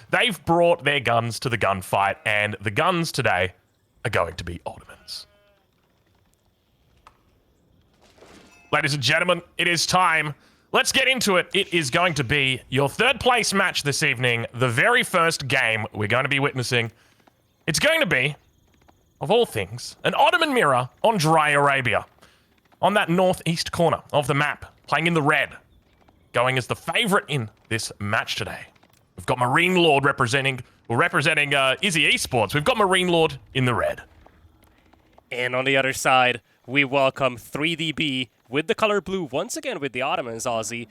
They've brought their guns to the gunfight, and the guns today are going to be Ottomans. Ladies and gentlemen, it is time. Let's get into it. It is going to be your third place match this evening, the very first game we're going to be witnessing. It's going to be, of all things, an Ottoman mirror on dry Arabia. On that northeast corner of the map, playing in the red, going as the favorite in this match today. We've got MarineLorD representing Izzy Esports. We've got MarineLorD in the red. And on the other side, we welcome 3DB with the color blue once again with the Ottomans, Aussie.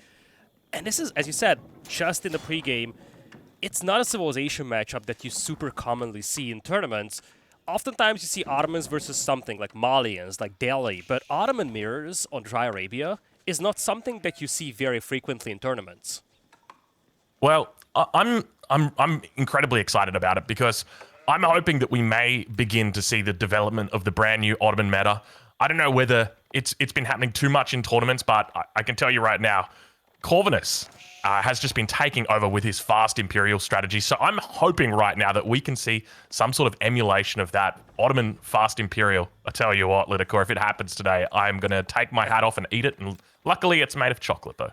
And this is, as you said, just in the pregame. It's not a civilization matchup that you super commonly see in tournaments. Oftentimes you see Ottomans versus something like Malians, like Delhi, but Ottoman mirrors on dry Arabia is not something that you see very frequently in tournaments. Well, I'm incredibly excited about it because I'm hoping that we may begin to see the development of the brand new Ottoman meta. I don't know whether it's been happening too much in tournaments, but I can tell you right now, Corvinus has just been taking over with his fast Imperial strategy. So I'm hoping right now that we can see some sort of emulation of that Ottoman fast Imperial. I tell you what, LidaKor, if it happens today, I'm going to take my hat off and eat it. And luckily, it's made of chocolate, though.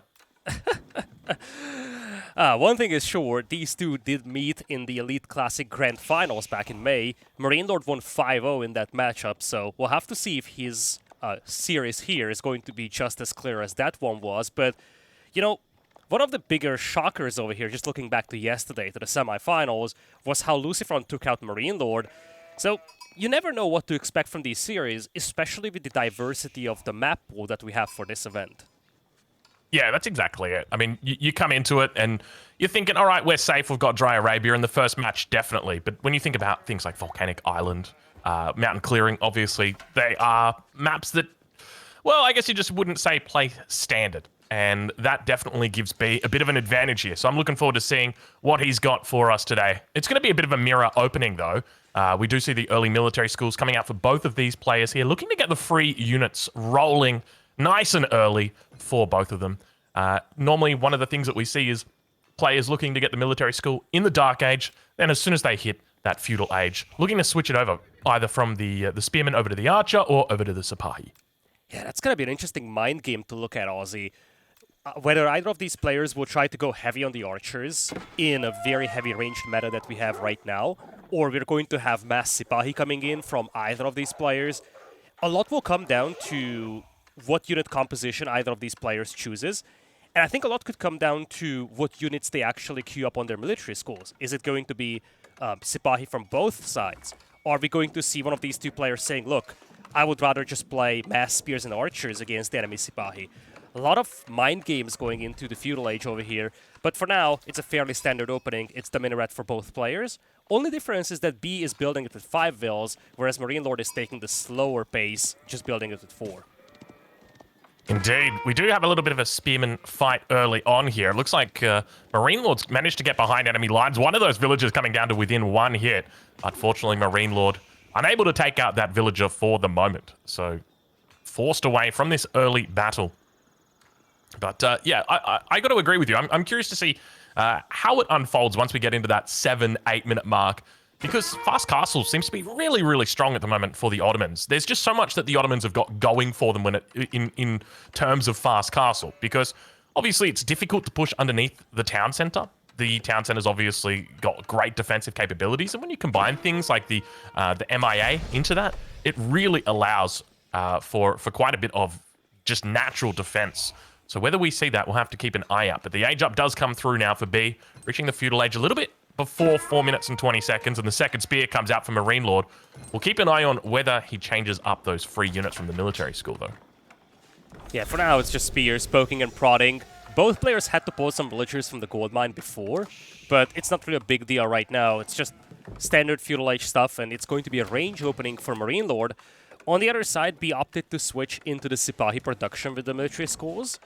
One thing is sure, these two did meet in the Elite Classic Grand Finals back in May. MarineLorD won 5-0 in that matchup, so we'll have to see if his series here is going to be just as clear as that one was. But, you know, one of the bigger shockers over here, just looking back to yesterday, to the semifinals, was how Lucifron took out MarineLorD. So, you never know what to expect from these series, especially with the diversity of the map pool that we have for this event. Yeah, that's exactly it. I mean, you come into it and you're thinking, all right, we're safe. We've got dry Arabia in the first match, definitely. But when you think about things like Volcanic Island, Mountain Clearing, obviously, they are maps that, well, I guess you just wouldn't say play standard. And that definitely gives B a bit of an advantage here. So I'm looking forward to seeing what he's got for us today. It's going to be a bit of a mirror opening, though. We do see the early military schools coming out for both of these players here, looking to get the free units rolling nice and early for both of them. Normally, one of the things that we see is players looking to get the military school in the Dark Age, then as soon as they hit that Feudal Age, looking to switch it over, either from the Spearman over to the Archer or over to the Sipahi. Yeah, that's going to be an interesting mind game to look at, Aussie. Whether either of these players will try to go heavy on the Archers in a very heavy ranged meta that we have right now, or we're going to have mass Sipahi coming in from either of these players. A lot will come down to what unit composition either of these players chooses. And I think a lot could come down to what units they actually queue up on their military schools. Is it going to be Sipahi from both sides? Or are we going to see one of these two players saying, look, I would rather just play mass spears and archers against the enemy Sipahi? A lot of mind games going into the Feudal Age over here. But for now, it's a fairly standard opening. It's the minaret for both players. Only difference is that B is building it with 5 vills, whereas MarineLorD is taking the slower pace, just building it with 4. Indeed. We do have a little bit of a spearman fight early on here. It looks like MarineLorD's managed to get behind enemy lines. One of those villagers coming down to within 1 hit. Unfortunately, MarineLorD unable to take out that villager for the moment. So, forced away from this early battle. But, yeah, I got to agree with you. I'm curious to see how it unfolds once we get into that 7-8 minute mark. Because Fast Castle seems to be really, really strong at the moment for the Ottomans. There's just so much that the Ottomans have got going for them when in terms of Fast Castle. Because obviously it's difficult to push underneath the town centre. The town centre's obviously got great defensive capabilities. And when you combine things like the MIA into that, it really allows for quite a bit of just natural defense. So whether we see that, we'll have to keep an eye out. But the age up does come through now for B, reaching the Feudal Age a little bit before 4 minutes and 20 seconds, and the second spear comes out for MarineLorD. We'll keep an eye on whether he changes up those free units from the military school, though. Yeah, for now it's just spears, poking and prodding. Both players had to pull some villagers from the gold mine before, but it's not really a big deal right now. It's just standard Feudal Age stuff, and it's going to be a range opening for MarineLorD. On the other side, B opted to switch into the Sipahi production with the military schools,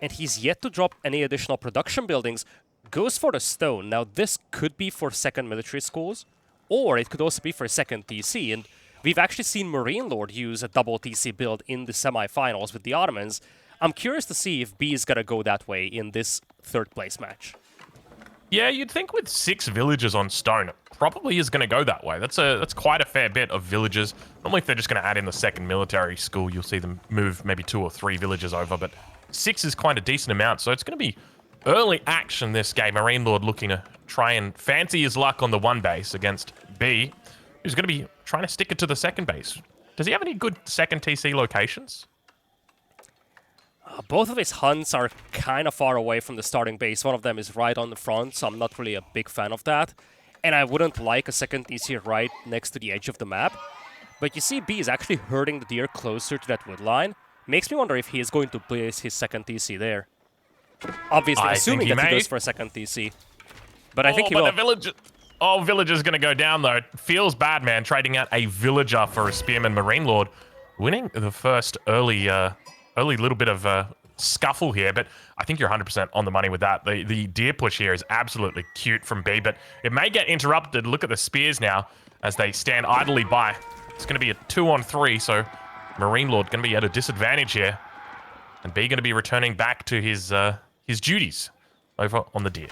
and he's yet to drop any additional production buildings. Goes for the stone. Now, this could be for second military schools, or it could also be for second TC, and we've actually seen MarineLorD use a double TC build in the semifinals with the Ottomans. I'm curious to see if B is going to go that way in this third place match. Yeah, you'd think with 6 villagers on stone, it probably is going to go that way. That's quite a fair bit of villagers. Normally, if they're just going to add in the second military school, you'll see them move maybe 2 or 3 villagers over, but 6 is quite a decent amount, so it's going to be early action this game. MarineLorD looking to try and fancy his luck on the 1 base against B, who's going to be trying to stick it to the 2nd base. Does he have any good second TC locations? Both of his hunts are kind of far away from the starting base. One of them is right on the front, so I'm not really a big fan of that. And I wouldn't like a second TC right next to the edge of the map. But you see B is actually herding the deer closer to that wood line. Makes me wonder if he is going to place his second TC there. Obviously, assuming that he goes for a second TC. But I think he will. Villager's going to go down, though. Feels bad, man, trading out a villager for a spearman. MarineLorD winning the first early little bit of scuffle here, but I think you're 100% on the money with that. The deer push here is absolutely cute from B, but it may get interrupted. Look at the spears now as they stand idly by. It's going to be a 2-on-3, so MarineLorD going to be at a disadvantage here, and B going to be returning back to his duties over on the deer.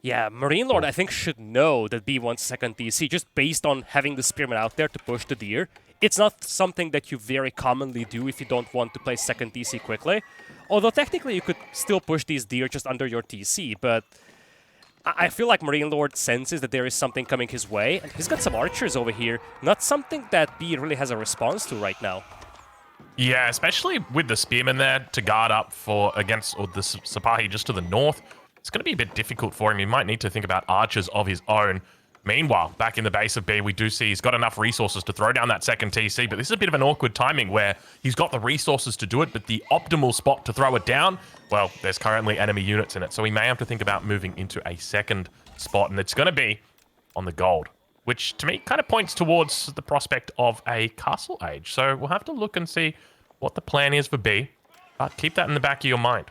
Yeah, MarineLorD, I think, should know that B wants second DC, just based on having the spearman out there to push the deer. It's not something that you very commonly do if you don't want to play second TC quickly. Although technically you could still push these deer just under your TC, but I feel like MarineLorD senses that there is something coming his way, and he's got some archers over here. Not something that B really has a response to right now. Yeah, especially with the spearman there to guard up against the Sipahi just to the north. It's going to be a bit difficult for him. He might need to think about archers of his own. Meanwhile, back in the base of B, we do see he's got enough resources to throw down that second TC, but this is a bit of an awkward timing where he's got the resources to do it, but the optimal spot to throw it down, well, there's currently enemy units in it, so he may have to think about moving into a second spot, and it's going to be on the gold, which to me kind of points towards the prospect of a castle age. So we'll have to look and see what the plan is for B, but keep that in the back of your mind.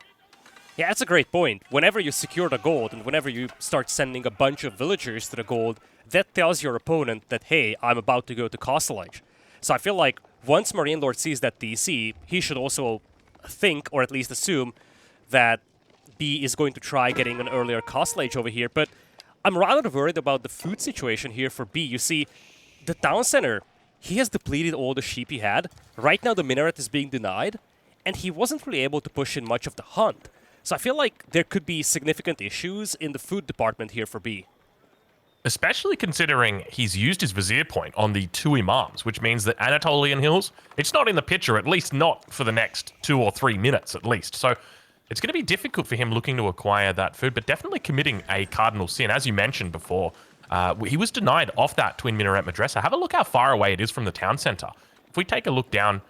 Yeah, that's a great point. Whenever you secure the gold and whenever you start sending a bunch of villagers to the gold, that tells your opponent that, hey, I'm about to go to Castle Edge. So I feel like once MarineLorD sees that DC, he should also think, or at least assume, that B is going to try getting an earlier Castle Edge over here. But I'm rather worried about the food situation here for B. You see, the town center, he has depleted all the sheep he had. Right now the minaret is being denied, and he wasn't really able to push in much of the hunt. So I feel like there could be significant issues in the food department here for B. Especially considering he's used his vizier point on the 2 imams, which means that Anatolian Hills, it's not in the picture, at least not for the next 2 or 3 minutes at least. So it's going to be difficult for him looking to acquire that food, but definitely committing a cardinal sin. As you mentioned before, he was denied off that Twin Minaret Madrasa. Have a look how far away it is from the town center. If we take a look down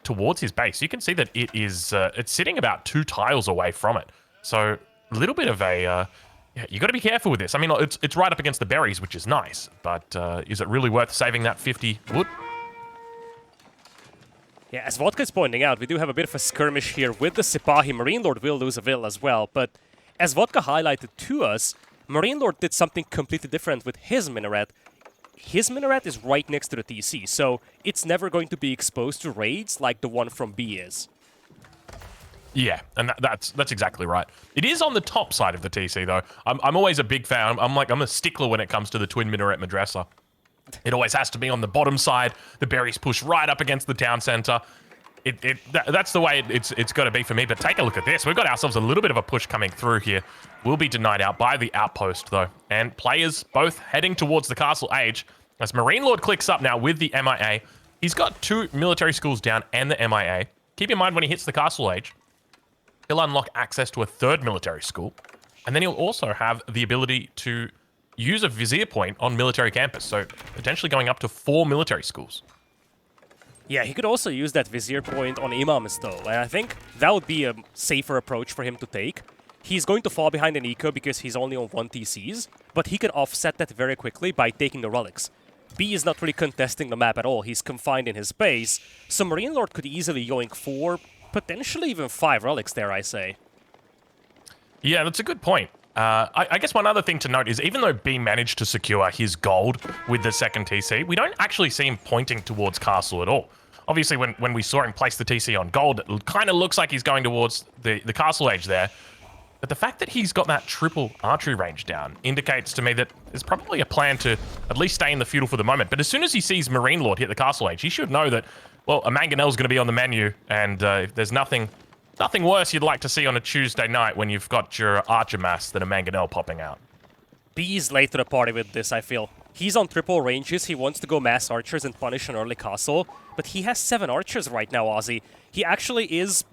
towards his base, you can see that it is it's sitting about 2 tiles away from it. So a little bit of a you got to be careful with this. I mean, it's right up against the berries, which is nice, but is it really worth saving that 50 wood? Yeah, as Vodka is pointing out, we do have a bit of a skirmish here with the Sipahi. MarineLorD will lose a vill as well, but as Vodka highlighted to us, MarineLorD did something completely different with his minaret. His minaret is right next to the TC, so it's never going to be exposed to raids like the one from B is. Yeah, and that's exactly right. It is on the top side of the TC, though. I'm always a big fan. I'm a stickler when it comes to the Twin Minaret Madrasa. It always has to be on the bottom side. The berries push right up against the town center. That's the way it's got to be for me. But take a look at this. We've got ourselves a little bit of a push coming through here. We'll be denied out by the outpost, though. And players both heading towards the castle age. As MarineLorD clicks up now with the MIA. He's got 2 military schools down and the MIA. Keep in mind when he hits the castle age, he'll unlock access to a 3rd military school. And then he'll also have the ability to use a vizier point on military campus. So potentially going up to 4 military schools. Yeah, he could also use that vizier point on imams though, and I think that would be a safer approach for him to take. He's going to fall behind in eco because he's only on 1 TCs, but he could offset that very quickly by taking the relics. B is not really contesting the map at all, he's confined in his base, so MarineLorD could easily going 4, potentially even 5 relics there, I say. Yeah, that's a good point. I guess one other thing to note is even though B managed to secure his gold with the 2nd TC, we don't actually see him pointing towards castle at all. Obviously, when we saw him place the TC on gold, it kind of looks like he's going towards the castle age there. But the fact that he's got that triple archery range down indicates to me that there's probably a plan to at least stay in the feudal for the moment. But as soon as he sees MarineLorD hit the castle age, he should know that, well, a mangonel's going to be on the menu, and if there's nothing worse you'd like to see on a Tuesday night when you've got your archer mass than a mangonel popping out. B's late to the party with this, I feel. He's on triple ranges, he wants to go mass archers and punish an early castle, but he has 7 archers right now, Aussie. He actually is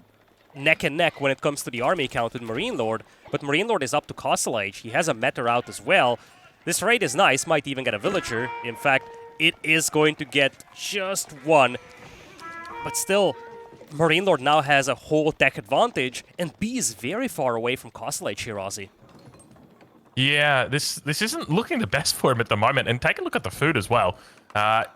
neck and neck when it comes to the army count with MarineLorD, but MarineLorD is up to castle age. He has a meta out as well. This raid is nice, might even get a villager. In fact, it is going to get just 1. But still, MarineLorD now has a whole tech advantage, and B is very far away from castle age here, Aussie. Yeah, this isn't looking the best for him at the moment. And take a look at the food as well. 11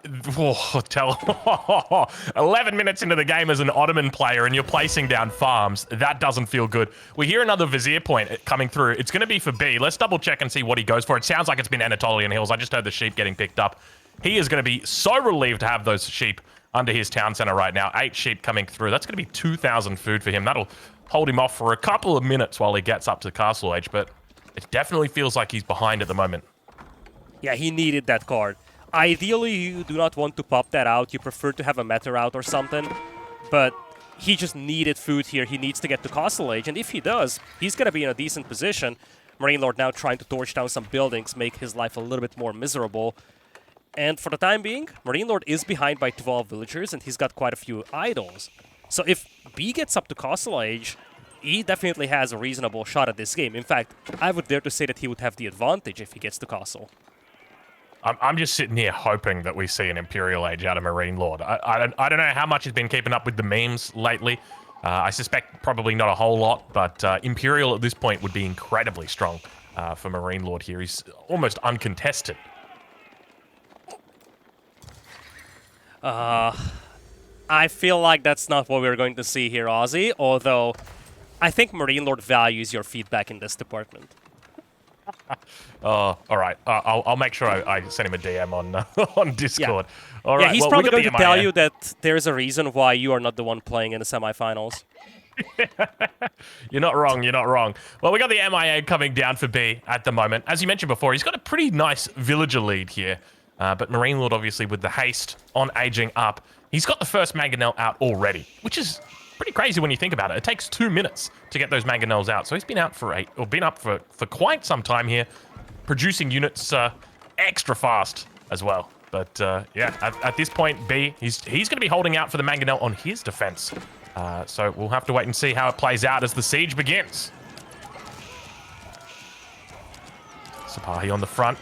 minutes into the game as an Ottoman player and you're placing down farms. That doesn't feel good. We hear another Vizier point coming through. It's going to be for B. Let's double check and see what he goes for. It sounds like it's been Anatolian Hills. I just heard the sheep getting picked up. He is going to be so relieved to have those sheep under his town center right now. 8 sheep coming through. That's going to be 2,000 food for him. That'll hold him off for a couple of minutes while he gets up to castle age, but it definitely feels like he's behind at the moment. Yeah, he needed that card. Ideally, you do not want to pop that out. You prefer to have a meta out or something. But he just needed food here. He needs to get to castle age. And if he does, he's going to be in a decent position. MarineLorD now trying to torch down some buildings, make his life a little bit more miserable. And for the time being, MarineLorD is behind by 12 villagers, and he's got quite a few idols. So if B gets up to castle age, he definitely has a reasonable shot at this game. In fact, I would dare to say that he would have the advantage if he gets to castle. I'm just sitting here hoping that we see an Imperial Age out of MarineLorD. I don't know how much he's been keeping up with the memes lately. I suspect probably not a whole lot, but Imperial at this point would be incredibly strong for MarineLorD here. He's almost uncontested. I feel like that's not what we're going to see here, Aussie, although I think MarineLorD values your feedback in this department. All right. I'll make sure I send him a DM on Discord. Yeah. All right. Yeah, he's well, probably going to MIA. tell you that there's a reason why you are not the one playing in the semifinals. You're not wrong. You're not wrong. Well, we got the MIA coming down for B at the moment. As you mentioned before, he's got a pretty nice villager lead here. But MarineLorD, obviously, with the haste on aging up, he's got the first mangonel out already, which is pretty crazy when you think about it. It takes 2 minutes to get those mangonels out. So he's been out for quite some time here, producing units extra fast as well. But yeah, at this point, B, he's going to be holding out for the mangonel on his defense. So we'll have to wait and see how it plays out as the siege begins. Sipahi on the front,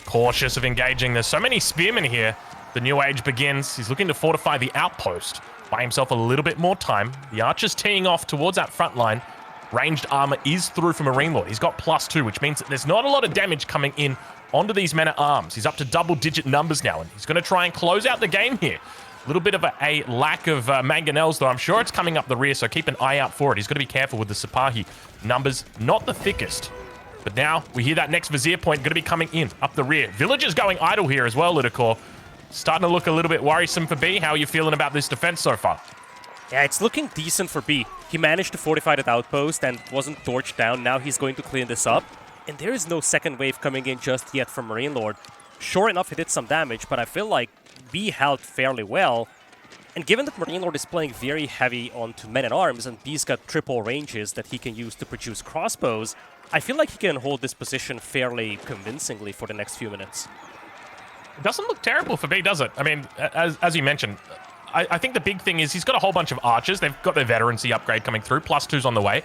cautious of engaging. There's so many spearmen here. The new age begins. He's looking to fortify the outpost. Buy himself a little bit more time. The archer's teeing off towards that front line. Ranged armor is through for MarineLorD. He's got +2, which means that there's not a lot of damage coming in onto these men-at-arms. He's up to double-digit numbers now, and he's going to try and close out the game here. A little bit of a lack of mangonels, though. I'm sure it's coming up the rear, so keep an eye out for it. He's got to be careful with the Sipahi. Numbers not the thickest. But now we hear that next Vizier point going to be coming in up the rear. Villagers going idle here as well, LidaKor. Starting to look a little bit worrisome for B. How are you feeling about this defense so far? Yeah, it's looking decent for B. He managed to fortify that outpost and wasn't torched down. Now he's going to clean this up. And there is no second wave coming in just yet from MarineLorD. Sure enough, he did some damage, but I feel like B held fairly well. And given that MarineLorD is playing very heavy onto men-at-arms and B's got triple ranges that he can use to produce crossbows, I feel like he can hold this position fairly convincingly for the next few minutes. It doesn't look terrible for B, does it? I mean, as you mentioned, I think the big thing is he's got a whole bunch of archers. They've got their veterancy upgrade coming through. +2's on the way.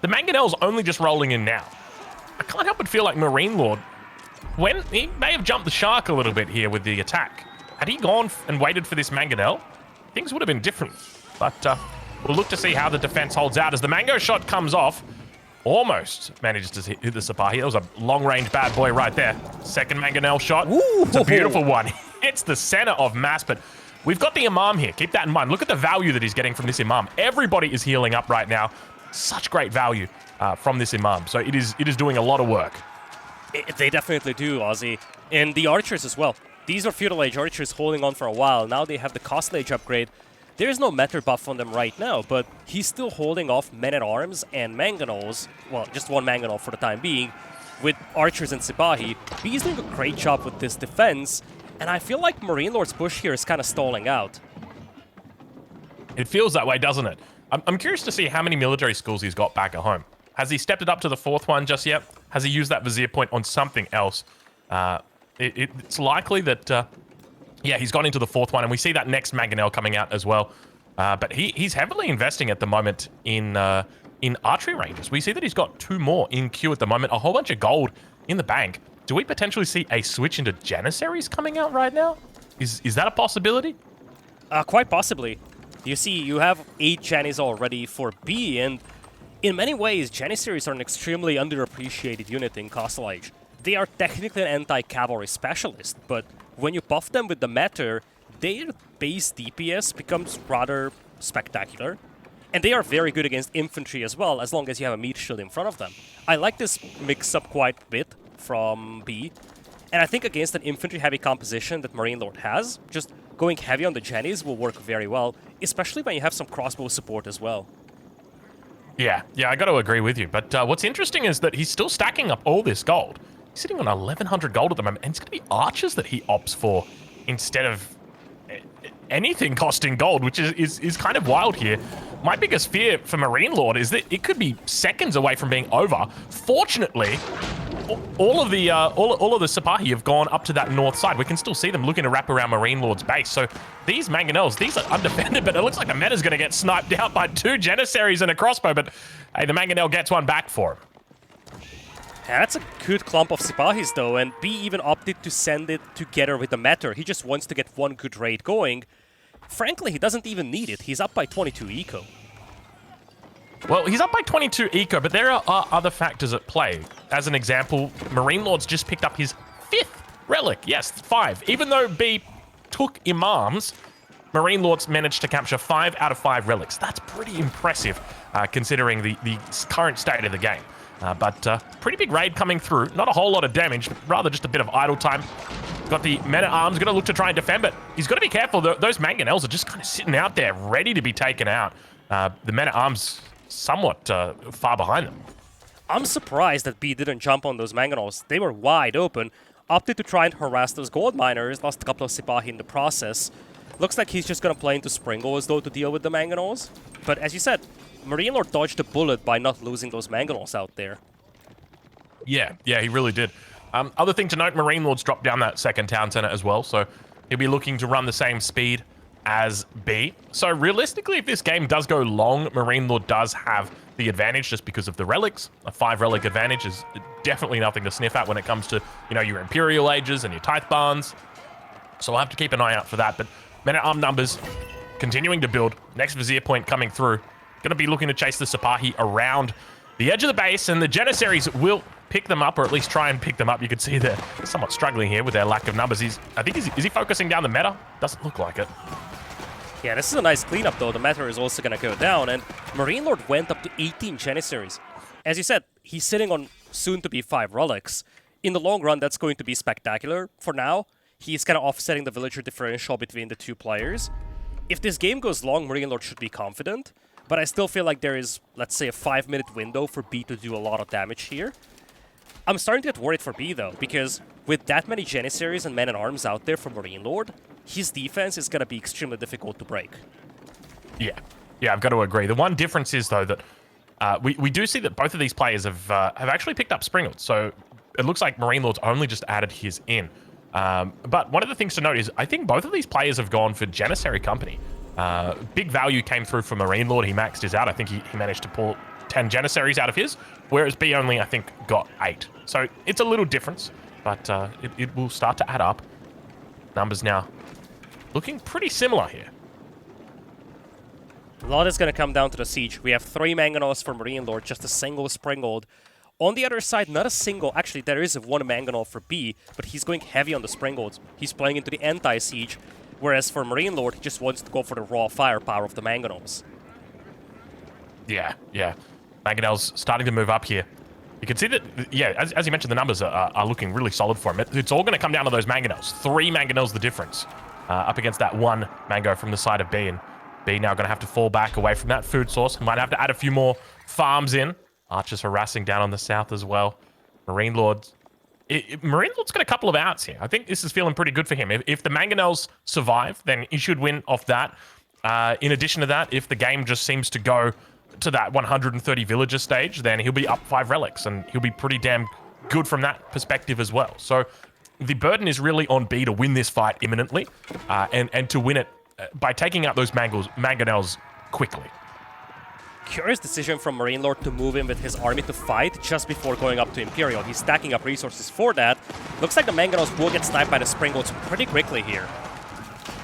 The mangonel's only just rolling in now. I can't help but feel like MarineLorD, when he may have jumped the shark a little bit here with the attack. Had he gone and waited for this mangonel, things would have been different. But we'll look to see how the defense holds out as the mango shot comes off. Almost manages to hit the Sipahi. That was a long-range bad boy right there. Second mangonel shot. Ooh. It's a beautiful one. It's the center of mass, but we've got the Imam here. Keep that in mind. Look at the value that he's getting from this Imam. Everybody is healing up right now. Such great value from this Imam. So it is doing a lot of work. They definitely do, Aussie. And the archers as well. These are feudal age archers holding on for a while. Now they have the castle age upgrade. There is no matter buff on them right now, but he's still holding off Men-at-Arms and Mangonels, well, just one Mangonel for the time being, with Archers and Sipahi. B's doing a great job with this defense, and I feel like MarineLorD's push here is kind of stalling out. It feels that way, doesn't it? I'm curious to see how many military schools he's got back at home. Has he stepped it up to the 4th one just yet? Has he used that Vizier point on something else? It's likely that... yeah, he's gone into the 4th one, and we see that next Mangonel coming out as well. But he's heavily investing at the moment in archery ranges. We see that he's got 2 more in queue at the moment, a whole bunch of gold in the bank. Do we potentially see a switch into Janissaries coming out right now? Is that a possibility? Quite possibly. You see, you have 8 Janis already for B, and in many ways, Janissaries are an extremely underappreciated unit in Castle Age. They are technically an anti-cavalry specialist, but when you buff them with the Matter, their base DPS becomes rather spectacular. And they are very good against infantry as well, as long as you have a meat shield in front of them. I like this mix-up quite a bit from B. And I think against an infantry-heavy composition that MarineLorD has, just going heavy on the Janis will work very well, especially when you have some crossbow support as well. Yeah, I got to agree with you. But what's interesting is that he's still stacking up all this gold. He's sitting on 1,100 gold at the moment, and it's going to be archers that he opts for instead of anything costing gold, which is kind of wild here. My biggest fear for MarineLorD is that it could be seconds away from being over. Fortunately, all of the Sipahi have gone up to that north side. We can still see them looking to wrap around MarineLorD's base. So these Mangonels, these are undefended, but it looks like the meta's going to get sniped out by 2 Janissaries and a crossbow. But hey, the Mangonel gets one back for him. Yeah, that's a good clump of Sipahis though, and B even opted to send it together with the Matter. He just wants to get one good raid going. Frankly, he doesn't even need it. He's up by 22 eco. Well, he's up by 22 eco, but there are other factors at play. As an example, MarineLorD's just picked up his 5th relic. Yes, 5. Even though B took Imams, MarineLorD's managed to capture 5 out of 5 relics. That's pretty impressive, considering the current state of the game. But pretty big raid coming through. Not a whole lot of damage, rather just a bit of idle time. Got the Men-at-Arms, going to look to try and defend, but he's got to be careful. Those Mangonels are just kind of sitting out there, ready to be taken out. The Men-at-Arms somewhat far behind them. I'm surprised that B didn't jump on those Mangonels. They were wide open. Opted to try and harass those gold miners. Lost a couple of Sipahi in the process. Looks like he's just going to play into Springles though to deal with the Mangonels. But as you said, MarineLorD dodged a bullet by not losing those Mangonels out there. Yeah, he really did. Other thing to note, MarineLorD's dropped down that second town center as well, so he'll be looking to run the same speed as B. So realistically, if this game does go long, MarineLorD does have the advantage just because of the relics. A 5 relic advantage is definitely nothing to sniff at when it comes to, you know, your Imperial Ages and your Tithe Barns. So we'll have to keep an eye out for that. But Men-at-Arms numbers continuing to build. Next Vizier point coming through. Going to be looking to chase the Sipahi around the edge of the base, and the Janissaries will pick them up, or at least try and pick them up. You can see they're somewhat struggling here with their lack of numbers. Is he focusing down the meta? Doesn't look like it. Yeah, this is a nice cleanup though. The Matter is also going to go down, and MarineLorD went up to 18 Janissaries. As you said, he's sitting on soon-to-be 5 relics. In the long run, that's going to be spectacular. For now, he's kind of offsetting the villager differential between the 2 players. If this game goes long, MarineLorD should be confident, but I still feel like there is, let's say, a 5-minute window for B to do a lot of damage here. I'm starting to get worried for B, though, because with that many Janissaries and Men-at-Arms out there for MarineLorD, his defense is going to be extremely difficult to break. Yeah, I've got to agree. The one difference is, though, that we do see that both of these players have actually picked up Springald, so it looks like MarineLorD's only just added his in. But one of the things to note is I think both of these players have gone for Janissary Company. Big value came through for MarineLorD. He maxed his out. I think he managed to pull 10 Janissaries out of his, whereas B only, I think, got 8. So it's a little difference, but it will start to add up. Numbers now looking pretty similar here. A lot is going to come down to the siege. We have 3 Mangonels for MarineLorD, just a single Springald. On the other side, not a single... Actually, there is one Mangonel for B, but he's going heavy on the Springalds. He's playing into the anti-siege, whereas for MarineLorD, he just wants to go for the raw firepower of the Mangonels. Yeah. Mangonel's starting to move up here. You can see that, yeah, as you mentioned, the numbers are looking really solid for him. It's all going to come down to those Mangonels. 3 Mangonels the difference up against that 1 Mango from the side of B. And B now going to have to fall back away from that food source. Might have to add a few more farms in. Archers harassing down on the south as well. MarineLord's got a couple of outs here. I think this is feeling pretty good for him. If the Mangonels survive, then he should win off that. In addition to that, if the game just seems to go to that 130 villager stage, then he'll be up 5 relics, and he'll be pretty damn good from that perspective as well. So the burden is really on B to win this fight imminently, and to win it by taking out those Mangonels quickly. Curious decision from MarineLorD to move in with his army to fight just before going up to Imperial. He's stacking up resources for that. Looks like the Mangonels will get sniped by the Springboards pretty quickly here.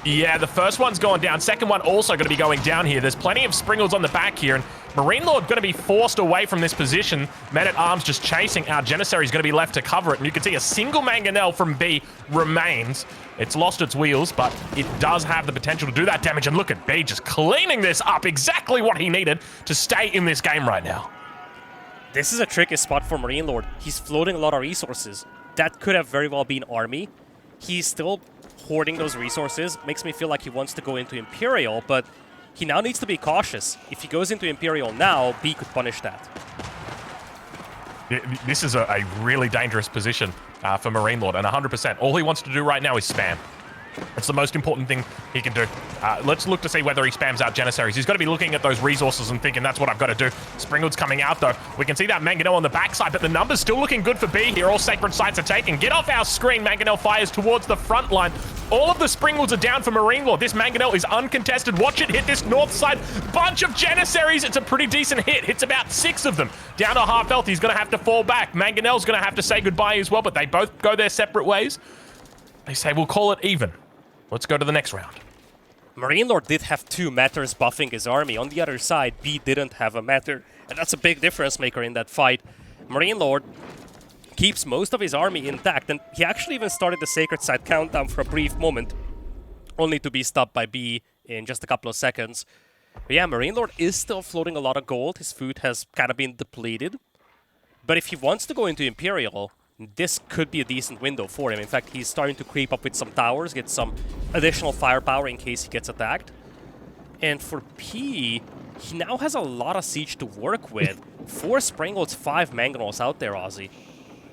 Yeah, the first one's gone down. Second one also going to be going down here. There's plenty of Springles on the back here, and MarineLorD going to be forced away from this position. Men-at-Arms just chasing. Our Janissary is going to be left to cover it, and you can see a single Mangonel from B remains. It's lost its wheels, but it does have the potential to do that damage, and look at B just cleaning this up. Exactly what he needed to stay in this game right now. This is a tricky spot for MarineLorD. He's floating a lot of resources. That could have very well been army. He's still hoarding those resources. Makes me feel like he wants to go into Imperial, but he now needs to be cautious. If he goes into Imperial now, B could punish that. This is a really dangerous position for MarineLorD, and 100%. All he wants to do right now is spam. It's the most important thing he can do. Let's look to see whether he spams out Janissaries. He's got to be looking at those resources and thinking, that's what I've got to do. Springwood's coming out, though. We can see that Mangonel on the backside, but the numbers still looking good for B here. All sacred sites are taken. Get off our screen. Mangonel fires towards the front line. All of the Springwoods are down for MarineLorD. This Mangonel is uncontested. Watch it hit this north side. Bunch of Janissaries. It's a pretty decent hit. Hits about 6 of them. Down to half health. He's going to have to fall back. Mangonel's going to have to say goodbye as well, but they both go their separate ways. They say, we'll call it even. Let's go to the next round. MarineLorD did have 2 Matters buffing his army. On the other side, B didn't have a Matter, and that's a big difference maker in that fight. MarineLorD keeps most of his army intact, and he actually even started the Sacred Site countdown for a brief moment, only to be stopped by B in just a couple of seconds. But yeah, MarineLorD is still floating a lot of gold. His food has kind of been depleted. But if he wants to go into Imperial, this could be a decent window for him. In fact, he's starting to creep up with some towers, get some additional firepower in case he gets attacked. And for P, he now has a lot of siege to work with. 4 Springles, 5 Mangonels out there, Aussie.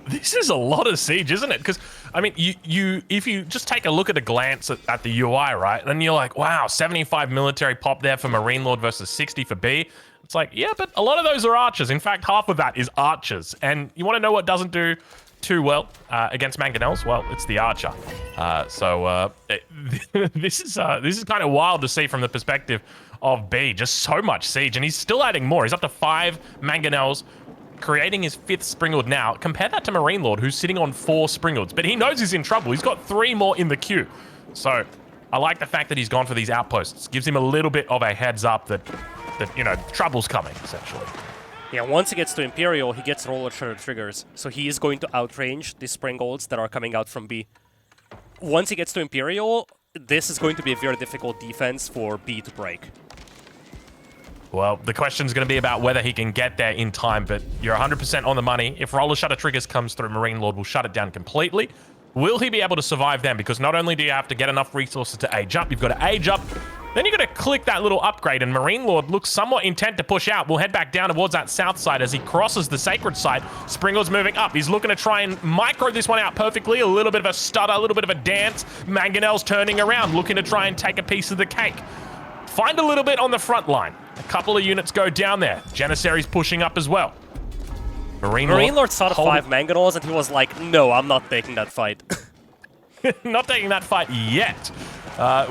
This is a lot of siege, isn't it? Because, I mean, if you just take a look at a glance at the UI, right, then you're like, wow, 75 military pop there for MarineLorD versus 60 for B. It's like, yeah, but a lot of those are archers. In fact, half of that is archers. And you want to know what doesn't do too well against Mangonels? Well, it's the archer. This is kind of wild to see from the perspective of B. Just so much siege, and he's still adding more. He's up to 5 Mangonels, creating his 5th Springwood now. Compare that to MarineLorD, who's sitting on 4 Springwoods, but he knows he's in trouble. He's got 3 more in the queue. So I like the fact that he's gone for these outposts. Gives him a little bit of a heads up that you know, trouble's coming, essentially. Yeah, once he gets to Imperial, he gets roller shutter triggers, so he is going to outrange the Springolds that are coming out from B. Once he gets to Imperial, this is going to be a very difficult defense for B to break. Well, the question's going to be about whether he can get there in time, but you're 100% on the money. If roller shutter triggers comes through, MarineLorD will shut it down completely. Will he be able to survive them? Because not only do you have to get enough resources to age up, you've got to age up, then you've got to click that little upgrade, and MarineLorD looks somewhat intent to push out. We'll head back down towards that south side as he crosses the sacred site. Springle's moving up. He's looking to try and micro this one out perfectly. A little bit of a stutter, a little bit of a dance. Mangonel's turning around, looking to try and take a piece of the cake. Find a little bit on the front line. A couple of units go down there. Janissary's pushing up as well. MarineLorD saw the 5 Mangonels, and he was like, no, I'm not taking that fight. Not taking that fight yet.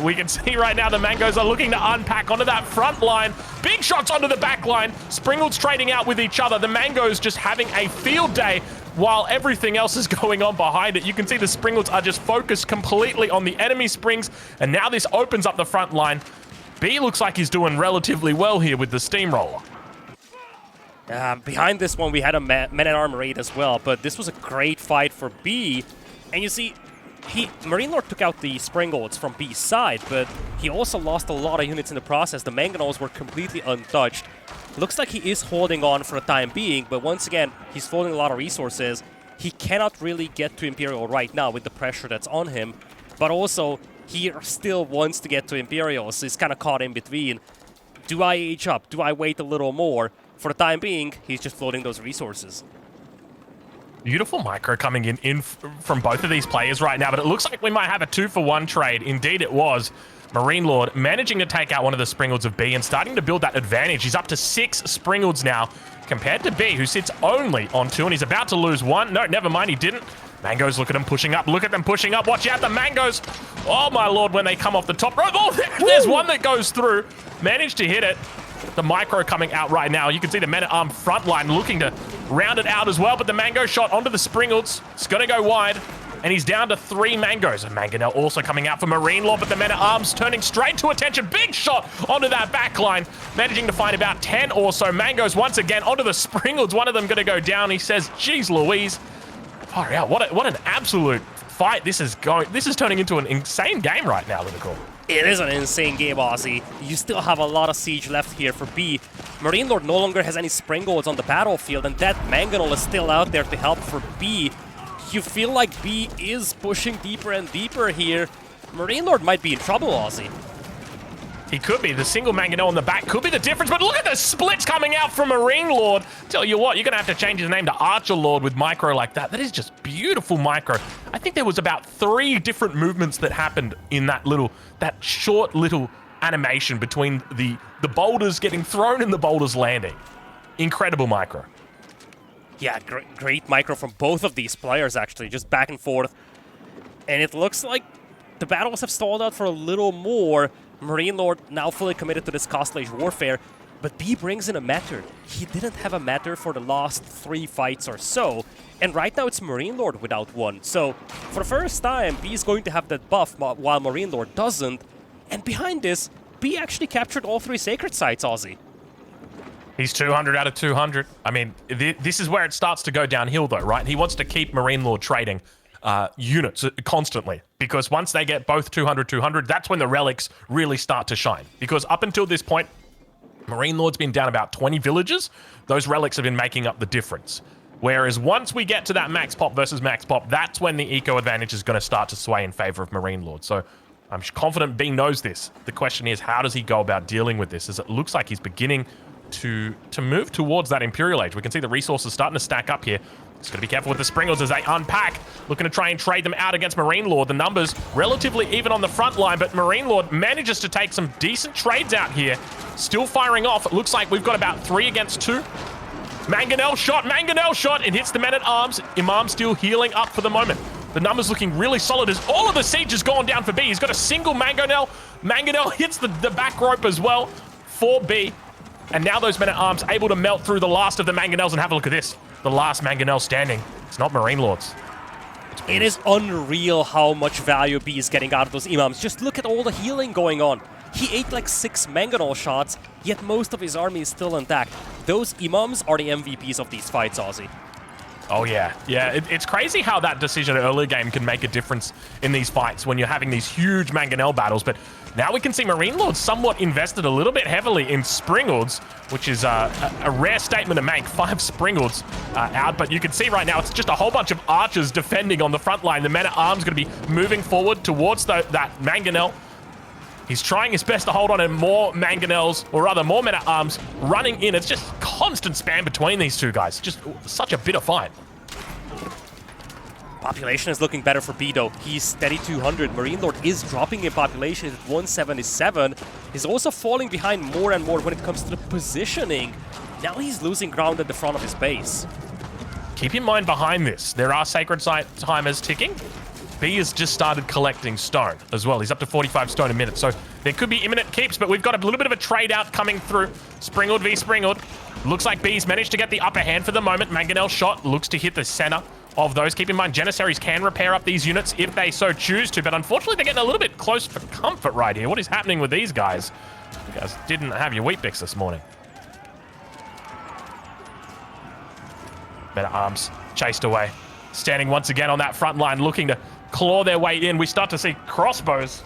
We can see right now the Mangos are looking to unpack onto that front line. Big shots onto the back line. Springwoods trading out with each other. The Mangos just having a field day while everything else is going on behind it. You can see the Springwoods are just focused completely on the enemy Springs, and now this opens up the front line. B looks like he's doing relatively well here with the steamroller. Behind this one, we had a men-at-arm raid as well, but this was a great fight for B. And you see, MarineLorD took out the Springolds from B's side, but he also lost a lot of units in the process. The Mangonels were completely untouched. Looks like he is holding on for the time being, but once again, he's folding a lot of resources. He cannot really get to Imperial right now with the pressure that's on him, but also he still wants to get to Imperial, so he's kind of caught in between. Do I age up? Do I wait a little more? For the time being, he's just floating those resources. Beautiful micro coming in from both of these players right now, but it looks like we might have a 2-for-1 trade. Indeed it was. MarineLorD managing to take out one of the Springalds of B and starting to build that advantage. He's up to 6 Springalds now compared to B, who sits only on 2, and he's about to lose 1. No, never mind, he didn't. Mangoes, look at them pushing up. Look at them pushing up. Watch out, the Mangoes. Oh, my Lord, when they come off the top rope. Oh, there's one that goes through. Managed to hit it. The micro coming out right now. You can see the men-at-arm front line looking to round it out as well, but the Mango shot onto the Springalds. It's going to go wide. And he's down to 3 Mangoes. And Mangonel also coming out for MarineLorD, but the men-at-arms turning straight to attention. Big shot onto that back line. Managing to find about 10 or so Mangoes once again onto the Springalds. One of them going to go down. He says, geez Louise. Far out. What an absolute fight this is going. This is turning into an insane game right now, LidaKor. It is an insane game, Aussie. You still have a lot of siege left here for B. MarineLorD no longer has any Springolds on the battlefield, and that Mangonel is still out there to help for B. You feel like B is pushing deeper and deeper here. MarineLorD might be in trouble, Aussie. He could be. The single Mangonel on the back could be the difference, but look at the splits coming out from MarineLorD. Tell you what, you're going to have to change his name to ArcherLord with micro like that. That is just beautiful micro. I think there was about 3 different movements that happened in that short little animation between the boulders getting thrown and the boulders landing. Incredible micro. Yeah, great micro from both of these players, actually, just back and forth. And it looks like the battles have stalled out for a little more. MarineLorD now fully committed to this Castle Age warfare, but B brings in a Matter. He didn't have a Matter for the last 3 fights or so, and right now it's MarineLorD without one. So, for the first time, B is going to have that buff while MarineLorD doesn't. And behind this, B actually captured all 3 sacred sites, Aussie. He's 200 out of 200. I mean, this is where it starts to go downhill, though, right? He wants to keep MarineLorD trading units constantly, because once they get both 200, that's when the relics really start to shine. Because up until this point, MarineLorD's been down about 20 villages. Those relics have been making up the difference. Whereas once we get to that max pop versus max pop, that's when the eco advantage is going to start to sway in favor of MarineLorD. So I'm confident B knows this. The question is, how does he go about dealing with this? As it looks like he's beginning to move towards that Imperial Age. We can see the resources starting to stack up here. Just got to be careful with the Springles as they unpack, looking to try and trade them out against MarineLorD. The numbers relatively even on the front line, but MarineLorD manages to take some decent trades out here. Still firing off. It looks like we've got about 3 against 2. Mangonel shot. It hits the men-at-arms. Imam still healing up for the moment. The numbers looking really solid as all of the siege has gone down for B. He's got a single Mangonel. Mangonel hits the back rope as well for B. And now those men-at-arms able to melt through the last of the Mangonels, and have a look at this. The last Mangonel standing. It's not MarineLorD's. It is unreal how much value B is getting out of those Imams. Just look at all the healing going on. He ate like 6 Mangonel shots, yet most of his army is still intact. Those Imams are the MVPs of these fights, Aussie. Oh, yeah. Yeah, it's crazy how that decision early game can make a difference in these fights when you're having these huge Mangonel battles. But now we can see MarineLorD somewhat invested a little bit heavily in Springolds, which is a rare statement to make. 5 Springolds out, but you can see right now it's just a whole bunch of archers defending on the front line. The men-at-arms going to be moving forward towards that Mangonel. He's trying his best to hold on, and more Mangonels, or rather more men-at-arms running in. It's just constant spam between these two guys. Just such a bitter fight. Population is looking better for B, though. He's steady 200. MarineLorD is dropping in population at 177. He's also falling behind more and more when it comes to the positioning. Now he's losing ground at the front of his base. Keep in mind behind this, there are sacred site timers ticking. B has just started collecting stone as well. He's up to 45 stone a minute, so there could be imminent keeps, but we've got a little bit of a trade out coming through. Springald v Springald. Looks like B's managed to get the upper hand for the moment. Mangonel shot looks to hit the center of those. Keep in mind, Janissaries can repair up these units if they so choose to, but unfortunately they're getting a little bit close for comfort right here. What is happening with these guys? You guys didn't have your wheat bix this morning. Men-at-arms chased away. Standing once again on that front line, looking to claw their way in. We start to see crossbows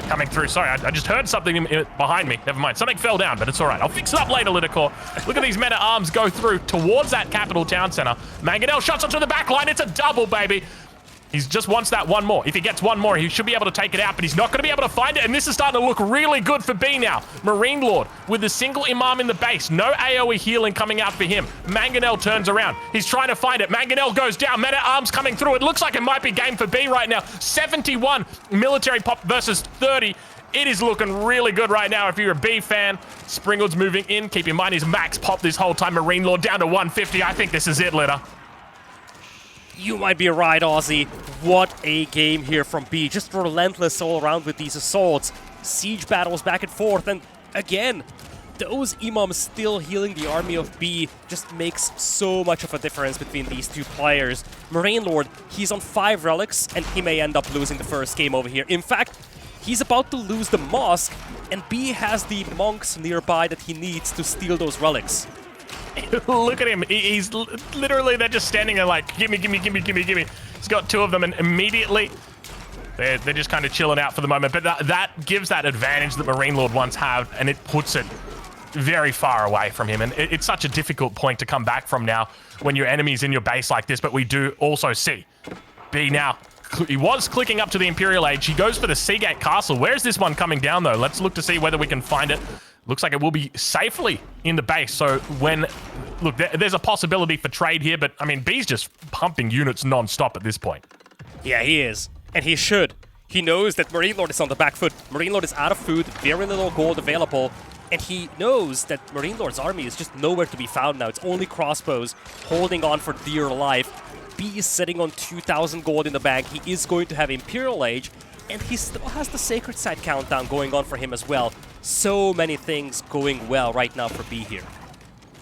coming through. Sorry, I just heard something behind me. Never mind. Something fell down, but it's all right. I'll fix it up later, LidaKor. Look at these men-at-arms go through towards that capital town center. Mangonel shots onto the back line. It's a double, baby. He just wants that one more. If he gets one more, he should be able to take it out, but he's not going to be able to find it, and this is starting to look really good for B now. MarineLorD with the single Imam in the base. No AoE healing coming out for him. Mangonel turns around. He's trying to find it. Mangonel goes down. Men-at-Arms coming through. It looks like it might be game for B right now. 71 military pop versus 30. It is looking really good right now if you're a B fan. Springwood's moving in. Keep in mind he's max pop this whole time. MarineLorD down to 150. I think this is it, Lida. You might be right, Aussie. What a game here from B. Just relentless all around with these assaults. Siege battles back and forth. And again, those Imams still healing the army of B just makes so much of a difference between these two players. MarineLorD, he's on 5 relics, and he may end up losing the first game over here. In fact, he's about to lose the mosque, and B has the monks nearby that he needs to steal those relics. Look at him. He's literally, they're just standing there like, gimme, gimme, gimme, gimme, gimme. He's got 2 of them, and immediately they're just kind of chilling out for the moment. But that gives that advantage that MarineLorD once had, and it puts it very far away from him. And it's such a difficult point to come back from now when your enemy's in your base like this. But we do also see B now. He was clicking up to the Imperial Age. He goes for the Seagate Castle. Where's this one coming down, though? Let's look to see whether we can find it. Looks like it will be safely in the base. So when... Look, there's a possibility for trade here, but, I mean, B's just pumping units non-stop at this point. Yeah, he is. And he should. He knows that MarineLorD is on the back foot. MarineLorD is out of food, very little gold available, and he knows that MarineLorD's army is just nowhere to be found now. It's only crossbows holding on for dear life. B is sitting on 2,000 gold in the bank. He is going to have Imperial Age, and he still has the Sacred Site countdown going on for him as well. So many things going well right now for B here.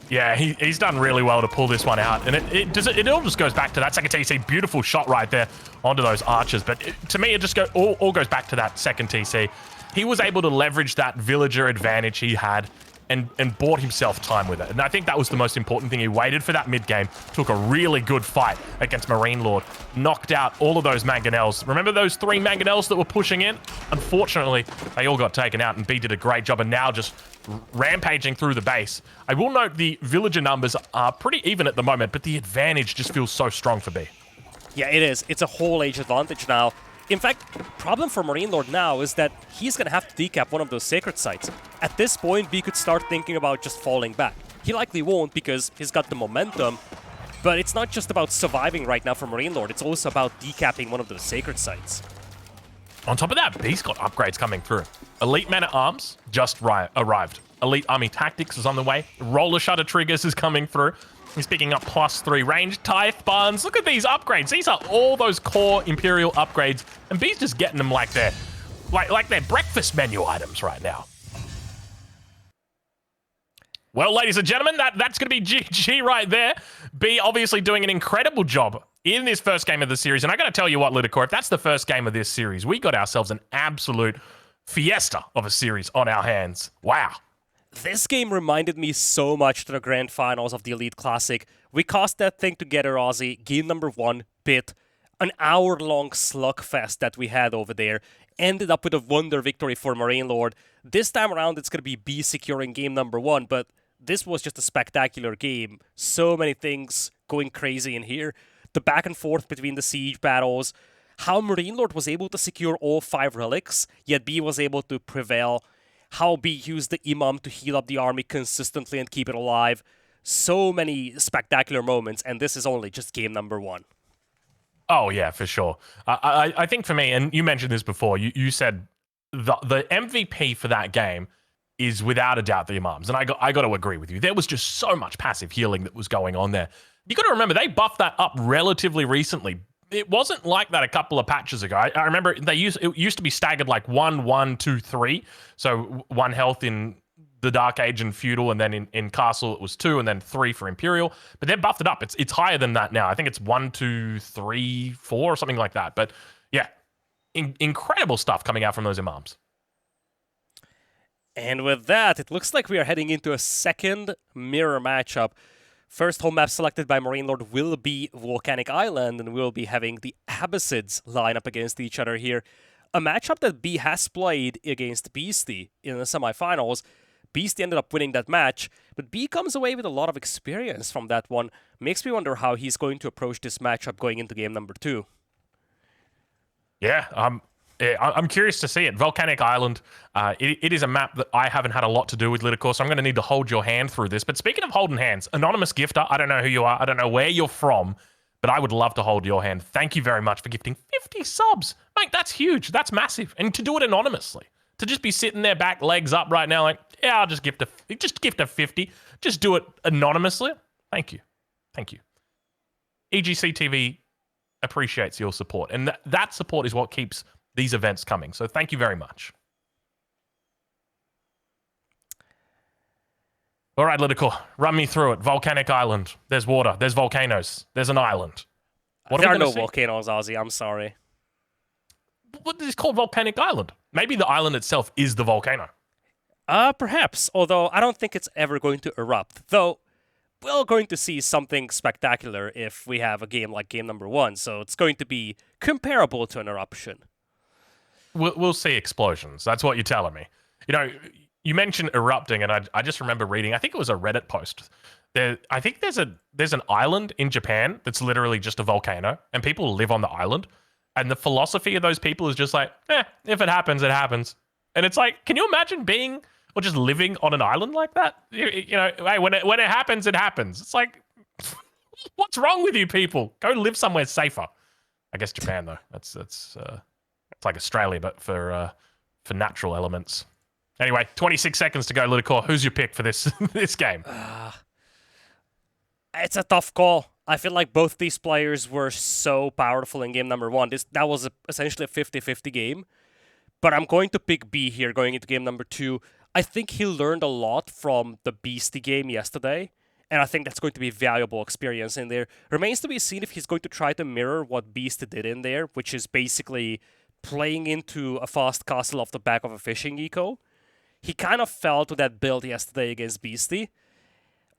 Yeah, he's done really well to pull this one out. And it all just goes back to that second TC. Beautiful shot right there onto those archers. But to me, it just all goes back to that second TC. He was able to leverage that villager advantage he had and bought himself time with it. And I think that was the most important thing. He waited for that mid-game, took a really good fight against MarineLorD, knocked out all of those Mangonels. Remember those 3 Mangonels that were pushing in? Unfortunately, they all got taken out, and B did a great job, and now just rampaging through the base. I will note the villager numbers are pretty even at the moment, but the advantage just feels so strong for B. Yeah, it is. It's a whole age advantage now. In fact, problem for MarineLorD now is that he's going to have to decap one of those sacred sites. At this point, B could start thinking about just falling back. He likely won't because he's got the momentum, but it's not just about surviving right now for MarineLorD, it's also about decapping one of those sacred sites. On top of that, B's got upgrades coming through. Elite Men-at-Arms just arrived. Elite Army Tactics is on the way. Roller Shutter Triggers is coming through. He's picking up +3 range. Tithe Barns. Look at these upgrades. These are all those core Imperial upgrades. And B's just getting them like they're breakfast menu items right now. Well, ladies and gentlemen, that's going to be GG right there. B obviously doing an incredible job in this first game of the series. And I got to tell you what, LidaKor, if that's the first game of this series, we got ourselves an absolute fiesta of a series on our hands. Wow. This game reminded me so much to the grand finals of the Elite Classic. We cast that thing together, Aussie. Game number 1, Bit. An hour-long slugfest that we had over there. Ended up with a wonder victory for MarineLorD. This time around, it's going to be B securing game number 1, but this was just a spectacular game. So many things going crazy in here. The back and forth between the siege battles. How MarineLorD was able to secure all 5 relics, yet B was able to prevail. How B used the Imam to heal up the army consistently and keep it alive. So many spectacular moments, and this is only just game number 1. Oh, yeah, for sure. I think for me, and you mentioned this before, you said the MVP for that game is without a doubt the Imams, and I got to agree with you. There was just so much passive healing that was going on there. You got to remember, they buffed that up relatively recently. It wasn't like that a couple of patches ago. I remember it used to be staggered like 1, 1, 2, 3. So 1 health in the Dark Age and Feudal, and then in Castle it was 2, and then 3 for Imperial. But they've buffed it up. It's higher than that now. I think it's 1, 2, 3, 4 or something like that. But yeah, incredible stuff coming out from those Imams. And with that, it looks like we are heading into a second mirror matchup. First home map selected by MarineLorD will be Volcanic Island, and we'll be having the Abbasids line up against each other here. A matchup that B has played against Beastie in the semifinals. Beastie ended up winning that match, but B comes away with a lot of experience from that one. Makes me wonder how he's going to approach this matchup going into game number 2. Yeah, I'm curious to see it. Volcanic Island, it is a map that I haven't had a lot to do with LidaKor, so I'm going to need to hold your hand through this. But speaking of holding hands, anonymous gifter, I don't know who you are, I don't know where you're from, but I would love to hold your hand. Thank you very much for gifting 50 subs. Mate, that's huge. That's massive. And to do it anonymously, to just be sitting there back, legs up right now, like, yeah, I'll just gift a 50. Just do it anonymously. Thank you. Thank you. EGCTV appreciates your support, and that support is what keeps these events coming. So thank you very much. All right, LidaKor, run me through it. Volcanic Island. There's water. There's volcanoes. There's an island. What there are are no see? volcanoes, Aussie. I'm sorry. What is called Volcanic Island? Maybe the island itself is the volcano. Perhaps. Although I don't think it's ever going to erupt. Though we're going to see something spectacular if we have a game like game number 1. So it's going to be comparable to an eruption. We'll see explosions. That's what you're telling me. You know, you mentioned erupting, and I just remember reading, I think it was a Reddit post. I think there's an island in Japan that's literally just a volcano, and people live on the island. And the philosophy of those people is just like, if it happens, it happens. And it's like, can you imagine being or just living on an island like that? You know, hey, when it happens, it happens. It's like, what's wrong with you people? Go live somewhere safer. I guess Japan though. It's like Australia, but for natural elements. Anyway, 26 seconds to go, LidaKor. Who's your pick for this this game? It's a tough call. I feel like both these players were so powerful in game number 1. That was essentially a 50-50 game. But I'm going to pick B here going into game number 2. I think he learned a lot from the Beastie game yesterday. And I think that's going to be a valuable experience in there. Remains to be seen if he's going to try to mirror what Beastie did in there, which is basically playing into a fast castle off the back of a fishing eco. He kind of fell to that build yesterday against Beastie.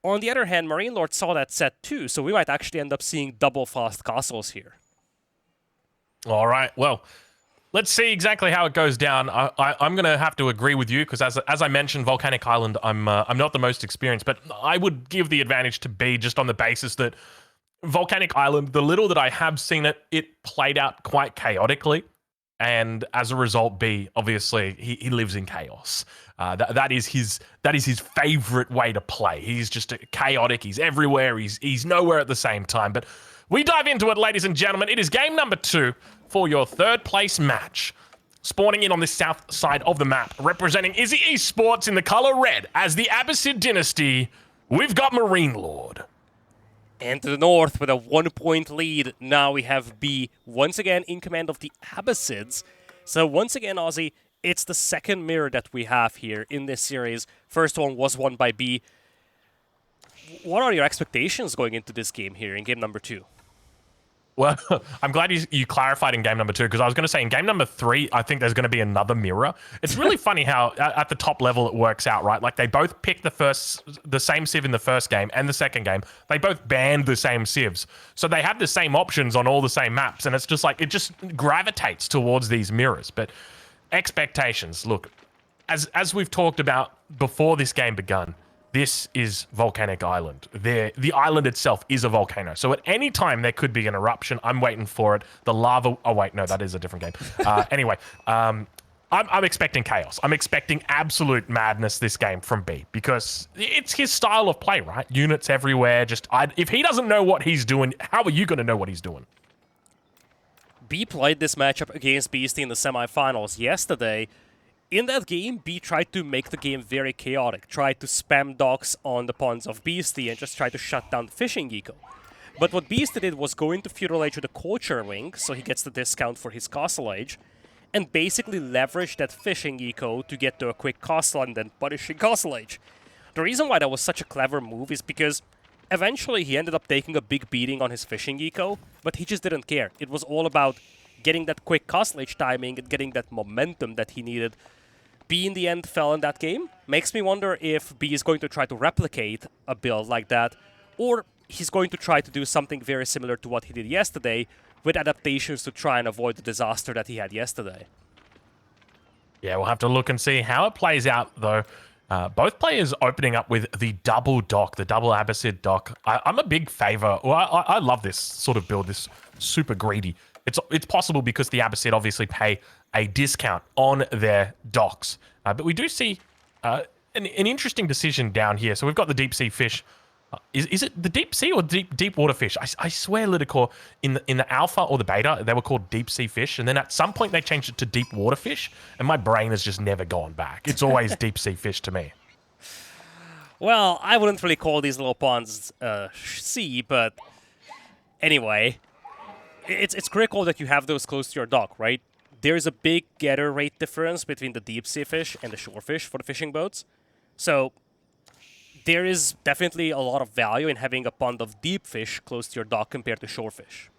On the other hand, MarineLorD saw that set too, so we might actually end up seeing double fast castles here. All right, well, let's see exactly how it goes down. I'm going to have to agree with you because, as I mentioned, Volcanic Island, I'm not the most experienced, but I would give the advantage to B just on the basis that Volcanic Island, the little that I have seen it played out quite chaotically. And as a result, B, obviously, he lives in chaos. That is his favorite way to play. He's just chaotic. He's everywhere. He's nowhere at the same time. But we dive into it, ladies and gentlemen. It is game number 2 for your third place match. Spawning in on the south side of the map, representing Izzy Esports in the color red as the Abbasid Dynasty, we've got MarineLorD. And to the north with a 1-point lead, now we have B once again in command of the Abbasids. So once again, Aussie, it's the second mirror that we have here in this series. First one was won by B. What are your expectations going into this game here in game number 2? Well, I'm glad you clarified in game number 2 because I was going to say in game number 3, I think there's going to be another mirror. It's really funny how at the top level it works out, right? Like they both picked the same civ in the first game and the second game. They both banned the same civs. So they have the same options on all the same maps. And it's just like, it just gravitates towards these mirrors. But expectations, look, as we've talked about before this game begun, this is Volcanic Island. The island itself is a volcano. So at any time, there could be an eruption. I'm waiting for it. The lava... Oh, wait, no, that is a different game. Anyway, I'm expecting chaos. I'm expecting absolute madness this game from B because it's his style of play, right? Units everywhere. If he doesn't know what he's doing, how are you going to know what he's doing? B played this matchup against Beastie in the semifinals yesterday. In that game, B tried to make the game very chaotic, tried to spam docks on the pawns of Beastie and just tried to shut down the fishing eco. But what Beastie did was go into Feudal Age with a Culture Link, so he gets the discount for his Castle Age, and basically leverage that fishing eco to get to a quick castle and then punishing Castle Age. The reason why that was such a clever move is because eventually he ended up taking a big beating on his fishing eco, but he just didn't care. It was all about getting that quick Castle Age timing and getting that momentum that he needed. B in the end fell in that game. Makes me wonder if B is going to try to replicate a build like that, or he's going to try to do something very similar to what he did yesterday, with adaptations to try and avoid the disaster that he had yesterday. Yeah, we'll have to look and see how it plays out, though. Both players opening up with the double dock, the double Abbasid dock. I'm a big favor. Well, I love this sort of build, this super greedy It's possible because the Abbasid obviously pay a discount on their docks. But we do see an interesting decision down here. So we've got the deep sea fish. Is it the deep sea or deep water fish? I swear LidaKor in the alpha or the beta they were called deep sea fish, and then at some point they changed it to deep water fish, and my brain has just never gone back. It's always deep sea fish to me. Well, I wouldn't really call these little ponds sea, but anyway, it's critical that you have those close to your dock, right? There's a big getter rate difference between the deep sea fish and the shore fish for the fishing boats, so there is definitely a lot of value in having a pond of deep fish close to your dock compared to shore fish.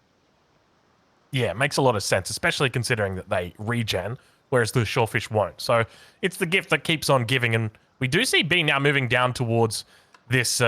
Yeah, it makes a lot of sense, especially considering that they regen, whereas the shorefish won't. So it's the gift that keeps on giving, and we do see B now moving down towards this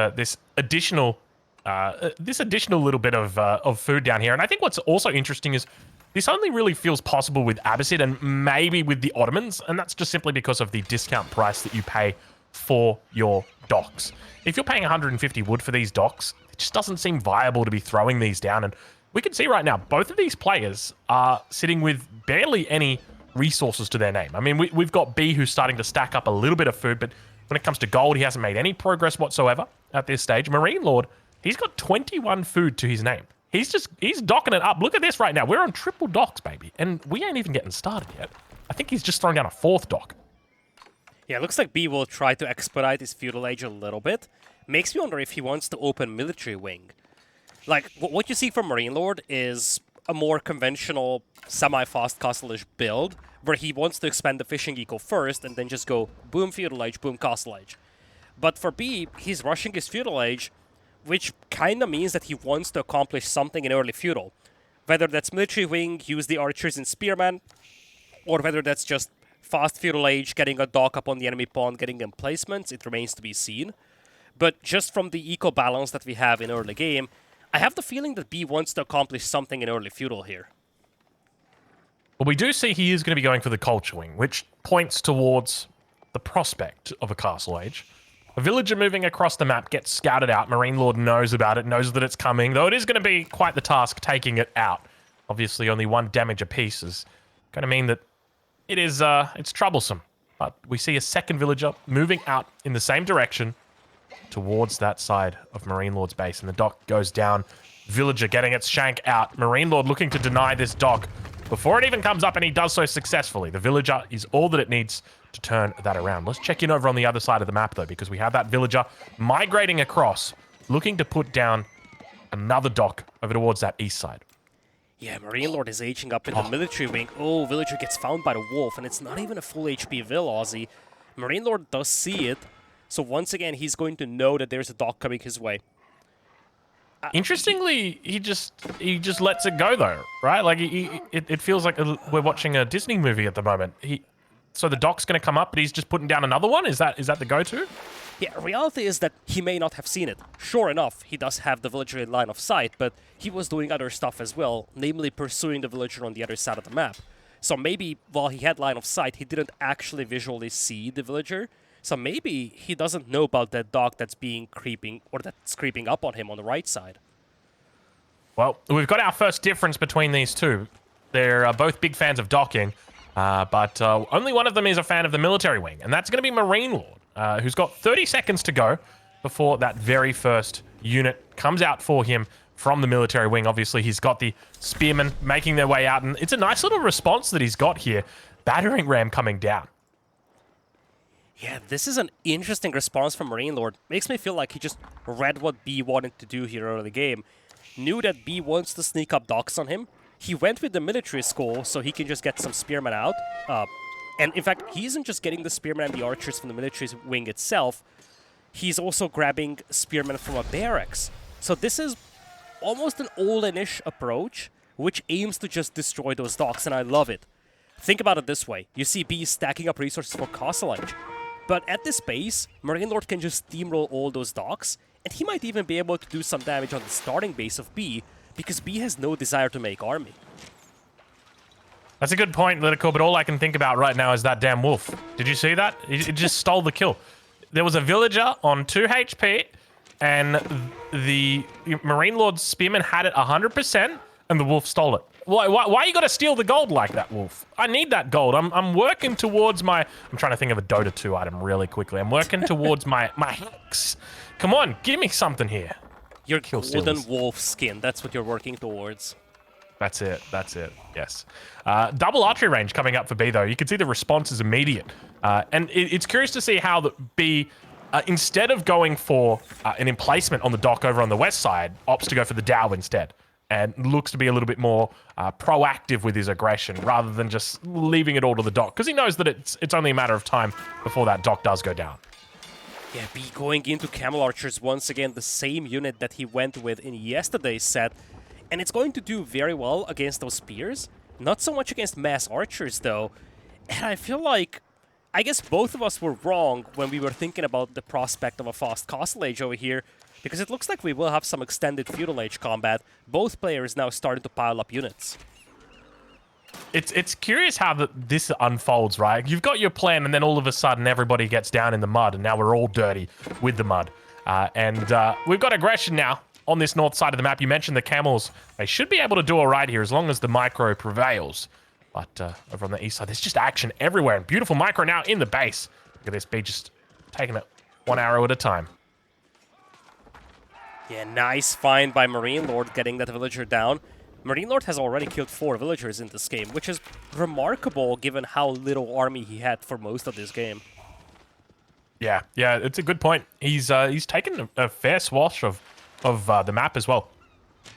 additional little bit of food down here. And I think what's also interesting is this only really feels possible with Abbasid and maybe with the Ottomans, and that's just simply because of the discount price that you pay for your docks. If you're paying 150 wood for these docks, it just doesn't seem viable to be throwing these down. And we can see right now, both of these players are sitting with barely any resources to their name. I mean, we've got B who's starting to stack up a little bit of food, but when it comes to gold, he hasn't made any progress whatsoever at this stage. MarineLorD, he's got 21 food to his name. He's docking it up. Look at this right now. We're on triple docks, baby, and we ain't even getting started yet. I think he's just throwing down a fourth dock. Yeah, it looks like B will try to expedite his feudal age a little bit. Makes me wonder if he wants to open military wing. Like, what you see from MarineLorD is a more conventional, semi-fast castle-ish build, where he wants to expand the fishing eco first, and then just go boom feudal age, boom castle age. But for B, he's rushing his feudal age, which kinda means that he wants to accomplish something in early feudal. Whether that's military wing, use the archers and spearmen, or whether that's just fast feudal age, getting a dock up on the enemy pawn, getting emplacements, it remains to be seen. But just from the eco balance that we have in early game, I have the feeling that B wants to accomplish something in early feudal here. Well, we do see he is going to be going for the culture wing, which points towards the prospect of a castle age. A villager moving across the map gets scouted out. MarineLorD knows about it, knows that it's coming, though it is going to be quite the task taking it out. Obviously, only one damage apiece is going to mean that it's troublesome. But we see a second villager moving out in the same direction towards that side of MarineLorD's base, and the dock goes down. Villager getting its shank out. MarineLorD looking to deny this dock before it even comes up, and he does so successfully. The villager is all that it needs to turn that around. Let's check in over on the other side of the map, though, because we have that villager migrating across, looking to put down another dock over towards that east side. Yeah, MarineLorD is aging up in the military wing. Oh, villager gets found by the wolf, and it's not even a full HP vill, Aussie. MarineLorD does see it, so once again, he's going to know that there's a dock coming his way. Interestingly, he just lets it go, though, right? Like, it feels like we're watching a Disney movie at the moment. So the dock's going to come up, but he's just putting down another one? Is that the go-to? Yeah, reality is that he may not have seen it. Sure enough, he does have the villager in line of sight, but he was doing other stuff as well, namely pursuing the villager on the other side of the map. So maybe while he had line of sight, he didn't actually visually see the villager. So maybe he doesn't know about that dock that's creeping up on him on the right side. Well, we've got our first difference between these two. They're both big fans of docking, but only one of them is a fan of the military wing, and that's going to be MarineLorD, who's got 30 seconds to go before that very first unit comes out for him from the military wing. Obviously, he's got the spearmen making their way out, and it's a nice little response that he's got here. Battering ram coming down. Yeah, this is an interesting response from MarineLorD. Makes me feel like he just read what B wanted to do here early in the game. Knew that B wants to sneak up docks on him. He went with the military skull so he can just get some spearmen out. And in fact, he isn't just getting the spearmen and the archers from the military wing itself. He's also grabbing spearmen from a barracks. So this is almost an all-in-ish approach, which aims to just destroy those docks, and I love it. Think about it this way. You see B stacking up resources for Castle Age. But at this base, MarineLorD can just steamroll all those docks, and he might even be able to do some damage on the starting base of B, because B has no desire to make army. That's a good point, LidaKor, but all I can think about right now is that damn wolf. Did you see that? It just stole the kill. There was a villager on 2 HP, and the MarineLorD's spearman had it 100%, and the wolf stole it. Why you got to steal the gold like that, Wolf? I need that gold. I'm working towards my... I'm trying to think of a Dota 2 item really quickly. I'm working towards my hex. Come on, give me something here. Your Kill golden stealers. wolf skin, that's what you're working towards. That's it. That's it. Yes. Double archery range coming up for B, though. You can see the response is immediate. And it's curious to see how the B, instead of going for an emplacement on the dock over on the west side, opts to go for the Dow instead. And looks to be a little bit more proactive with his aggression rather than just leaving it all to the dock. Because he knows that it's only a matter of time before that dock does go down. Yeah, B going into Camel Archers once again, the same unit that he went with in yesterday's set. And it's going to do very well against those spears. Not so much against mass archers, though. And I feel like, I guess both of us were wrong when we were thinking about the prospect of a fast Castle Age over here. Because it looks like we will have some extended Feudal Age combat. Both players now starting to pile up units. It's curious how this unfolds, right? You've got your plan, and then all of a sudden everybody gets down in the mud, and now we're all dirty with the mud. We've got aggression now on this north side of the map. You mentioned the camels. They should be able to do all right here as long as the micro prevails. But over on the east side, there's just action everywhere. And beautiful micro now in the base. Look at this B just taking it one arrow at a time. Yeah, nice find by MarineLorD getting that villager down. MarineLorD has already killed 4 villagers in this game, which is remarkable given how little army he had for most of this game. Yeah, it's a good point. He's taken a fair swash of the map as well.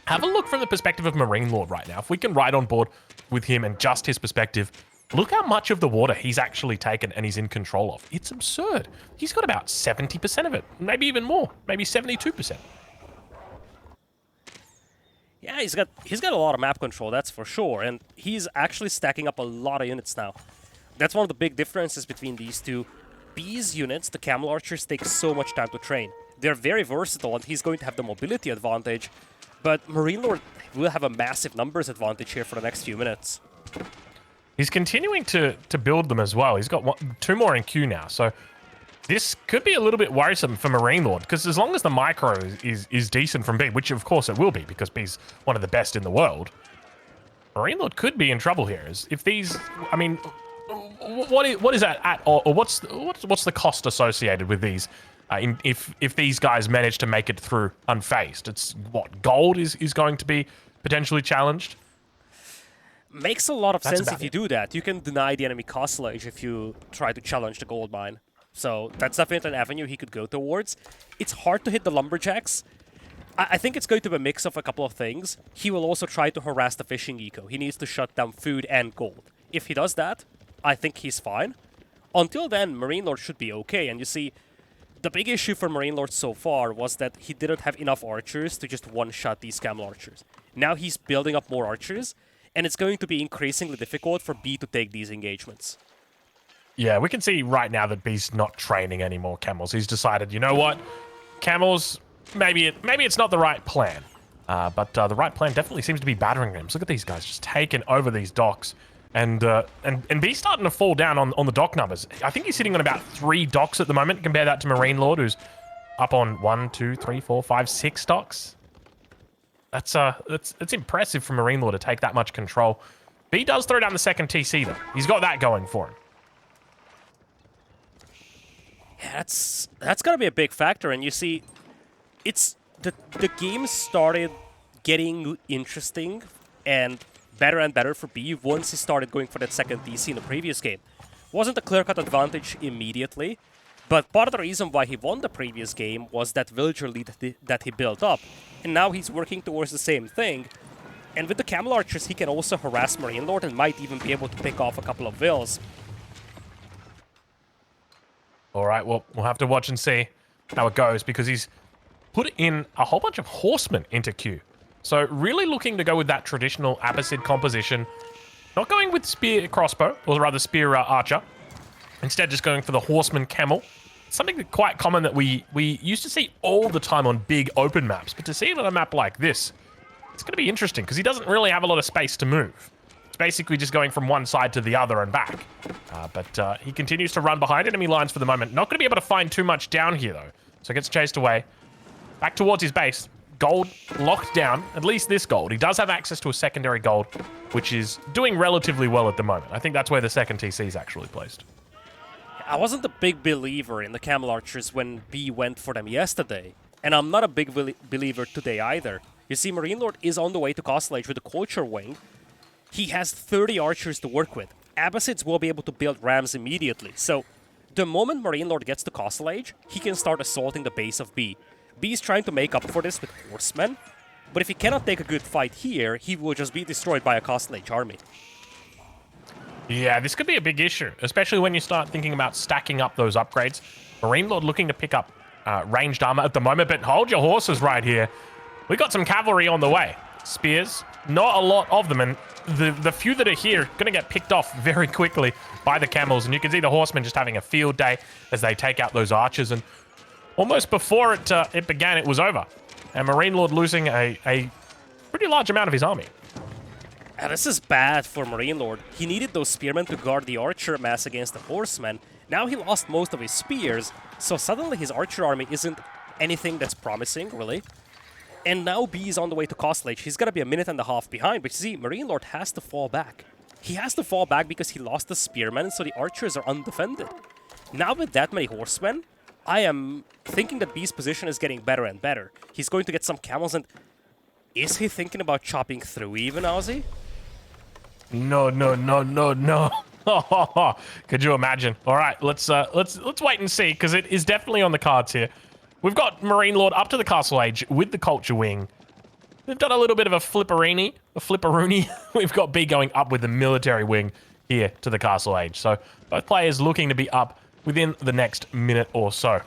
Have a look from the perspective of MarineLorD right now. If we can ride on board with him and just his perspective, look how much of the water he's actually taken and he's in control of. It's absurd. He's got about 70% of it, maybe even more, maybe 72%. Yeah, he's got a lot of map control, that's for sure, and he's actually stacking up a lot of units now. That's one of the big differences between these two. B's units, the Camel Archers, take so much time to train. They're very versatile, and he's going to have the mobility advantage, but MarineLorD will have a massive numbers advantage here for the next few minutes. He's continuing to build them as well. He's got 2 more in queue now, so this could be a little bit worrisome for MarineLorD, because as long as the micro is decent from B, which of course it will be, because B's one of the best in the world, MarineLorD could be in trouble here. If these, I mean, what is that at, or what's the cost associated with these? If these guys manage to make it through unfazed, it's what gold is going to be potentially challenged. Makes a lot of sense if you it. do that. You can deny the enemy Castle Age if you try to challenge the gold mine. So that's definitely an avenue he could go towards. It's hard to hit the lumberjacks. I think it's going to be a mix of a couple of things. He will also try to harass the fishing eco. He needs to shut down food and gold. If he does that, I think he's fine. Until then, MarineLorD should be okay. And you see, the big issue for MarineLorD so far was that he didn't have enough archers to just one-shot these Camel Archers. Now he's building up more archers, and it's going to be increasingly difficult for B to take these engagements. Yeah, we can see right now that B's not training any more camels. He's decided, you know what, camels, maybe it's not the right plan. But the right plan definitely seems to be battering rams. Look at these guys just taking over these docks. And B's starting to fall down on the dock numbers. I think he's sitting on about 3 docks at the moment. Compare that to MarineLorD, who's up on 1, 2, 3, 4, 5, 6 docks. That's impressive for MarineLorD to take that much control. B does throw down the second TC though. He's got that going for him. Yeah, that's gotta be a big factor, and you see, it's the game started getting interesting and better for B once he started going for that second DC in the previous game. Wasn't a clear-cut advantage immediately, but part of the reason why he won the previous game was that villager lead that he built up, and now he's working towards the same thing. And with the Camel Archers, he can also harass MarineLorD and might even be able to pick off a couple of vills. All right, well, we'll have to watch and see how it goes, because he's put in a whole bunch of horsemen into queue. So really looking to go with that traditional Abbasid composition. Not going with spear crossbow, or rather spear archer. Instead, just going for the horseman camel. Something that quite common that we used to see all the time on big open maps. But to see it on a map like this, it's going to be interesting, because he doesn't really have a lot of space to move. It's basically just going from one side to the other and back. But he continues to run behind enemy lines for the moment. Not going to be able to find too much down here, though. So gets chased away. Back towards his base. gold locked down, at least this gold. He does have access to a secondary gold, which is doing relatively well at the moment. I think that's where the second TC is actually placed. I wasn't a big believer in the Camel Archers when B went for them yesterday, and I'm not a big believer today either. You see, MarineLorD is on the way to Castle Age with the Culture Wing. He has 30 archers to work with. Abbasids will be able to build rams immediately, so the moment MarineLorD gets to Castle Age, he can start assaulting the base of B. B is trying to make up for this with horsemen, but if he cannot take a good fight here, he will just be destroyed by a Castle Age army. Yeah, this could be a big issue, especially when you start thinking about stacking up those upgrades. MarineLorD looking to pick up ranged armor at the moment, but hold your horses right here. We got some cavalry on the way. Spears, not a lot of them, and the few that are here going to get picked off very quickly by the camels, and you can see the horsemen just having a field day as they take out those archers, and almost before it began, it was over. And MarineLorD losing a pretty large amount of his army. And this is bad for MarineLorD. He needed those spearmen to guard the archer mass against the horsemen. Now he lost most of his spears, so suddenly his archer army isn't anything that's promising, really. And now B is on the way to Castle Age. He's going to be a minute and a half behind, but you see, MarineLorD has to fall back. He has to fall back because he lost the spearmen, so the archers are undefended. Now with that many horsemen, I am thinking that B's position is getting better and better. He's going to get some camels, and is he thinking about chopping through even, Aussie? No. Could you imagine? All right, let's wait and see, because it is definitely on the cards here. We've got MarineLorD up to the Castle Age with the Culture Wing. They've done a little bit of a flipperoony. We've got B going up with the Military Wing here to the Castle Age. So both players looking to be up within the next minute or so.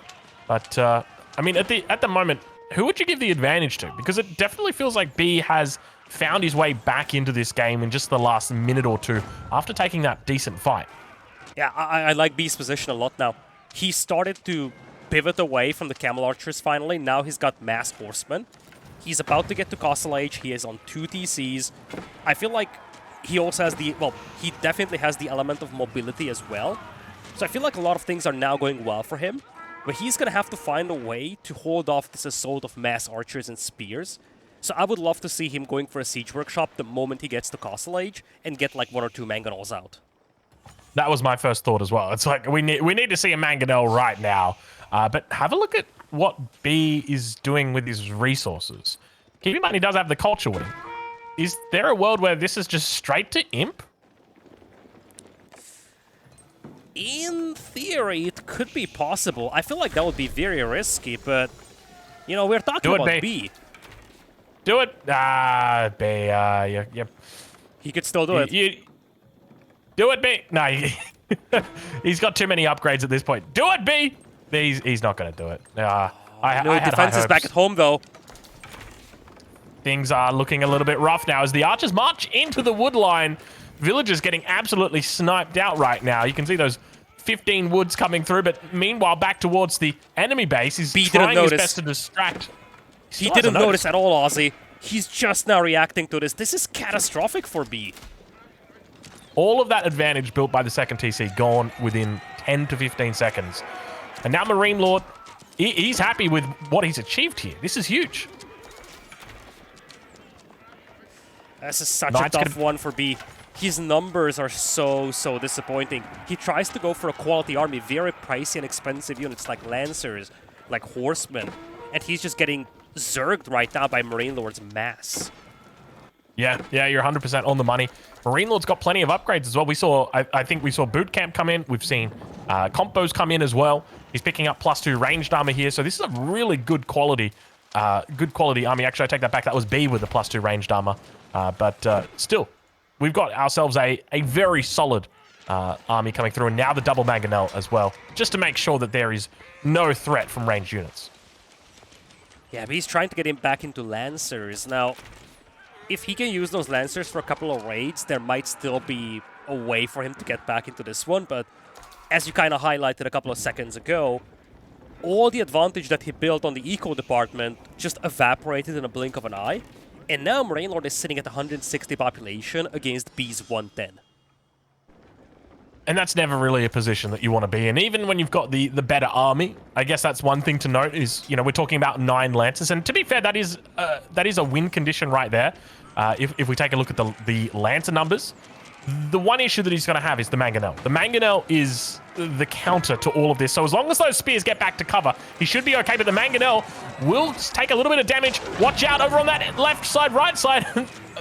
But I mean, at the moment, who would you give the advantage to? Because it definitely feels like B has found his way back into this game in just the last minute or two after taking that decent fight. Yeah, I like B's position a lot now. He started to pivot away from the Camel Archers finally. Now he's got mass horsemen. He's about to get to Castle Age. He is on 2 TCs. I feel like he also has he definitely has the element of mobility as well. So I feel like a lot of things are now going well for him. But he's going to have to find a way to hold off this assault of mass archers and spears. So I would love to see him going for a siege workshop the moment he gets to Castle Age and get like 1 or 2 mangonels out. That was my first thought as well. It's like we need to see a mangonel right now. But have a look at what B is doing with his resources. Keep in mind he does have the Culture Wing. Is there a world where this is just straight to Imp? In theory, it could be possible. I feel like that would be very risky, but, you know, we're talking about B. Do it. B, yep. He could still do it. Do it, B. No, he's got too many upgrades at this point. Do it, B. He's not going to do it. Defense is back at home, though. Things are looking a little bit rough now as the archers march into the wood line. Villagers getting absolutely sniped out right now. You can see those 15 woods coming through, but meanwhile, back towards the enemy base, he's trying his best to distract. He didn't notice at all, Aussie. He's just now reacting to this. This is catastrophic for B. All of that advantage built by the second TC gone within 10 to 15 seconds. And now MarineLorD, he's happy with what he's achieved here. This is huge. This is such a tough one for B. His numbers are so disappointing. He tries to go for a quality army, very pricey and expensive units like Lancers, like Horsemen, and he's just getting zerged right now by MarineLorD's mass. Yeah, you're 100% on the money. MarineLorD's got plenty of upgrades as well. We saw, I think we saw Boot Camp come in. We've seen Compos come in as well. He's picking up +2 ranged armor here. So this is a really good quality army. Actually, I take that back. That was B with the +2 ranged armor. But still, we've got ourselves a very solid army coming through. And now the double mangonel as well, just to make sure that there is no threat from ranged units. Yeah, but he's trying to get him back into Lancers. Now, if he can use those Lancers for a couple of raids, there might still be a way for him to get back into this one, but as you kind of highlighted a couple of seconds ago, all the advantage that he built on the eco department just evaporated in a blink of an eye, and now MarineLorD is sitting at 160 population against B's 110. And that's never really a position that you want to be in. Even when you've got the better army, I guess that's one thing to note is, you know, we're talking about 9 Lancers. And to be fair, that is a win condition right there. If we take a look at the Lancer numbers, the one issue that he's going to have is the Mangonel. The Mangonel is the counter to all of this. So as long as those spears get back to cover, he should be okay. But the Mangonel will take a little bit of damage. Watch out over on that left side, right side.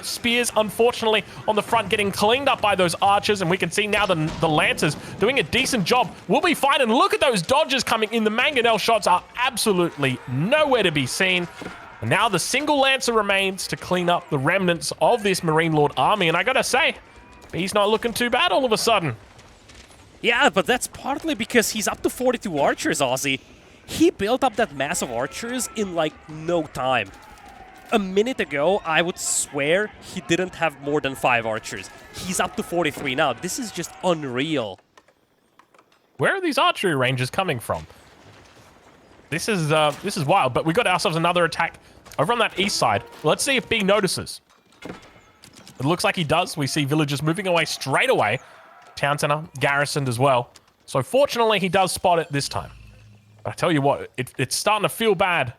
Spears, unfortunately, on the front getting cleaned up by those archers. And we can see now the Lancers doing a decent job. We'll be fine. And look at those dodges coming in. The Mangonel shots are absolutely nowhere to be seen. And now the single Lancer remains to clean up the remnants of this MarineLorD army. And I gotta say, he's not looking too bad all of a sudden. Yeah, but that's partly because he's up to 42 archers, Aussie. He built up that mass of archers in, like, no time. A minute ago, I would swear he didn't have more than 5 archers. He's up to 43 now. This is just unreal. Where are these archery ranges coming from? This is wild, but we got ourselves another attack over on that east side. Let's see if B notices. It looks like he does. We see villagers moving away straight away. Town center garrisoned as well. So fortunately, he does spot it this time. But I tell you what, it's starting to feel bad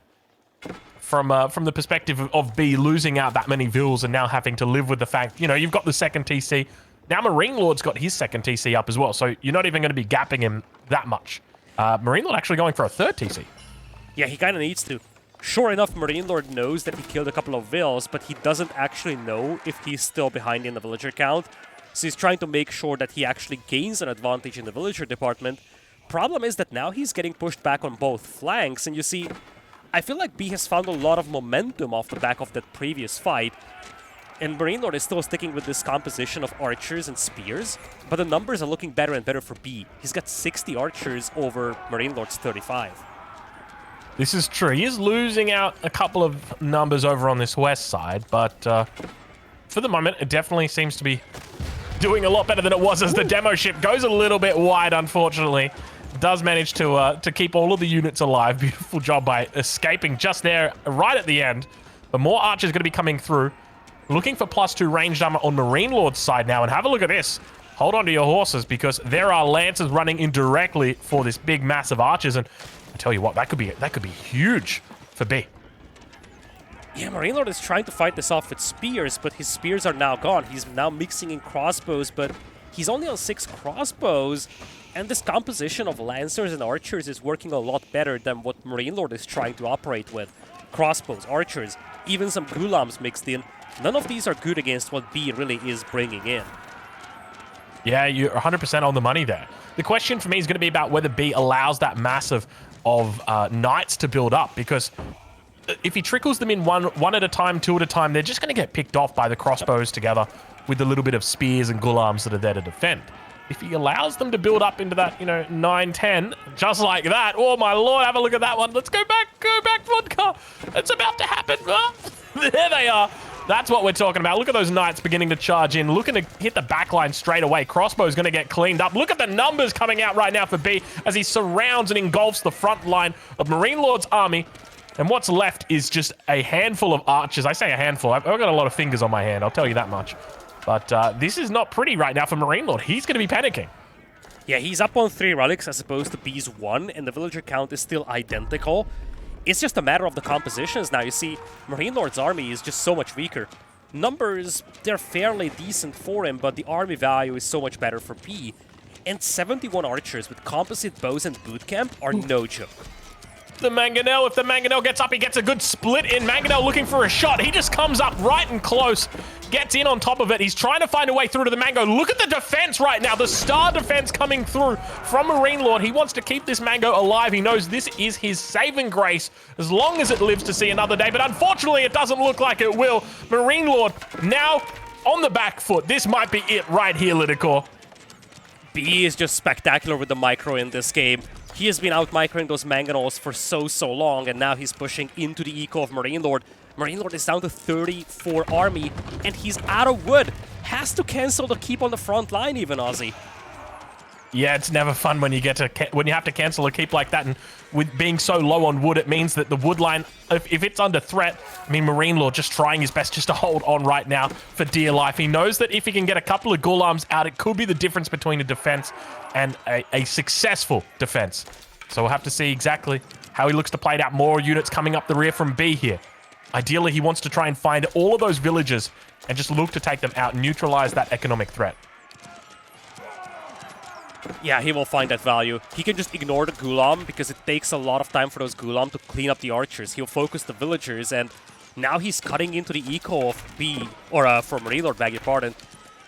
from the perspective of B losing out that many vills and now having to live with the fact, you know, you've got the second TC. Now MarineLord's got his second TC up as well. So you're not even going to be gapping him that much. MarineLord actually going for a third TC. Yeah, he kind of needs to. Sure enough, MarineLorD knows that he killed a couple of vills, but he doesn't actually know if he's still behind in the villager count. So he's trying to make sure that he actually gains an advantage in the villager department. Problem is that now he's getting pushed back on both flanks, and you see, I feel like B has found a lot of momentum off the back of that previous fight. And MarineLorD is still sticking with this composition of archers and spears, but the numbers are looking better and better for B. He's got 60 archers over MarineLorD's 35. This is true. He is losing out a couple of numbers over on this west side, but for the moment, it definitely seems to be doing a lot better than it was as the demo ship goes a little bit wide, unfortunately. Does manage to keep all of the units alive. Beautiful job by escaping just there, right at the end. But more archers going to be coming through. Looking for +2 range armor on MarineLord's side now, and have a look at this. Hold on to your horses, because there are Lancers running in directly for this big, massive archers, and I tell you what, that could be huge for B. Yeah, MarineLorD is trying to fight this off with spears, but his spears are now gone. He's now mixing in crossbows, but he's only on 6 crossbows, and this composition of Lancers and Archers is working a lot better than what MarineLorD is trying to operate with. Crossbows, Archers, even some Gulams mixed in. None of these are good against what B really is bringing in. Yeah, you're 100% on the money there. The question for me is going to be about whether B allows that massive of knights to build up, because if he trickles them in one at a time, 2 at a time, they're just going to get picked off by the crossbows together with the little bit of spears and gulams that are there to defend. If he allows them to build up into that, you know, 9, 10, just like that, oh my lord, have a look at that one. Let's go back, vodka. It's about to happen. There they are. That's what we're talking about. Look at those knights beginning to charge in, looking to hit the backline straight away. Crossbow's going to get cleaned up. Look at the numbers coming out right now for B as he surrounds and engulfs the front line of MarineLord's army. And what's left is just a handful of archers. I say a handful. I've got a lot of fingers on my hand, I'll tell you that much. But this is not pretty right now for MarineLorD. He's going to be panicking. Yeah, he's up on 3 relics as opposed to B's 1, and the villager count is still identical. It's just a matter of the compositions now. You see, MarineLord's army is just so much weaker. Numbers, they're fairly decent for him, but the army value is so much better for B. And 71 archers with composite bows and bootcamp are no joke. The Mangonel, if the Mangonel gets up, he gets a good split in. Mangonel looking for a shot. He just comes up right and close, gets in on top of it. He's trying to find a way through to the Mango. Look at the defense right now. The star defense coming through from MarineLorD. He wants to keep this Mango alive. He knows this is his saving grace as long as it lives to see another day. But unfortunately, it doesn't look like it will. MarineLorD now on the back foot. This might be it right here, LidaKor. B is just spectacular with the micro in this game. He has been out-microing those Mangonels for so long, and now he's pushing into the eco of MarineLorD. MarineLorD is down to 34 army, and he's out of wood. Has to cancel the keep on the front line even, Aussie. Yeah, it's never fun when you have to cancel a keep like that, and with being so low on wood, it means that the wood line, if it's under threat, I mean, MarineLorD just trying his best just to hold on right now for dear life. He knows that if he can get a couple of Ghulam's out, it could be the difference between a defense and a successful defense. So we'll have to see exactly how he looks to play it out. More units coming up the rear from B here. Ideally, he wants to try and find all of those villages and just look to take them out, neutralize that economic threat. Yeah, he will find that value. He can just ignore the Ghulam because it takes a lot of time for those Ghulam to clean up the archers. He'll focus the villagers, and now he's cutting into the eco of B, or for MarineLorD, beg your pardon.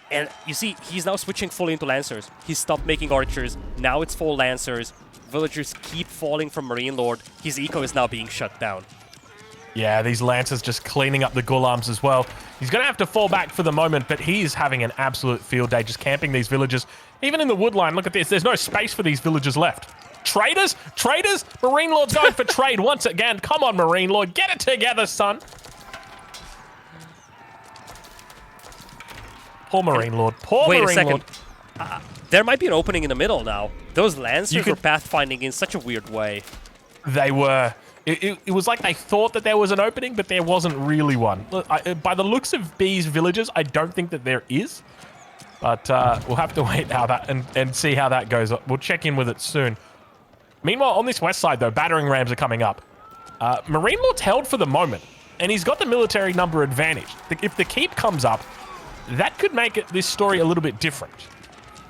And you see, he's now switching fully into Lancers. He stopped making archers. Now it's full Lancers. Villagers keep falling from MarineLorD. His eco is now being shut down. Yeah, these Lancers just cleaning up the Ghulams as well. He's going to have to fall back for the moment, but he's having an absolute field day just camping these villages. Even in the wood line, look at this. There's no space for these villagers left. Traders? Traders? MarineLorD's going for trade once again. Come on, MarineLorD. Get it together, son. Poor MarineLorD. Poor Wait MarineLorD. a second. There might be an opening in the middle now. Those Lancers were pathfinding in such a weird way. They were. It was like they thought that there was an opening, but there wasn't really one. By the looks of B's villages, I don't think that there is. But we'll have to wait and see how that goes. We'll check in with it soon. Meanwhile, on this west side, though, battering rams are coming up. MarineLorD's held for the moment, and he's got the military number advantage. If the keep comes up, that could make this story a little bit different.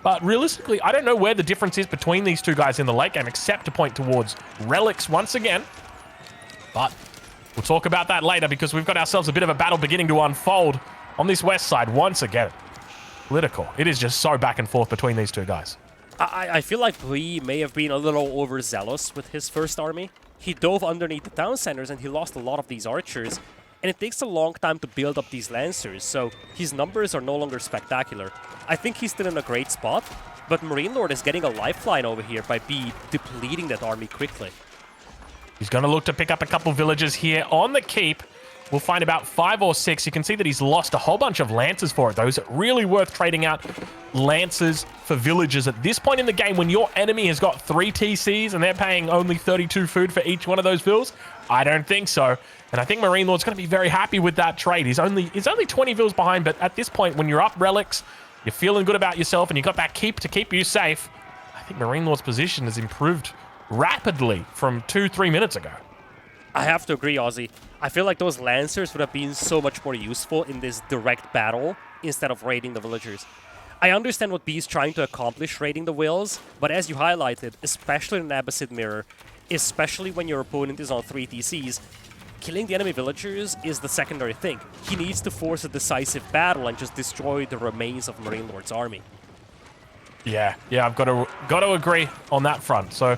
But realistically, I don't know where the difference is between these two guys in the late game, except to point towards relics once again. But we'll talk about that later, because we've got ourselves a bit of a battle beginning to unfold on this west side once again. LidaKor. It is just so back and forth between these two guys. I feel like Lee may have been a little overzealous with his first army. He dove underneath the town centers and he lost a lot of these archers. And it takes a long time to build up these Lancers, so his numbers are no longer spectacular. I think he's still in a great spot, but MarineLorD is getting a lifeline over here by B depleting that army quickly. He's going to look to pick up a couple villages here on the keep. We'll find about 5 or 6. You can see that he's lost a whole bunch of Lancers for it, though. Is it really worth trading out Lancers for villages at this point in the game when your enemy has got 3 TCs and they're paying only 32 food for each one of those vills? I don't think so. And I think MarineLorD's going to be very happy with that trade. He's only 20 vills behind, but at this point, when you're up relics, you're feeling good about yourself, and you've got that keep to keep you safe, I think MarineLorD's position has improved rapidly from 2-3 minutes ago. I have to agree, Aussie. I feel like those Lancers would have been so much more useful in this direct battle instead of raiding the villagers. I understand what B is trying to accomplish raiding the wills, but as you highlighted, especially in an Abbasid Mirror, especially when your opponent is on 3 TCs, killing the enemy villagers is the secondary thing. He needs to force a decisive battle and just destroy the remains of MarineLorD's army. Yeah, I've got to agree on that front. So,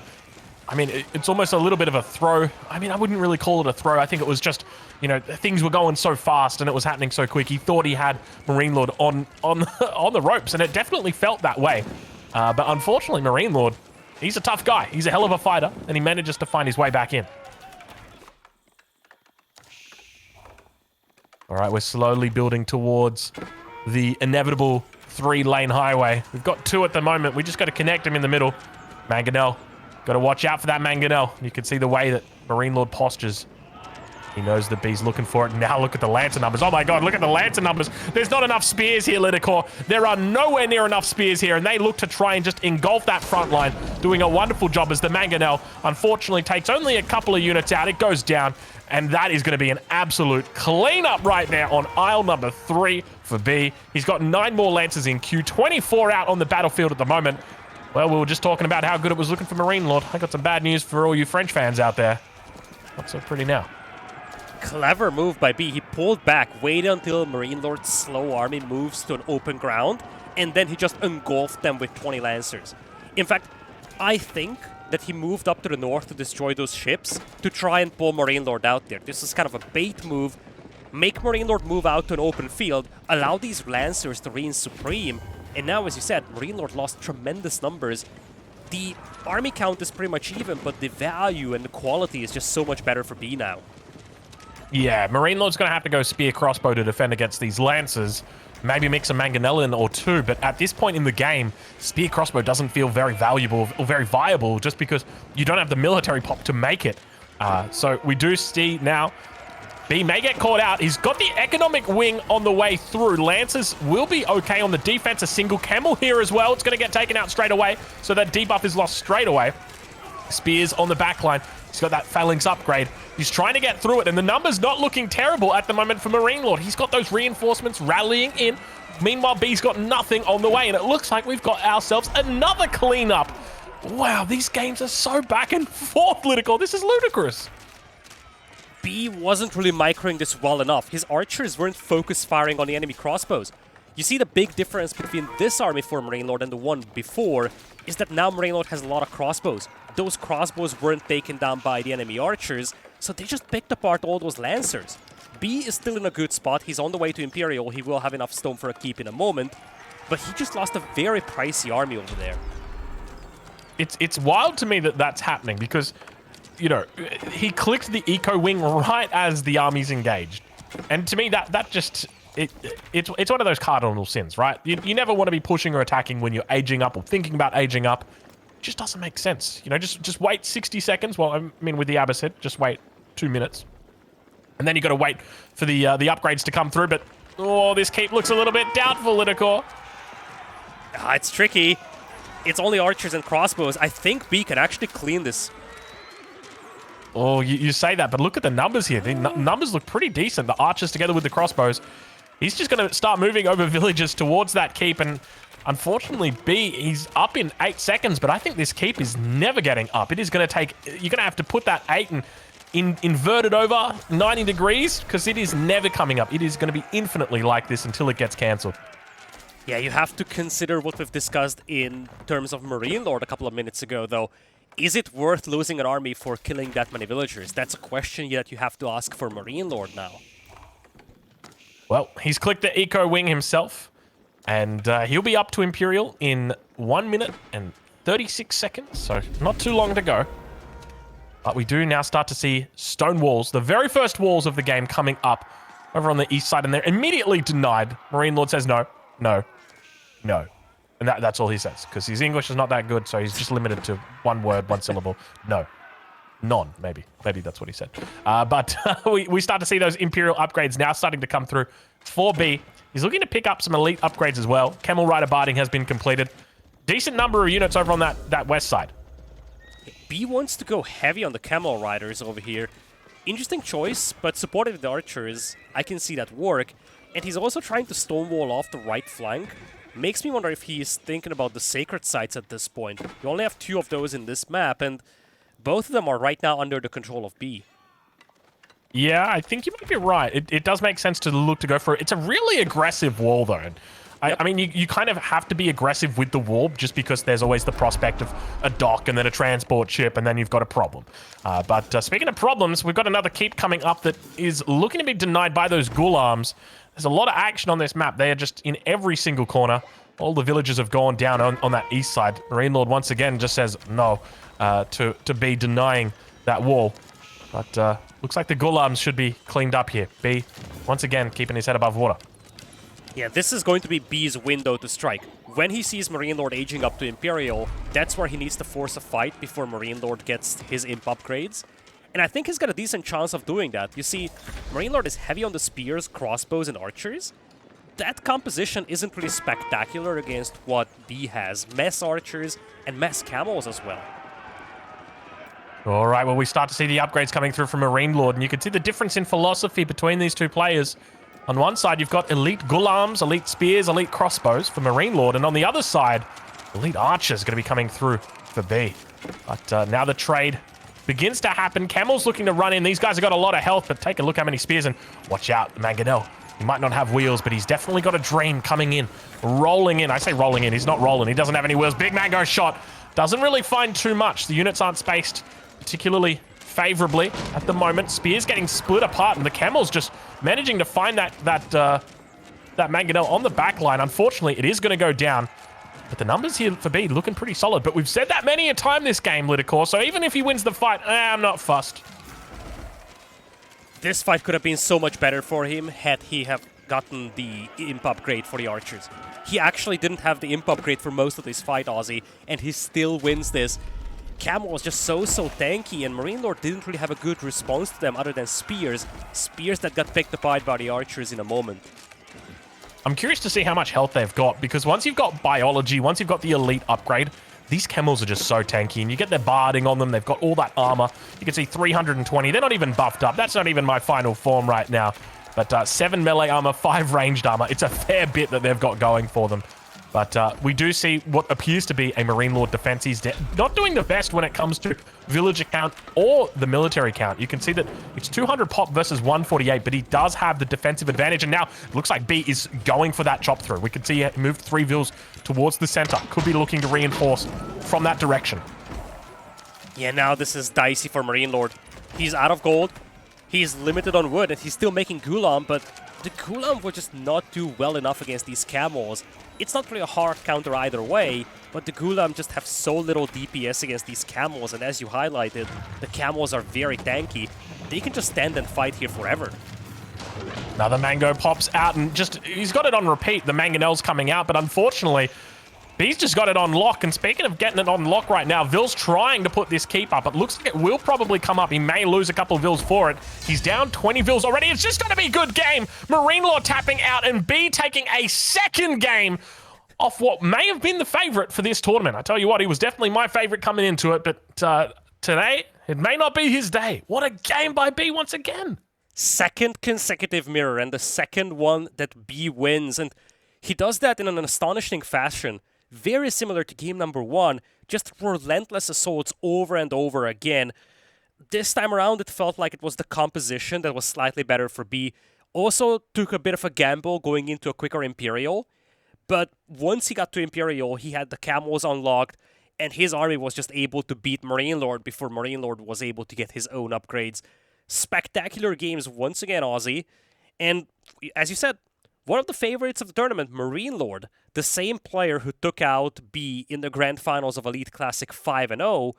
I mean, it's almost a little bit of a throw. I mean, I wouldn't really call it a throw. I think it was just, you know, things were going so fast and it was happening so quick. He thought he had MarineLorD on the ropes, and it definitely felt that way. But unfortunately, MarineLorD, he's a tough guy. He's a hell of a fighter, and he manages to find his way back in. All right, we're slowly building towards the inevitable 3-lane highway. We've got 2 at the moment. We just got to connect them in the middle. Mangonel. Got to watch out for that Mangonel. You can see the way that MarineLorD postures. He knows that B's looking for it. Now look at the Lancer numbers. Oh my god, look at the Lancer numbers. There's not enough spears here, LidaKor. There are nowhere near enough spears here, and they look to try and just engulf that front line, doing a wonderful job as the Mangonel unfortunately takes only a couple of units out. It goes down, and that is going to be an absolute cleanup right there on aisle number 3 for B. He's got 9 more Lancers in queue, 24 out on the battlefield at the moment. Well, we were just talking about how good it was looking for MarineLorD. I got some bad news for all you French fans out there. Not so pretty now. Clever move by B. He pulled back, waited until MarineLorD's slow army moves to an open ground, and then he just engulfed them with 20 Lancers. In fact, I think that he moved up to the north to destroy those ships to try and pull MarineLorD out there. This is kind of a bait move. Make MarineLorD move out to an open field, allow these Lancers to reign supreme, and now, as you said, MarineLorD lost tremendous numbers. The army count is pretty much even, but the value and the quality is just so much better for B now. Yeah, MarineLorD's going to have to go spear crossbow to defend against these Lancers. maybe mix a mangonel in or two, but at this point in the game, spear crossbow doesn't feel very valuable or very viable just because you don't have the military pop to make it. So we do see now B may get caught out. He's got the economic wing on the way through. Lancers will be okay on the defense. A single camel here as well. It's going to get taken out straight away, so that debuff is lost straight away. Spears on the back line. He's got that phalanx upgrade. He's trying to get through it, and the number's not looking terrible at the moment for MarineLorD. He's got those reinforcements rallying in. Meanwhile, B's got nothing on the way, and it looks like we've got ourselves another cleanup. Wow, these games are so back and forth, LidaKor. This is ludicrous. B wasn't really microing this well enough. His archers weren't focus firing on the enemy crossbows. You see the big difference between this army for MarineLorD and the one before is that now MarineLorD has a lot of crossbows. Those crossbows weren't taken down by the enemy archers, so they just picked apart all those lancers. B is still in a good spot. He's on the way to Imperial. He will have enough stone for a keep in a moment, but he just lost a very pricey army over there. It's wild to me that that's happening because, you know, he clicked the eco wing right as the army's engaged. And to me, that just, it's one of those cardinal sins, right? You never want to be pushing or attacking when you're aging up or thinking about aging up. It just doesn't make sense. You know, just wait 60 seconds. Well, I mean, with the Abbas hit, just wait 2 minutes. And then you got to wait for the upgrades to come through. But, oh, this keep looks a little bit doubtful, LidaKor. It's tricky. It's only archers and crossbows. I think B can actually clean this. Oh, you say that, but look at the numbers here. The numbers look pretty decent. The archers together with the crossbows. He's just going to start moving over villages towards that keep. And unfortunately, B, he's up in 8 seconds, but I think this keep is never getting up. It is going to take... You're going to have to put that 8 and invert it over 90 degrees because it is never coming up. It is going to be infinitely like this until it gets cancelled. Yeah, you have to consider what we've discussed in terms of MarineLorD a couple of minutes ago, though. Is it worth losing an army for killing that many villagers? That's a question that you have to ask for MarineLorD now. Well, he's clicked the eco wing himself, and he'll be up to Imperial in 1 minute and 36 seconds, so not too long to go. But we do now start to see stone walls, the very first walls of the game coming up over on the east side, and they're immediately denied. MarineLorD says no, no, no. And that's all he says, because his English is not that good, so he's just limited to one word, one syllable. No. None, maybe. Maybe that's what he said. But we start to see those Imperial upgrades now starting to come through for B. He's looking to pick up some elite upgrades as well. Camel Rider Barding has been completed. Decent number of units over on that west side. B wants to go heavy on the Camel Riders over here. Interesting choice, but supported with the archers, I can see that work. And he's also trying to stonewall off the right flank. Makes me wonder if he is thinking about the sacred sites at this point. You only have 2 of those in this map, and both of them are right now under the control of B. Yeah, I think you might be right. It does make sense to look to go for it. It's a really aggressive wall, though. I mean, you kind of have to be aggressive with the wall just because there's always the prospect of a dock and then a transport ship, and then you've got a problem. But speaking of problems, we've got another keep coming up that is looking to be denied by those ghoul arms. There's a lot of action on this map. They are just in every single corner. All the villages have gone down on that east side. MarineLorD once again just says no to be denying that wall. But looks like the ghoul arms should be cleaned up here. B, once again, keeping his head above water. Yeah, this is going to be B's window to strike. When he sees MarineLorD aging up to Imperial, that's where he needs to force a fight before MarineLorD gets his imp upgrades. And I think he's got a decent chance of doing that. You see, MarineLorD is heavy on the spears, crossbows, and archers. That composition isn't really spectacular against what B has. Mess archers and mess camels as well. All right, well, we start to see the upgrades coming through from MarineLorD, and you can see the difference in philosophy between these two players. On one side, you've got elite ghoul arms, elite spears, elite crossbows for MarineLorD, and on the other side, elite archers going to be coming through for B. But now the trade begins to happen. Camel's looking to run in. These guys have got a lot of health, but take a look how many spears, and watch out, Mangonel. He might not have wheels, but he's definitely got a dream coming in, rolling in. I say rolling in, he's not rolling. He doesn't have any wheels. Big Mango shot. Doesn't really find too much. The units aren't spaced particularly favorably at the moment. Spears getting split apart, and the Camel's just managing to find that Mangonel on the back line. Unfortunately, it is going to go down. But the numbers here for B looking pretty solid. But we've said that many a time this game, LidaKor. So even if he wins the fight, I'm not fussed. This fight could have been so much better for him had he have gotten the imp upgrade for the archers. He actually didn't have the imp upgrade for most of this fight, Aussie, and he still wins this. Camo was just so tanky, and MarineLorD didn't really have a good response to them other than spears. Spears that got picked apart by the archers in a moment. I'm curious to see how much health they've got, because once you've got biology, once you've got the elite upgrade, these camels are just so tanky, and you get their barding on them. They've got all that armor. You can see 320. They're not even buffed up. That's not even my final form right now. But 7 melee armor, 5 ranged armor. It's a fair bit that they've got going for them. But we do see what appears to be a MarineLorD defense. He's not doing the best when it comes to villager count or the military count. You can see that it's 200 pop versus 148, but he does have the defensive advantage. And now it looks like B is going for that chop through. We can see he moved 3 vills towards the center. Could be looking to reinforce from that direction. Yeah, now this is dicey for MarineLorD. He's out of gold. He's limited on wood, and he's still making Gulam, but the Gulam will just not do well enough against these camels. It's not really a hard counter either way, but the Gulam just have so little DPS against these camels, and as you highlighted, the camels are very tanky. They can just stand and fight here forever. Another mango pops out, and he's got it on repeat. The mangonel's coming out, but unfortunately, B's just got it on lock. And speaking of getting it on lock right now, Vill's trying to put this keep up. It looks like it will probably come up. He may lose a couple of Vills for it. He's down 20 Vills already. It's just going to be a good game. MarineLorD tapping out, and B taking a second game off what may have been the favorite for this tournament. I tell you what, he was definitely my favorite coming into it, but today, it may not be his day. What a game by B once again. Second consecutive mirror, and the second one that B wins, and he does that in an astonishing fashion. Very similar to game number 1, just relentless assaults over and over again. This time around, it felt like it was the composition that was slightly better for B. Also took a bit of a gamble going into a quicker Imperial, but once he got to Imperial, he had the camels unlocked, and his army was just able to beat MarineLorD before MarineLorD was able to get his own upgrades. Spectacular games once again, Aussie. And as you said, one of the favorites of the tournament, MarineLorD, the same player who took out B in the grand finals of Elite Classic 5-0,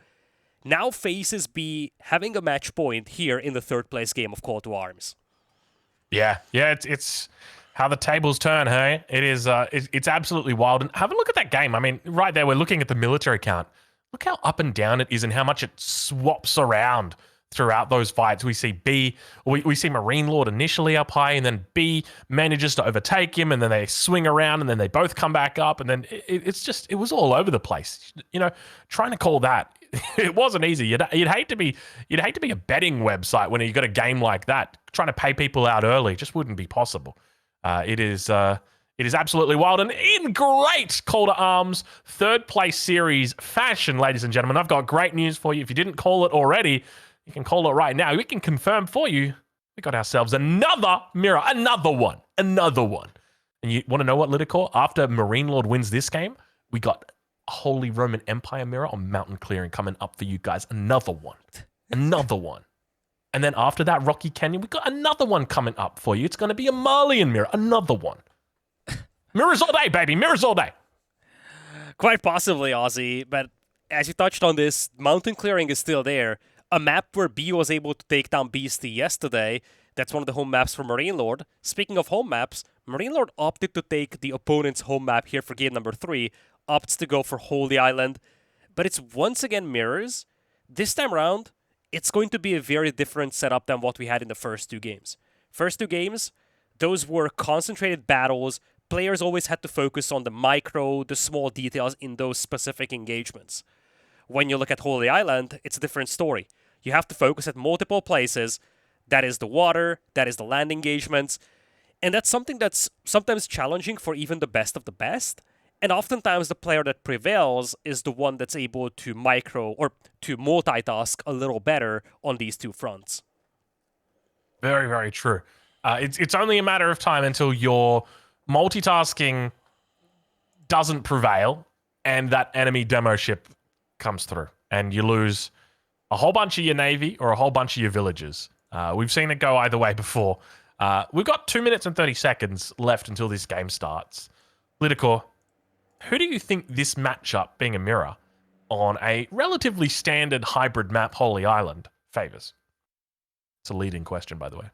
now faces B having a match point here in the third place game of Call to Arms. Yeah, it's how the tables turn, hey? It is, it's absolutely wild. And have a look at that game. I mean, right there, we're looking at the military count. Look how up and down it is and how much it swaps around throughout those fights. We see B, we see MarineLorD initially up high, and then B manages to overtake him, and then they swing around, and then they both come back up, and then it was all over the place. You know, trying to call that, it wasn't easy. You'd hate to be a betting website when you got a game like that. Trying to pay people out early just wouldn't be possible. It is absolutely wild, and in great Call to Arms third place series fashion, ladies and gentlemen. I've got great news for you. If you didn't call it already, you can call it right now. We can confirm for you. We got ourselves another mirror, another one. And you want to know what, LidaKor? After MarineLorD wins this game, we got a Holy Roman Empire mirror on Mountain Clearing coming up for you guys. Another one. And then after that, Rocky Canyon, we got another one coming up for you. It's going to be a Marlian mirror, another one. Mirrors all day, baby. Mirrors all day. Quite possibly, Aussie. But as you touched on this, Mountain Clearing is still there. A map where B was able to take down Beastie yesterday. That's one of the home maps for MarineLorD. Speaking of home maps, MarineLorD opted to take the opponent's home map here for game number 3. Opts to go for Holy Island. But it's once again mirrors. This time around, it's going to be a very different setup than what we had in the first 2 games. First 2 games, those were concentrated battles. Players always had to focus on the micro, the small details in those specific engagements. When you look at Holy Island, it's a different story. You have to focus at multiple places. That is the water, that is the land engagements. And that's something that's sometimes challenging for even the best of the best. And oftentimes the player that prevails is the one that's able to micro or to multitask a little better on these 2 fronts. Very, very true. It's only a matter of time until your multitasking doesn't prevail and that enemy demo ship comes through and you lose a whole bunch of your navy or a whole bunch of your villagers. We've seen it go either way before. We've got 2 minutes and 30 seconds left until this game starts. LidaKor, who do you think this matchup, being a mirror, on a relatively standard hybrid map, Holy Island, favors? It's a leading question, by the way.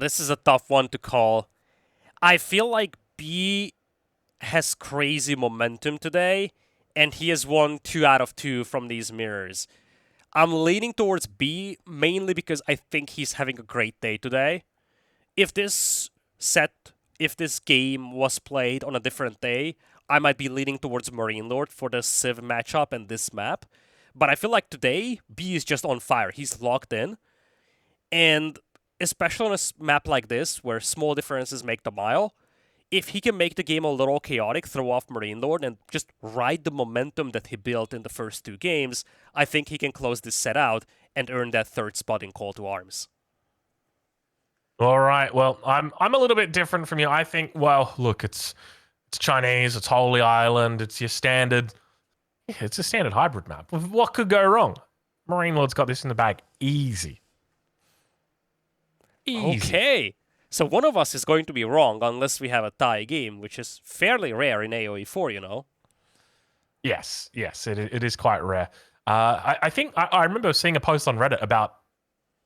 This is a tough one to call. I feel like B has crazy momentum today, and he has won 2 out of 2 from these mirrors. I'm leaning towards B mainly because I think he's having a great day today. If this if this game was played on a different day, I might be leaning towards MarineLorD for the Civ matchup and this map. But I feel like today, B is just on fire. He's locked in. And especially on a map like this, where small differences make the mile, if he can make the game a little chaotic, throw off MarineLorD, and just ride the momentum that he built in the first 2 games, I think he can close this set out and earn that 3rd spot in Call to Arms. All right. Well, I'm a little bit different from you. I think, well, look, it's Chinese, it's Holy Island, it's your standard. Yeah, it's a standard hybrid map. What could go wrong? MarineLorD's got this in the bag. Easy. Easy. Okay. So one of us is going to be wrong unless we have a tie game, which is fairly rare in AoE4, you know? Yes, it is quite rare. I think I remember seeing a post on Reddit about,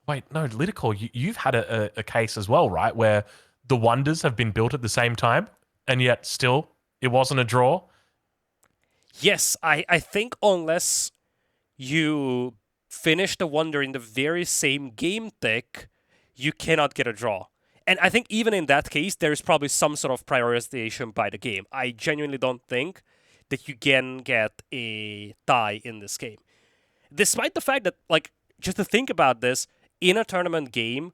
wait, no, LidaKor, you've had a case as well, right? Where the wonders have been built at the same time, and yet still it wasn't a draw. Yes, I think unless you finish the wonder in the very same game tick, you cannot get a draw. And I think even in that case, there's probably some sort of prioritization by the game. I genuinely don't think that you can get a tie in this game. Despite the fact that, like, just to think about this, in a tournament game,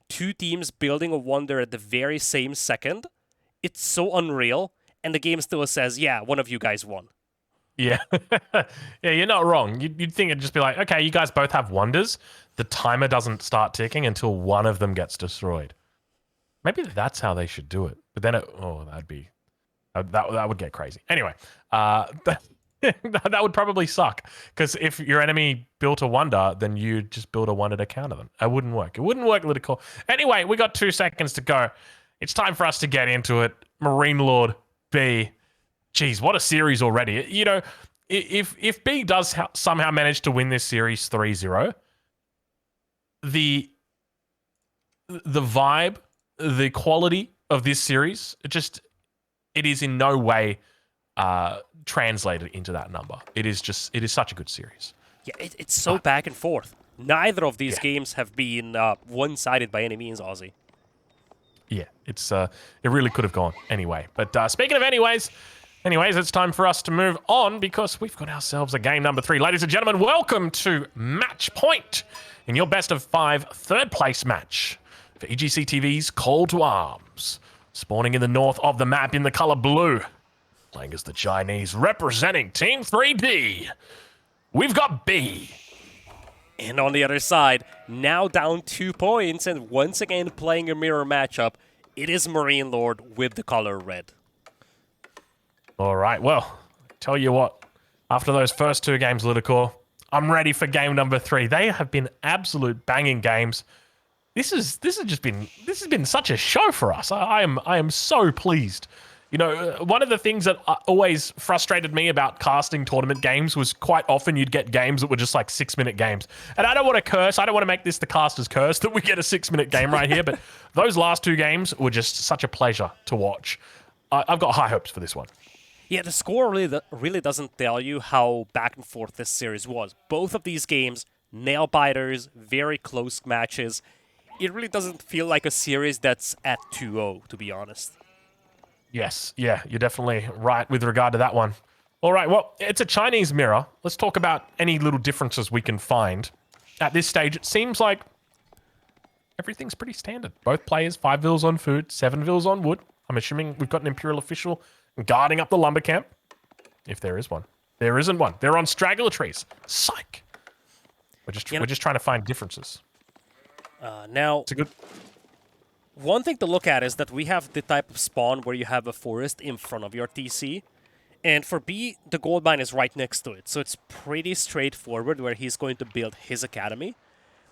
2 teams building a wonder at the very same second, it's so unreal, and the game still says, yeah, one of you guys won. Yeah. Yeah, you're not wrong. You'd think it'd just be like, okay, you guys both have wonders. The timer doesn't start ticking until one of them gets destroyed. Maybe that's how they should do it. But then that'd be that would get crazy. Anyway, that would probably suck, because if your enemy built a wonder, then you just build a wonder to counter them. It wouldn't work. It wouldn't work, LidaKor. Anyway, we got 2 seconds to go. It's time for us to get into it. MarineLorD B. Jeez, what a series already. You know, if B does somehow manage to win this series 3-0, the vibe, the quality of this series, it is in no way translated into that number. It is such a good series. Yeah, it's so back and forth. Neither of these games have been one-sided by any means, Aussie. Yeah, it really could have gone anyway. But speaking of anyways, it's time for us to move on, because we've got ourselves a game number 3. Ladies and gentlemen, welcome to Match Point in your best of 5 third-place match for EGCTV's Call to Arms. Spawning in the north of the map in the color blue, playing as the Chinese, representing Team 3D, we've got B. And on the other side, now down 2 points and once again playing a mirror matchup, it is MarineLorD with the color red. All right, well, tell you what, after those first 2 games, LidaKor, I'm ready for game number 3. They have been absolute banging games. This has been such a show for us. I am so pleased. You know, one of the things that always frustrated me about casting tournament games was quite often you'd get games that were just like 6-minute games. And I don't want to curse. I don't want to make this the caster's curse that we get a 6-minute game right here. But those last 2 games were just such a pleasure to watch. I've got high hopes for this one. Yeah, the score really doesn't tell you how back and forth this series was. Both of these games, nail-biters, very close matches. It really doesn't feel like a series that's at 2-0, to be honest. Yes, yeah, you're definitely right with regard to that one. All right, well, it's a Chinese mirror. Let's talk about any little differences we can find. At this stage, it seems like everything's pretty standard. Both players, 5 vils on food, 7 vils on wood. I'm assuming we've got an Imperial official guarding up the lumber camp, if there is one. There isn't one. They're on straggler trees. Psych. We're just trying to find differences. Now, it's a good. One thing to look at is that we have the type of spawn where you have a forest in front of your TC. And for B, the gold mine is right next to it. So it's pretty straightforward where he's going to build his academy.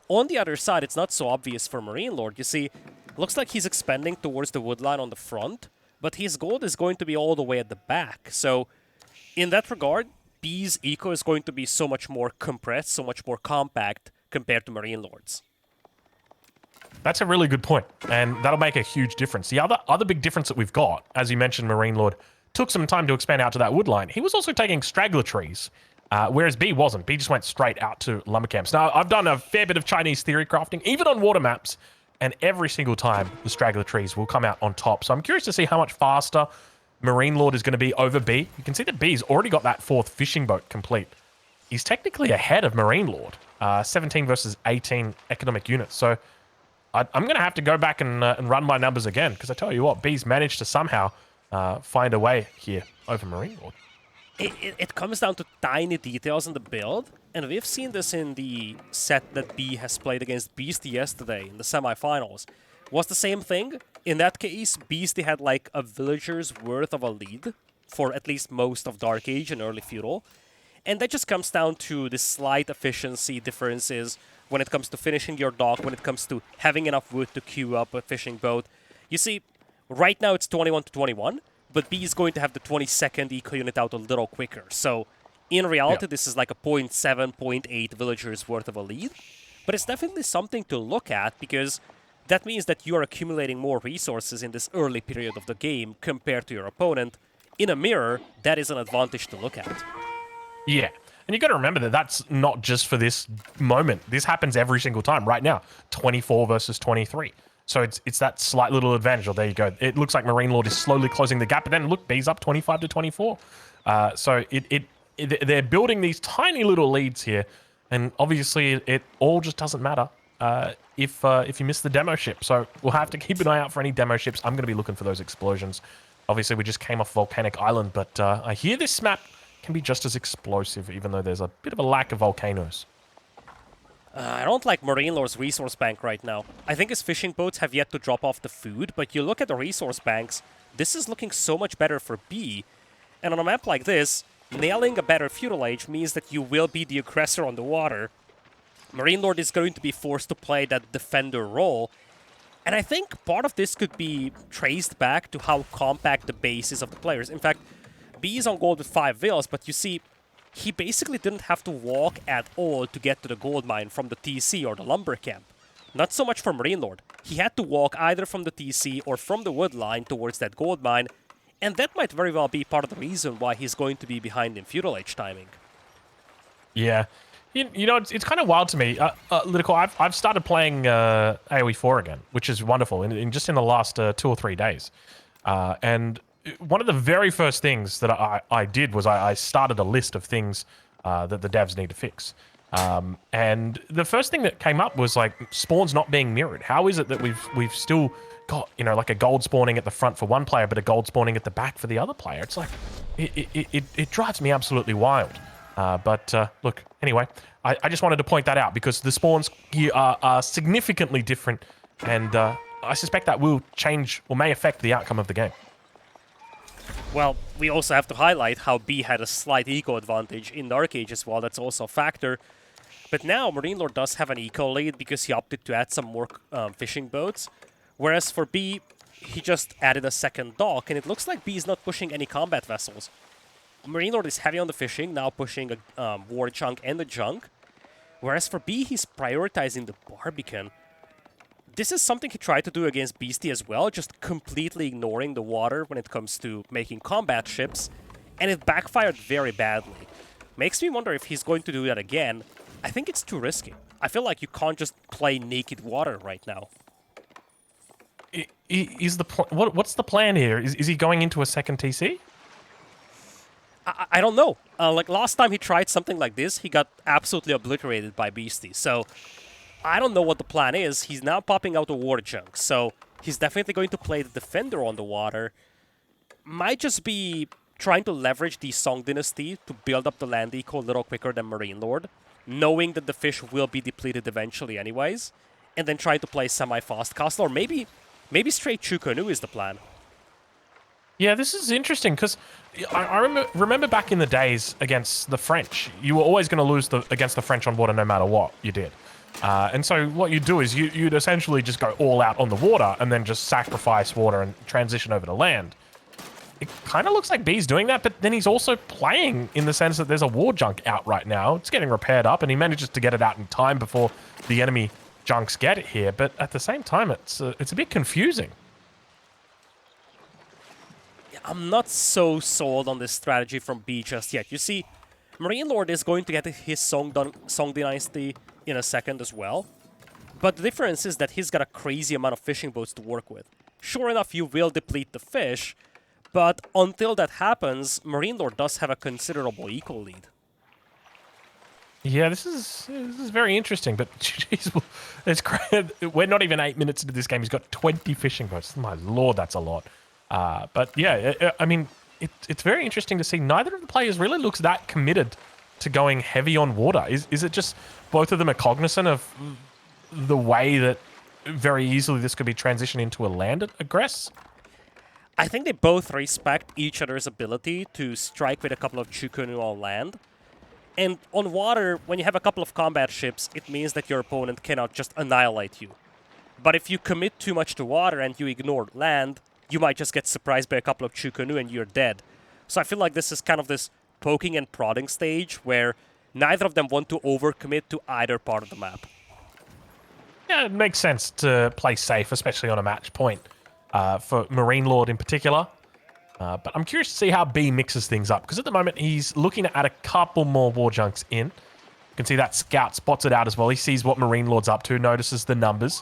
On the other side, it's not so obvious for MarineLorD. You see, looks like he's expanding towards the wood line on the front, but his gold is going to be all the way at the back. So in that regard, B's eco is going to be so much more compressed, so much more compact compared to MarineLorD's. That's a really good point, and that'll make a huge difference. The other big difference that we've got, as you mentioned, MarineLorD took some time to expand out to that wood line. He was also taking straggler trees, whereas B wasn't. B just went straight out to lumber camps. Now, I've done a fair bit of Chinese theory crafting, even on water maps, and every single time the straggler trees will come out on top. So I'm curious to see how much faster MarineLorD is going to be over B. You can see that B's already got that 4th fishing boat complete. He's technically ahead of MarineLorD, 17 versus 18 economic units. So I'm going to have to go back and run my numbers again, because I tell you what, B's managed to somehow find a way here over MarineLorD. It comes down to tiny details in the build, and we've seen this in the set that B has played against Beastie yesterday in the semifinals. Was the same thing. In that case, Beastie had like a villager's worth of a lead for at least most of Dark Age and early Feudal. And that just comes down to the slight efficiency differences when it comes to finishing your dock, when it comes to having enough wood to queue up a fishing boat. You see, right now it's 21 to 21, but B is going to have the 22nd eco unit out a little quicker. So in reality, this is like a 0.7, 0.8 villagers worth of a lead. But it's definitely something to look at, because that means that you are accumulating more resources in this early period of the game compared to your opponent. In a mirror, that is an advantage to look at. Yeah, and you got to remember that that's not just for this moment. This happens every single time. Right now, 24 versus 23. So it's that slight little advantage. Oh, there you go. It looks like MarineLorD is slowly closing the gap, but then look, B's up 25 to 24. So they're building these tiny little leads here, and obviously it all just doesn't matter if you miss the demo ship. So we'll have to keep an eye out for any demo ships. I'm going to be looking for those explosions. Obviously, we just came off Volcanic Island, but I hear this map can be just as explosive, even though there's a bit of a lack of volcanoes. I don't like MarineLorD's resource bank right now. I think his fishing boats have yet to drop off the food, but you look at the resource banks, this is looking so much better for B. And on a map like this, nailing a better Feudal Age means that you will be the aggressor on the water. MarineLorD is going to be forced to play that defender role, and I think part of this could be traced back to how compact the base is of the players. In fact, B is on gold with 5 vills, but you see, he basically didn't have to walk at all to get to the gold mine from the TC or the lumber camp. Not so much for MarineLorD. He had to walk either from the TC or from the wood line towards that gold mine, and that might very well be part of the reason why he's going to be behind in Feudal Age timing. Yeah. You know, it's kind of wild to me. LidaKor, I've started playing AoE 4 again, which is wonderful, just in the last 2 or 3 days. And one of the very first things that I did was I started a list of things that the devs need to fix. And the first thing that came up was like spawns not being mirrored. How is it that we've still got, you know, like a gold spawning at the front for one player, but a gold spawning at the back for the other player? It's like, it drives me absolutely wild. But look, anyway, I just wanted to point that out because the spawns here are significantly different, and I suspect that will change or may affect the outcome of the game. Well, we also have to highlight how B had a slight eco advantage in Dark Age as well. That's also a factor. But now MarineLorD does have an eco lead because he opted to add some more fishing boats. Whereas for B, he just added a second dock, and it looks like B is not pushing any combat vessels. MarineLorD is heavy on the fishing, now pushing a war chunk and a junk. Whereas for B, he's prioritizing the Barbican. This is something he tried to do against Beastie as well, just completely ignoring the water when it comes to making combat ships, and it backfired very badly. Makes me wonder if he's going to do that again. I think it's too risky. I feel like you can't just play naked water right now. What's the plan here? Is he going into a second TC? I don't know. Like last time he tried something like this, he got absolutely obliterated by Beastie. So I don't know what the plan is. He's now popping out a war junk, so he's definitely going to play the defender on the water. Might just be trying to leverage the Song Dynasty to build up the land eco a little quicker than MarineLorD, knowing that the fish will be depleted eventually anyways, and then try to play semi-fast castle, or maybe straight Chu Canoe is the plan. Yeah, this is interesting because I remember back in the days against the French, you were always going to lose against the French on water no matter what you did. And so what you'd do is you'd essentially just go all out on the water and then just sacrifice water and transition over to land. It kind of looks like B's doing that, but then he's also playing in the sense that there's a war junk out right now. It's getting repaired up, and he manages to get it out in time before the enemy junks get it here, but at the same time, it's a bit confusing. I'm not so sold on this strategy from B just yet. You see, MarineLorD is going to get his Song Dynasty in a second as well. But the difference is that he's got a crazy amount of fishing boats to work with. Sure enough, you will deplete the fish, but until that happens, MarineLorD does have a considerable eco lead. Yeah, this is very interesting, but geez, it's great. We're not even 8 minutes into this game. He's got 20 fishing boats. My lord, that's a lot. But yeah, I mean, it's very interesting to see. Neither of the players really looks that committed to going heavy on water. Is it just both of them are cognizant of the way that very easily this could be transitioned into a land aggress? I think they both respect each other's ability to strike with a couple of Chukunu on land. And on water, when you have a couple of combat ships, it means that your opponent cannot just annihilate you. But if you commit too much to water and you ignore land, you might just get surprised by a couple of Chukunu and you're dead. So I feel like this is kind of this poking and prodding stage where neither of them want to overcommit to either part of the map. Yeah, it makes sense to play safe, especially on a match point, for MarineLorD in particular. But I'm curious to see how B mixes things up, because at the moment he's looking to add a couple more war junks in. You can see that scout spots it out as well. He sees what MarineLorD's up to, notices the numbers,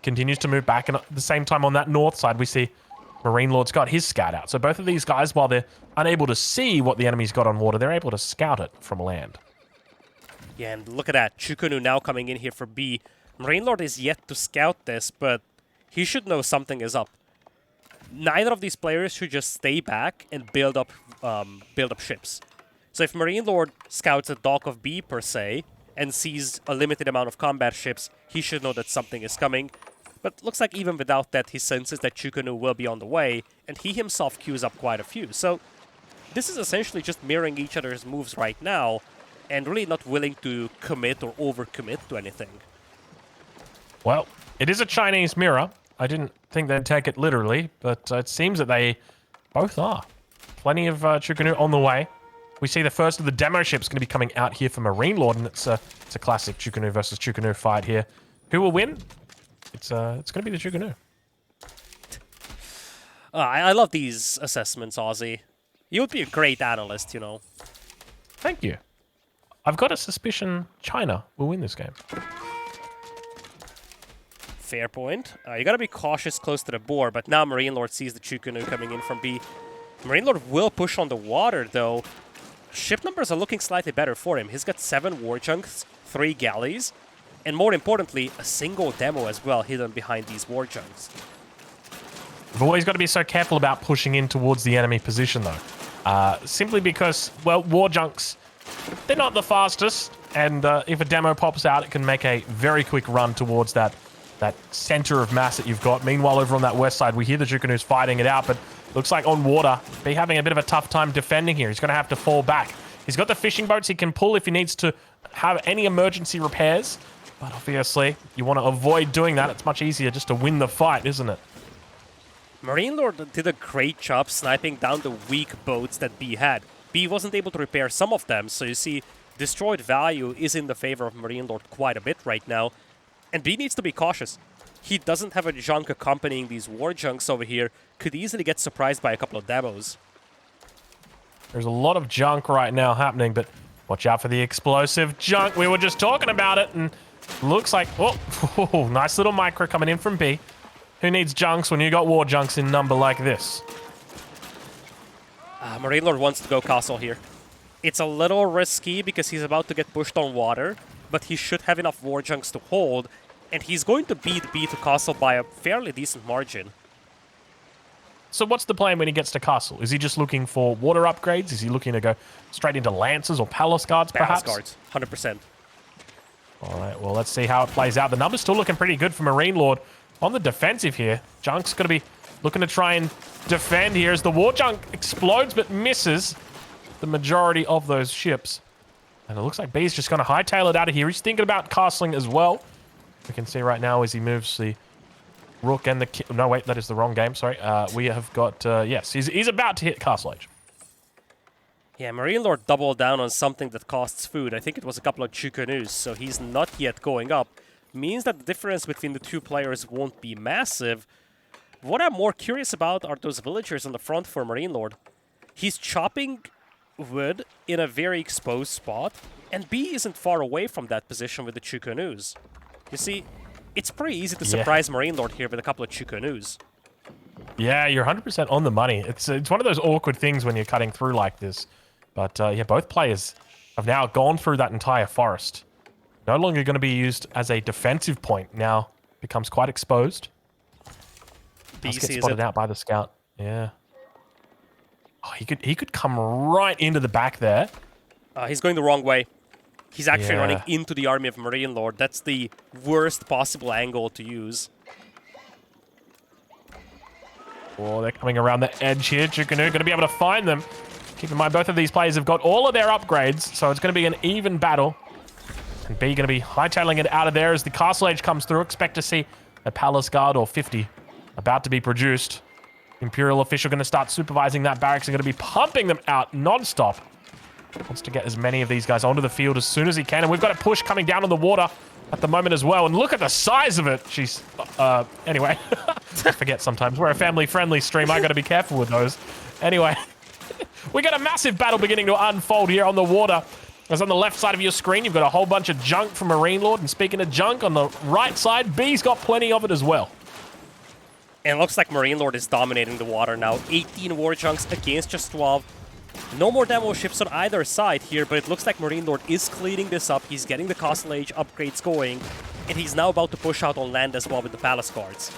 continues to move back, and at the same time on that north side we see MarineLorD's got his scout out. So both of these guys, while they're unable to see what the enemy's got on water, they're able to scout it from land. Yeah, and look at that. Chukunu now coming in here for B. MarineLorD is yet to scout this, but he should know something is up. Neither of these players should just stay back and build up ships. So if MarineLorD scouts a dock of B per se and sees a limited amount of combat ships, he should know that something is coming. But looks like even without that, he senses that Chukunu will be on the way, and he himself queues up quite a few. So this is essentially just mirroring each other's moves right now, and really not willing to commit or overcommit to anything. Well, it is a Chinese mirror. I didn't think they'd take it literally, but it seems that they both are. Plenty of Chukunu on the way. We see the first of the demo ships going to be coming out here for MarineLorD, and it's a classic Chukunu versus Chukunu fight here. Who will win? It's going to be the Chukunu. I love these assessments, Aussie. You would be a great analyst, you know. Thank you. I've got a suspicion China will win this game. Fair point. You gotta be cautious close to the board, but now MarineLorD sees the Chukunu coming in from B. MarineLorD will push on the water, though. Ship numbers are looking slightly better for him. He's got 7 war junks, 3 galleys, and more importantly, a single demo as well hidden behind these war junks. You've always got to be so careful about pushing in towards the enemy position, though. Simply because, well, war junks, they're not the fastest, and if a demo pops out, it can make a very quick run towards that center of mass that you've got. Meanwhile, over on that west side, we hear the Chukunu's fighting it out, but looks like on water, be having a bit of a tough time defending here. He's going to have to fall back. He's got the fishing boats he can pull if he needs to have any emergency repairs, but obviously, you want to avoid doing that. It's much easier just to win the fight, isn't it? MarineLorD did a great job sniping down the weak boats that B had. B wasn't able to repair some of them, so you see, destroyed value is in the favor of MarineLorD quite a bit right now. And B needs to be cautious. He doesn't have a junk accompanying these war junks over here. Could easily get surprised by a couple of demos. There's a lot of junk right now happening, but watch out for the explosive junk. We were just talking about it, and looks like... Oh, nice little micro coming in from B. Who needs junks when you got war junks in number like this? MarineLorD wants to go castle here. It's a little risky because he's about to get pushed on water, but he should have enough war junks to hold, and he's going to beat B to castle by a fairly decent margin. So what's the plan when he gets to castle? Is he just looking for water upgrades? Is he looking to go straight into lances or palace guards, perhaps? Palace guards, 100%. All right, well, let's see how it plays out. The number's still looking pretty good for MarineLorD on the defensive here. Junk's going to be looking to try and defend here as the war junk explodes but misses the majority of those ships. And it looks like B's just going to hightail it out of here. He's thinking about castling as well. We can see right now as he moves the rook and the... No, wait, that is the wrong game. Sorry. We have got... yes, he's about to hit castle age. Yeah, MarineLorD doubled down on something that costs food. I think it was a couple of Chukunus, so he's not yet going up. means that the difference between the two players won't be massive. What I'm more curious about are those villagers on the front for MarineLorD. He's chopping wood in a very exposed spot, and B isn't far away from that position with the Chukanus. You see, it's pretty easy to surprise MarineLorD here with a couple of Chukanus. Yeah, you're 100% on the money. It's one of those awkward things when you're cutting through like this. But yeah, both players have now gone through that entire forest. No longer going to be used as a defensive point. Now becomes quite exposed. Does get spotted out by the scout. Yeah. Oh, he could come right into the back there. He's going the wrong way. He's actually running into the army of MarineLorD. That's the worst possible angle to use. Oh, they're coming around the edge here. Chukanu going to be able to find them. Keep in mind, both of these players have got all of their upgrades, so it's going to be an even battle. And B going to be hightailing it out of there as the Castle Age comes through. Expect to see a Palace Guard or 50 about to be produced. Imperial official going to start supervising that barracks and going to be pumping them out non-stop. Wants to get as many of these guys onto the field as soon as he can. And we've got a push coming down on the water at the moment as well. And look at the size of it. She's... anyway. I forget sometimes. We're a family-friendly stream. I got to be careful with those. Anyway. We got a massive battle beginning to unfold here on the water. As on the left side of your screen, you've got a whole bunch of junk from MarineLorD. And speaking of junk, on the right side, B's got plenty of it as well. And it looks like MarineLorD is dominating the water now. 18 war junks against just 12. No more demo ships on either side here, but it looks like MarineLorD is cleaning this up. He's getting the Castle Age upgrades going, and he's now about to push out on land as well with the Palace Guards.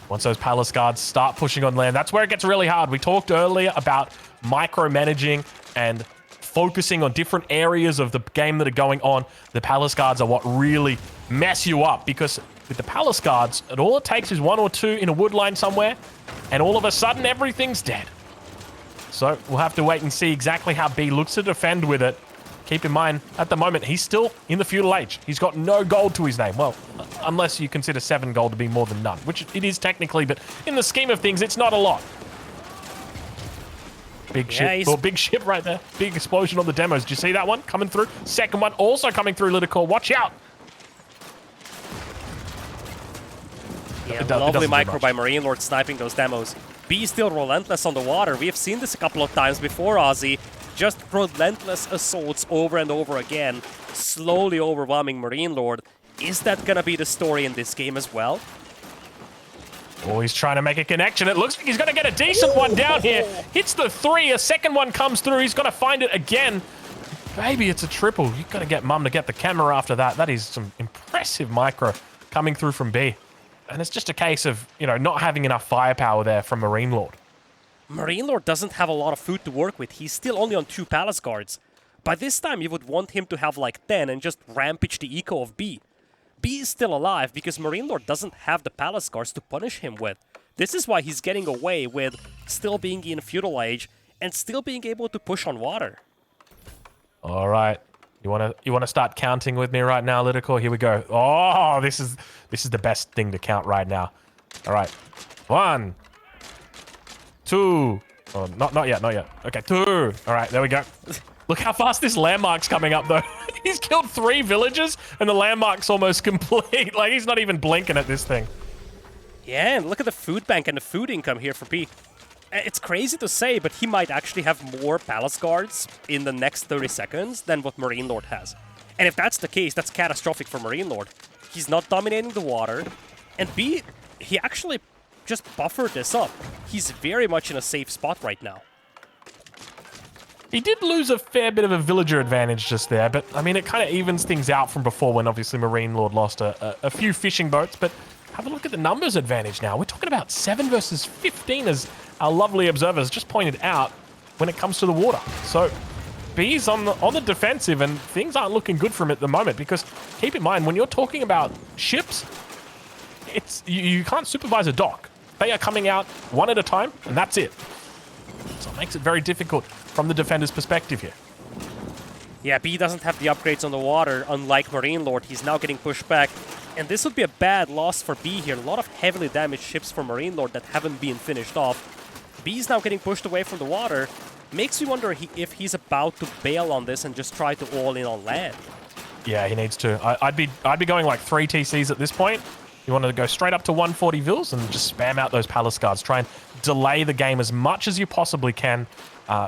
Once those Palace Guards start pushing on land, that's where it gets really hard. We talked earlier about micromanaging and focusing on different areas of the game that are going on. The Palace Guards are what really mess you up, because with the Palace Guards, all it takes is one or two in a wood line somewhere, and all of a sudden everything's dead. So we'll have to wait and see exactly how B looks to defend with it. Keep in mind, at the moment, he's still in the feudal age. He's got no gold to his name. Well, unless you consider 7 gold to be more than none, which it is technically, but in the scheme of things, it's not a lot. Big ship. Oh, big ship right there. Big explosion on the demos. Did you see that one coming through? Second one also coming through, LidaKor. Watch out. Yeah, lovely micro by MarineLorD sniping those demos. B is still relentless on the water. We have seen this a couple of times before, Aussie. Just relentless assaults over and over again, slowly overwhelming MarineLorD. Is that gonna be the story in this game as well? Oh, he's trying to make a connection. It looks like he's gonna get a decent one down here. Hits the 3, a second one comes through. He's gonna find it again. Maybe it's a triple. You've got to get Mum to get the camera after that. That is some impressive micro coming through from B. And it's just a case of, you know, not having enough firepower there from MarineLorD. MarineLorD doesn't have a lot of food to work with. He's still only on 2 Palace Guards. By this time, you would want him to have like 10 and just rampage the eco of B. B is still alive because MarineLorD doesn't have the Palace Guards to punish him with. This is why he's getting away with still being in Feudal Age and still being able to push on water. All right. You wanna start counting with me right now, LidaKor? Here we go. Oh, this is the best thing to count right now. All right. 1, 2. Oh, not yet. Okay, 2. All right, there we go. Look how fast this landmark's coming up, though. He's killed 3 villagers, and the landmark's almost complete. Like, he's not even blinking at this thing. Yeah, and look at the food bank and the food income here for B. It's crazy to say, but he might actually have more Palace Guards in the next 30 seconds than what MarineLorD has. And if that's the case, that's catastrophic for MarineLorD. He's not dominating the water, and B, he actually just buffered this up. He's very much in a safe spot right now. He did lose a fair bit of a villager advantage just there, but, I mean, it kind of evens things out from before when, obviously, MarineLorD lost a few fishing boats, but have a look at the numbers advantage now. We're talking about 7 versus 15, as our lovely observers just pointed out when it comes to the water. So B's on the defensive, and things aren't looking good for him at the moment, because keep in mind, when you're talking about ships, you can't supervise a dock. They are coming out one at a time, and that's it. So it makes it very difficult from the defender's perspective here. Yeah, B doesn't have the upgrades on the water, unlike MarineLorD. He's now getting pushed back. And this would be a bad loss for B here. A lot of heavily damaged ships for MarineLorD that haven't been finished off. B's now getting pushed away from the water. Makes me wonder if he's about to bail on this and just try to all in on land. Yeah, he needs to. I'd be going like 3 TCs at this point. You want to go straight up to 140 Vils and just spam out those Palace Guards. Try and delay the game as much as you possibly can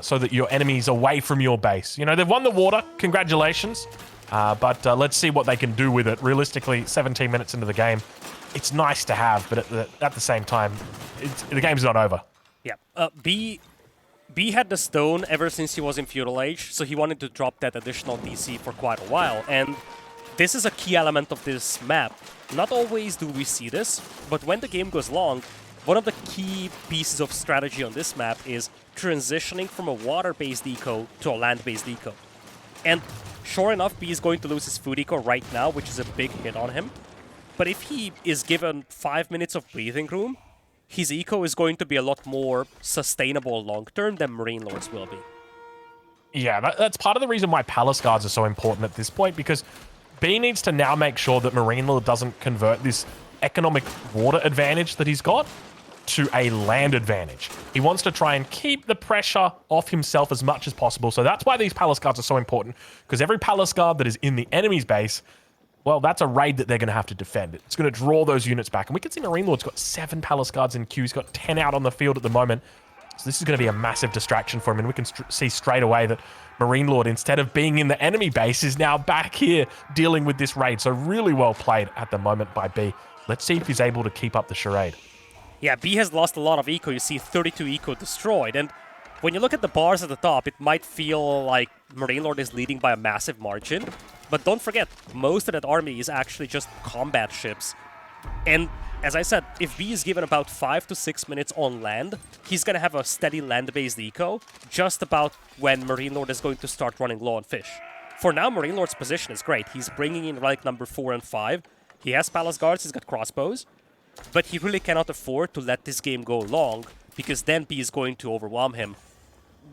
so that your enemy's away from your base. You know, they've won the water. Congratulations. But let's see what they can do with it. Realistically, 17 minutes into the game, it's nice to have, but at the same time, the game's not over. Yeah. B had the stone ever since he was in Feudal Age, so he wanted to drop that additional DC for quite a while. And this is a key element of this map. Not always do we see this, but when the game goes long, one of the key pieces of strategy on this map is transitioning from a water-based eco to a land-based eco. And sure enough, B is going to lose his food eco right now, which is a big hit on him. But if he is given 5 minutes of breathing room, his eco is going to be a lot more sustainable long-term than MarineLorD's will be. Yeah, that's part of the reason why Palace Guards are so important at this point, because B needs to now make sure that MarineLorD doesn't convert this economic water advantage that he's got to a land advantage. He wants to try and keep the pressure off himself as much as possible. So that's why these Palace Guards are so important, because every Palace Guard that is in the enemy's base, well, that's a raid that they're going to have to defend. It's going to draw those units back. And we can see MarineLorD's got 7 Palace Guards in queue. He's got 10 out on the field at the moment. So this is going to be a massive distraction for him. And we can see straight away that MarineLorD, instead of being in the enemy base, is now back here dealing with this raid. So really well played at the moment by B. Let's see if he's able to keep up the charade. Yeah, B has lost a lot of eco. You see 32 eco destroyed. And when you look at the bars at the top, it might feel like MarineLorD is leading by a massive margin. But don't forget, most of that army is actually just combat ships. And as I said, if B is given about 5 to 6 minutes on land, he's going to have a steady land-based eco just about when MarineLorD is going to start running low on fish. For now, MarineLorD's position is great. He's bringing in relic number 4 and 5. He has Palace Guards, he's got crossbows. But he really cannot afford to let this game go long, because then B is going to overwhelm him.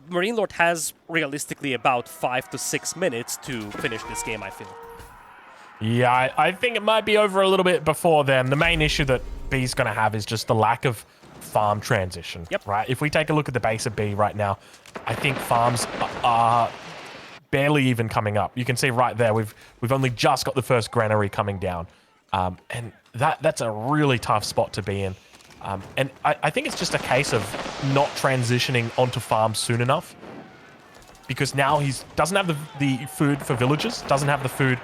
MarineLorD has realistically about 5 to 6 minutes to finish this game, I feel. Yeah, I think it might be over a little bit before then. The main issue that B's going to have is just the lack of farm transition. Yep. Right? If we take a look at the base of B right now, I think farms are barely even coming up. You can see right there, we've only just got the first granary coming down. And that's a really tough spot to be in. And I think it's just a case of not transitioning onto farms soon enough, because now he doesn't have the food for villagers, doesn't have the food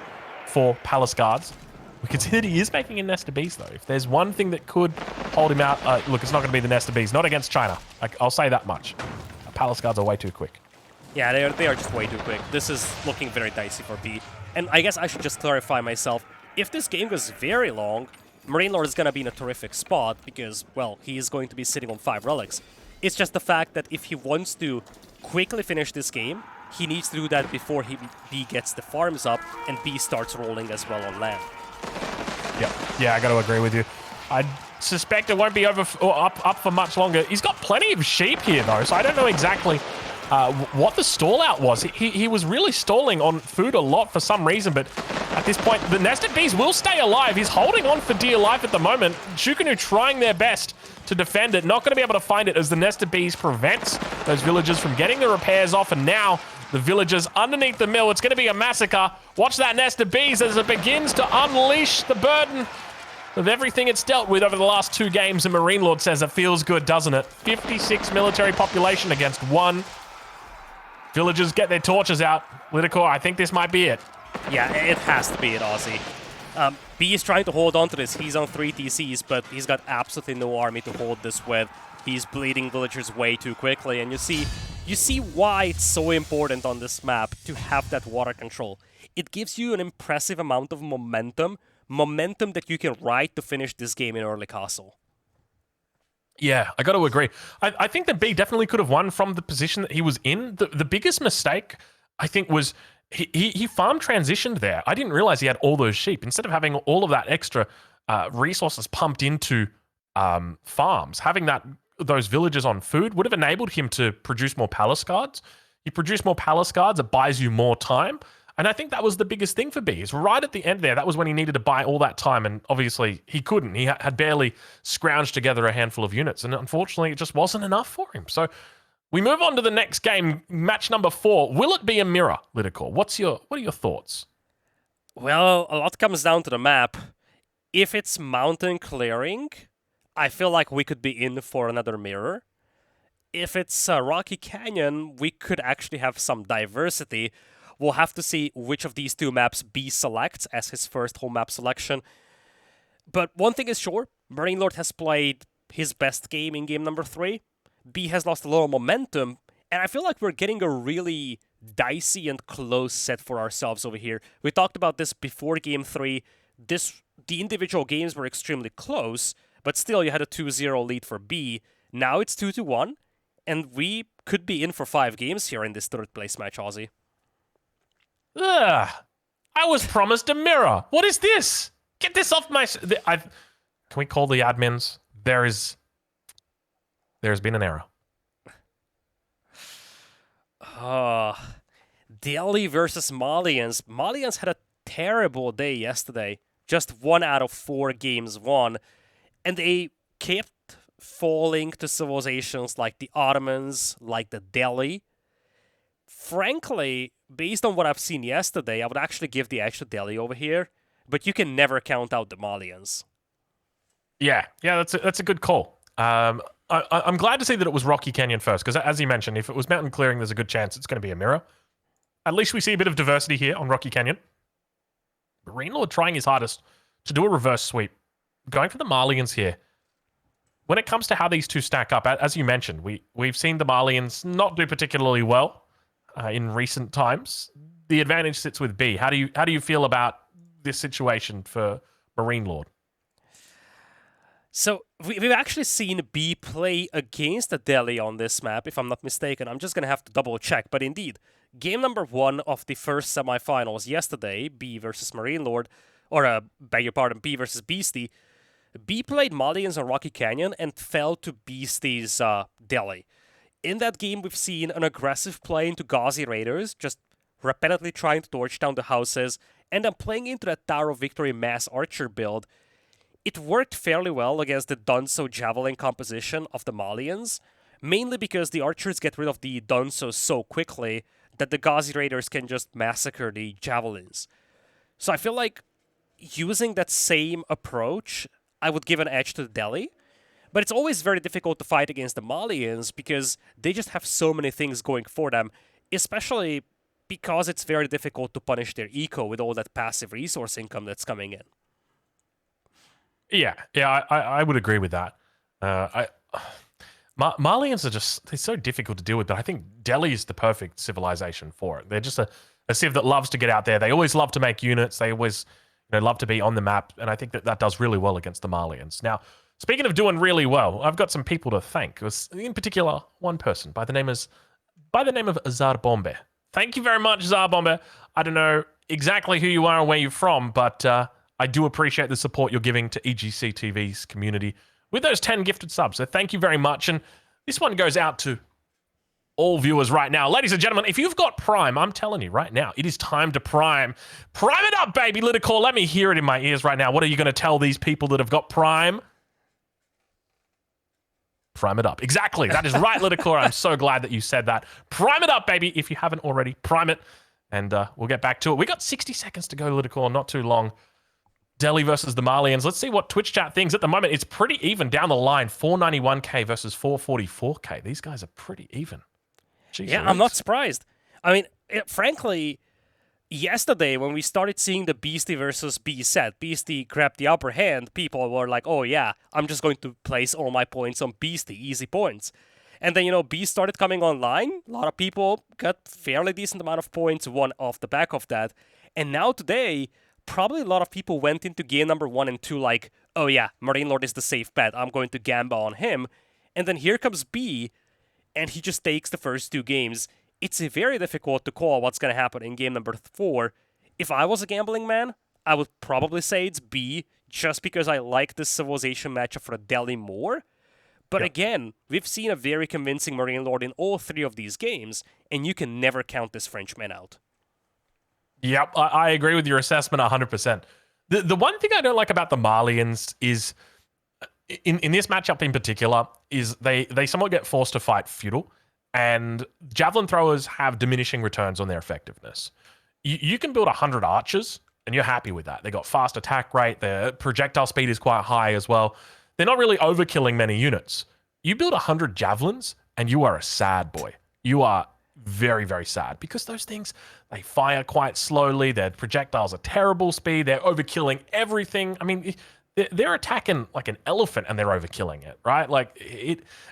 for Palace Guards. We can see that he is making a nest of bees, though. If there's one thing that could hold him out, look, it's not going to be the nest of bees. Not against China. I'll say that much. Palace Guards are way too quick. Yeah, they are just way too quick. This is looking very dicey for B. And I guess I should just clarify myself. If this game goes very long, MarineLorD is going to be in a terrific spot because, well, he is going to be sitting on 5 relics. It's just the fact that if he wants to quickly finish this game, he needs to do that before B gets the farms up and B starts rolling as well on land. Yeah, I got to agree with you. I suspect it won't be up for much longer. He's got plenty of sheep here, though, so I don't know exactly what the stall out was. He was really stalling on food a lot for some reason, but at this point, the nested bees will stay alive. He's holding on for dear life at the moment. Shukanu trying their best to defend it. Not going to be able to find it as the nested bees prevents those villagers from getting the repairs off, and now the villagers underneath the mill. It's going to be a massacre. Watch that nest of bees as it begins to unleash the burden of everything it's dealt with over the last 2 games, and MarineLorD says it feels good, doesn't it? 56 military population against 1. Villagers get their torches out. LidaKor, I think this might be it. Yeah, it has to be it, Aussie. B is trying to hold on to this. He's on 3 TCs, but he's got absolutely no army to hold this with. He's bleeding villagers way too quickly, and you see why it's so important on this map to have that water control. It gives you an impressive amount of momentum that you can ride to finish this game in early castle. Yeah, I got to agree. I think that B definitely could have won from the position that he was in. The biggest mistake, I think, was he farm transitioned there. I didn't realize he had all those sheep. Instead of having all of that extra resources pumped into farms, having those villagers on food would have enabled him to produce more Palace Guards. You produce more Palace Guards, it buys you more time. And I think that was the biggest thing for B. Is right at the end there, that was when he needed to buy all that time, and obviously he couldn't. He had barely scrounged together a handful of units, and unfortunately it just wasn't enough for him. So we move on to the next game, match number 4. Will it be a mirror, LidaKor? What are your thoughts? Well, a lot comes down to the map. If it's mountain clearing, I feel like we could be in for another mirror. If it's Rocky Canyon, we could actually have some diversity. We'll have to see which of these two maps B selects as his first home map selection. But one thing is sure, MarineLorD has played his best game in game number 3. B has lost a little momentum, and I feel like we're getting a really dicey and close set for ourselves over here. We talked about this before game 3. The individual games were extremely close, but still you had a 2-0 lead for B. Now it's 2-1, and we could be in for 5 games here in this third place match, Aussie. Ugh. I was promised a mirror. What is this? Get this off my... Can we call the admins? There's been an error. Delhi versus Malians. Malians had a terrible day yesterday. Just 1 out of 4 games won. And they kept falling to civilizations like the Ottomans, like the Delhi. Frankly, based on what I've seen yesterday, I would actually give the edge to Delhi over here. But you can never count out the Malians. Yeah, that's a good call. I'm glad to see that it was Rocky Canyon first, because as you mentioned, if it was mountain clearing, there's a good chance it's going to be a mirror. At least we see a bit of diversity here on Rocky Canyon. MarineLorD trying his hardest to do a reverse sweep. Going for the Malians here. When it comes to how these two stack up, as you mentioned, we've seen the Malians not do particularly well in recent times. The advantage sits with B. How do you feel about this situation for MarineLorD? So we've actually seen B play against the Delhi on this map, if I'm not mistaken. I'm just going to have to double check. But indeed, game number 1 of the first semifinals yesterday, B versus MarineLorD, or beg your pardon, B versus Beastie, B played Malians on Rocky Canyon and fell to Beastie's Delhi. In that game, we've seen an aggressive play into Ghazi Raiders, just repeatedly trying to torch down the houses, and then playing into that Tower of Victory mass archer build. It worked fairly well against the Dunso Javelin composition of the Malians, mainly because the archers get rid of the Dunso so quickly that the Ghazi Raiders can just massacre the Javelins. So I feel like using that same approach, I would give an edge to the Delhi, but it's always very difficult to fight against the Malians because they just have so many things going for them, especially because it's very difficult to punish their eco with all that passive resource income that's coming in. Yeah, I would agree with that. Malians are they're so difficult to deal with, but I think Delhi is the perfect civilization for it. They're just a civ that loves to get out there. They always love to make units. They always love to be on the map, and I think that does really well against the Malians. Now, speaking of doing really well, I've got some people to thank. In particular, one person by the name of Zarbombe. Thank you very much, Zarbombe. I don't know exactly who you are and where you're from, but I do appreciate the support you're giving to EGCTV's community with those 10 gifted subs. So thank you very much. And this one goes out to all viewers right now. Ladies and gentlemen, if you've got Prime, I'm telling you right now, it is time to Prime. Prime it up, baby. LidaKor, let me hear it in my ears right now. What are you going to tell these people that have got Prime? Prime it up. Exactly. That is right, LidaKor. I'm so glad that you said that. Prime it up, baby. If you haven't already, prime it. And we'll get back to it. We got 60 seconds to go, LidaKor. Not too long. Delhi versus the Malians. Let's see what Twitch chat thinks. At the moment, it's pretty even down the line. 491k versus 444k. These guys are pretty even. Jeez, yeah, I'm not surprised. I mean, frankly, yesterday when we started seeing the Beastie versus B set, Beastie grabbed the upper hand, people were like, oh yeah, I'm just going to place all my points on Beastie, easy points. And then, Beast started coming online. A lot of people got fairly decent amount of points, won off the back of that. And now today, probably a lot of people went into game number 1 and 2 like, oh yeah, MarineLorD is the safe bet. I'm going to gamble on him. And then here comes B, and he just takes the first 2 games. It's very difficult to call what's going to happen in game number 4. If I was a gambling man, I would probably say it's B, just because I like this civilization matchup for Delhi more. But again, we've seen a very convincing MarineLorD in all 3 of these games, and you can never count this Frenchman out. Yep, I agree with your assessment 100%. The one thing I don't like about the Malians is, in this matchup in particular, is they somewhat get forced to fight feudal, and javelin throwers have diminishing returns on their effectiveness. You can build 100 archers and you're happy with that. They got fast attack rate, their projectile speed is quite high as well. They're not really overkilling many units. You build 100 javelins, and you are a sad boy. You are very, very sad because those things, they fire quite slowly. Their projectiles are terrible speed. They're overkilling everything. I mean, they're attacking like an elephant and they're overkilling it, right?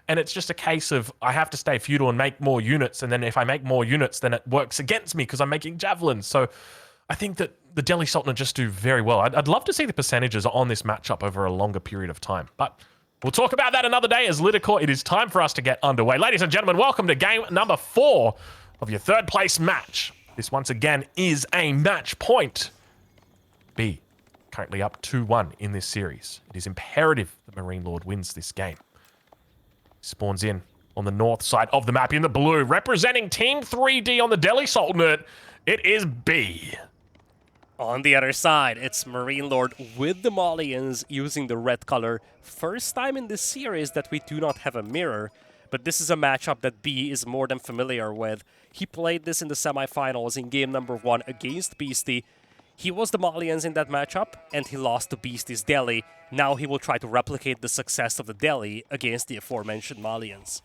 And it's just a case of I have to stay feudal and make more units. And then if I make more units, then it works against me because I'm making javelins. So I think that the Delhi Sultanate just do very well. I'd love to see the percentages on this matchup over a longer period of time, but we'll talk about that another day as LidaKor. It is time for us to get underway. Ladies and gentlemen, welcome to game number 4 of your third place match. This once again is a match point. B currently up 2-1 in this series. It is imperative that MarineLorD wins this game. Spawns in on the north side of the map in the blue, representing Team 3D on the Delhi Sultanate. It is B. On the other side, it's MarineLorD with the Malians using the red color. First time in this series that we do not have a mirror, but this is a matchup that B is more than familiar with. He played this in the semifinals in game number 1 against Beastie. He was the Malians in that matchup, and he lost to Beastie's Delhi. Now he will try to replicate the success of the Delhi against the aforementioned Malians.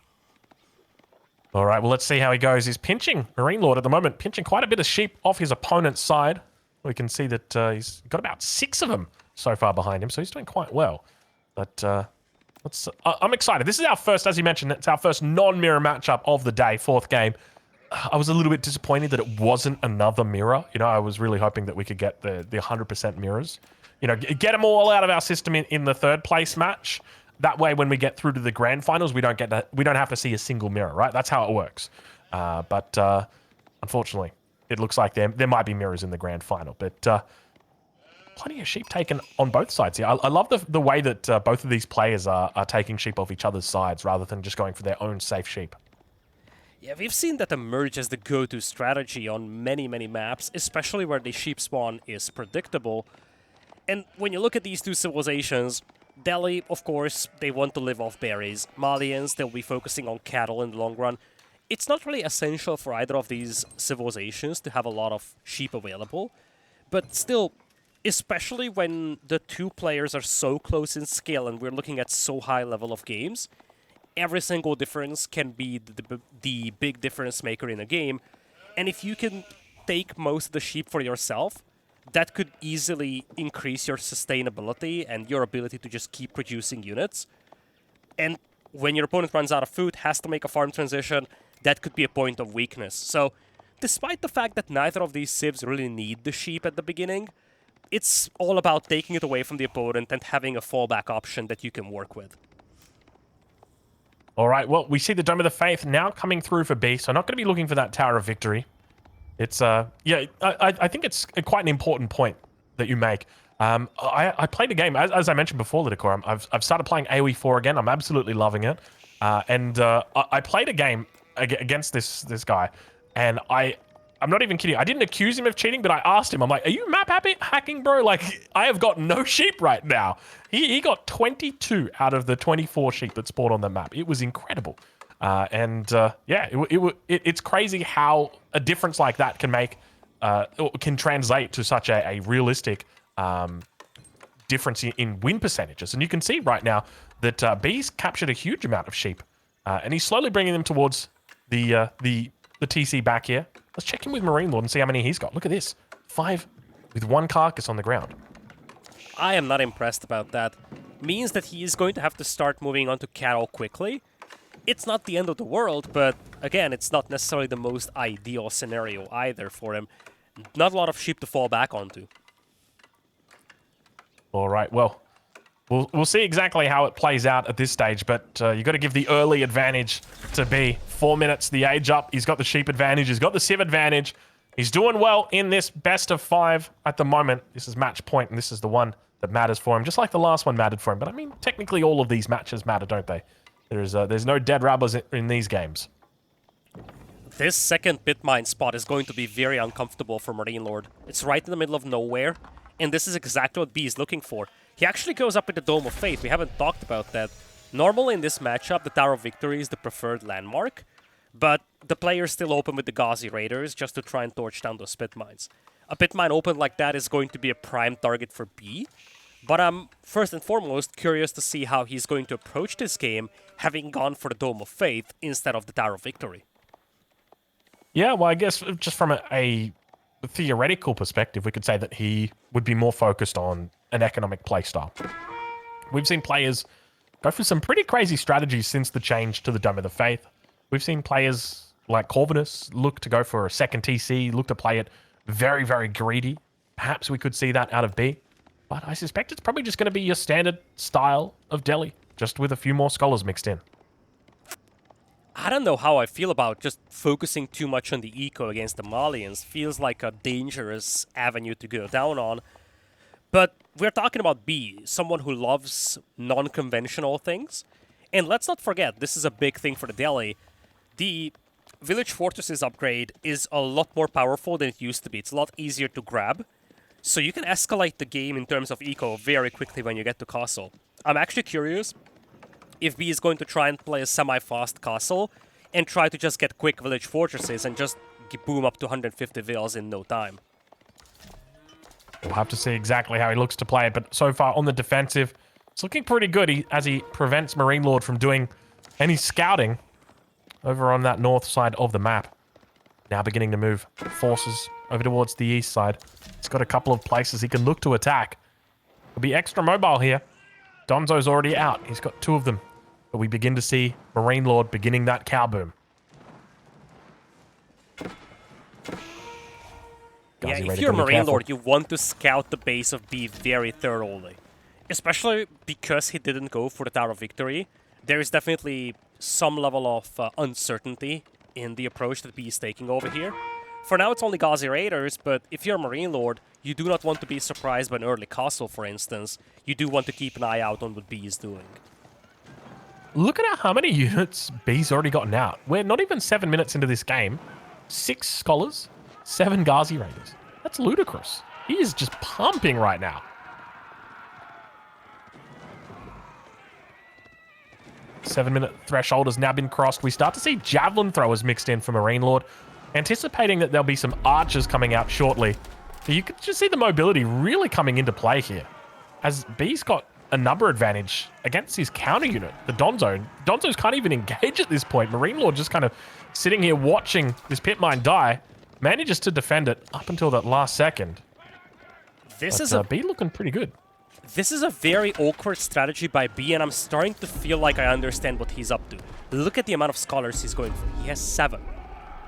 All right, well, let's see how he goes. He's pinching MarineLorD at the moment, pinching quite a bit of sheep off his opponent's side. We can see that he's got about 6 of them so far behind him, so he's doing quite well. But I'm excited. This is our first, as you mentioned, it's our first non-mirror matchup of the day, 4th game. I was a little bit disappointed that it wasn't another mirror. You know, I was really hoping that we could get the 100% mirrors. You know, get them all out of our system in the 3rd place match. That way, when we get through to the grand finals, we don't have to see a single mirror, right? That's how it works. But unfortunately, it looks like there might be mirrors in the grand final. But plenty of sheep taken on both sides here. I love the way that both of these players are taking sheep off each other's sides rather than just going for their own safe sheep. Yeah, we've seen that emerge as the go-to strategy on many, many maps, especially where the sheep spawn is predictable. And when you look at these two civilizations, Delhi, of course, they want to live off berries. Malians, they'll be focusing on cattle in the long run. It's not really essential for either of these civilizations to have a lot of sheep available, but still, especially when the two players are so close in scale and we're looking at so high level of games, every single difference can be the big difference maker in a game. And if you can take most of the sheep for yourself, that could easily increase your sustainability and your ability to just keep producing units. And when your opponent runs out of food, has to make a farm transition, that could be a point of weakness. So, despite the fact that neither of these civs really need the sheep at the beginning, it's all about taking it away from the opponent and having a fallback option that you can work with. All right, well, we see the Dome of the Faith now coming through for B, so not going to be looking for that Tower of Victory. It's, yeah, I think it's quite an important point that you make. I played a game, as I mentioned before, LidaKor, I've started playing AoE 4 again. I'm absolutely loving it. I played a game against this guy, and I'm not even kidding. I didn't accuse him of cheating, but I asked him, I'm like, are you map hacking, bro? Like, I have got no sheep right now. He got 22 out of the 24 sheep that spawned on the map. It was incredible. Yeah, it's crazy how a difference like that can make, can translate to such a realistic difference in win percentages. And you can see right now that B's captured a huge amount of sheep, and he's slowly bringing them towards the TC back here. Let's check in with MarineLorD and see how many he's got. Look at this. 5 with 1 carcass on the ground. I am not impressed about that. Means that he is going to have to start moving on to cattle quickly. It's not the end of the world, but again, it's not necessarily the most ideal scenario either for him. Not a lot of sheep to fall back onto. All right, well, we'll see exactly how it plays out at this stage, but you got to give the early advantage to B. 4 minutes, the age up. He's got the sheep advantage. He's got the civ advantage. He's doing well in this best of 5 at the moment. This is match point, and this is the one that matters for him, just like the last one mattered for him. But I mean, technically, all of these matches matter, don't they? There's no dead rubbers in these games. This second pit mine spot is going to be very uncomfortable for MarineLorD. It's right in the middle of nowhere, and this is exactly what B is looking for. He actually goes up with the Dome of Faith. We haven't talked about that. Normally in this matchup, the Tower of Victory is the preferred landmark, but the players still open with the Ghazi Raiders just to try and torch down those pit mines. A pit mine open like that is going to be a prime target for B. But I'm first and foremost curious to see how he's going to approach this game, having gone for the Dome of Faith instead of the Tower of Victory. Yeah, well, I guess just from a theoretical perspective, we could say that he would be more focused on an economic playstyle. We've seen players go for some pretty crazy strategies since the change to the Dome of the Faith. We've seen players like Corvinus look to go for a second TC, look to play it very, very greedy. Perhaps we could see that out of B. But I suspect it's probably just going to be your standard style of Delhi, just with a few more scholars mixed in. I don't know how I feel about just focusing too much on the eco against the Malians. Feels like a dangerous avenue to go down on. But we're talking about B, someone who loves non-conventional things. And let's not forget, this is a big thing for the Delhi. The Village Fortresses upgrade is a lot more powerful than it used to be. It's a lot easier to grab. So you can escalate the game in terms of eco very quickly when you get to castle. I'm actually curious if B is going to try and play a semi-fast castle and try to just get quick village fortresses and just boom up to 150 vills in no time. We'll have to see exactly how he looks to play it, but so far on the defensive, it's looking pretty good as he prevents MarineLorD from doing any scouting over on that north side of the map. Now beginning to move forces over towards the east side. He's got a couple of places he can look to attack. He'll be extra mobile here. Donzo's already out. He's got 2 of them. But we begin to see MarineLorD beginning that cow boom. Yeah, if you're MarineLorD, you want to scout the base of B very thoroughly. Especially because he didn't go for the Tower of Victory. There is definitely some level of uncertainty in the approach that B is taking over here. For now, it's only Ghazi Raiders, but if you're MarineLorD, you do not want to be surprised by an early castle, for instance. You do want to keep an eye out on what B is doing. Look at how many units B's already gotten out. We're not even 7 minutes into this game. 6 scholars, 7 Ghazi Raiders. That's ludicrous. He is just pumping right now. 7-minute threshold has now been crossed. We start to see javelin throwers mixed in for MarineLorD, anticipating that there'll be some archers coming out shortly. So you could just see the mobility really coming into play here, as B's got a number advantage against his counter unit, the Donzo. Donzo's can't even engage at this point. MarineLorD just kind of sitting here watching this pit mine die, manages to defend it up until that last second. This is B looking pretty good. This is a very awkward strategy by B, and I'm starting to feel like I understand what he's up to. Look at the amount of scholars he's going for. He has 7.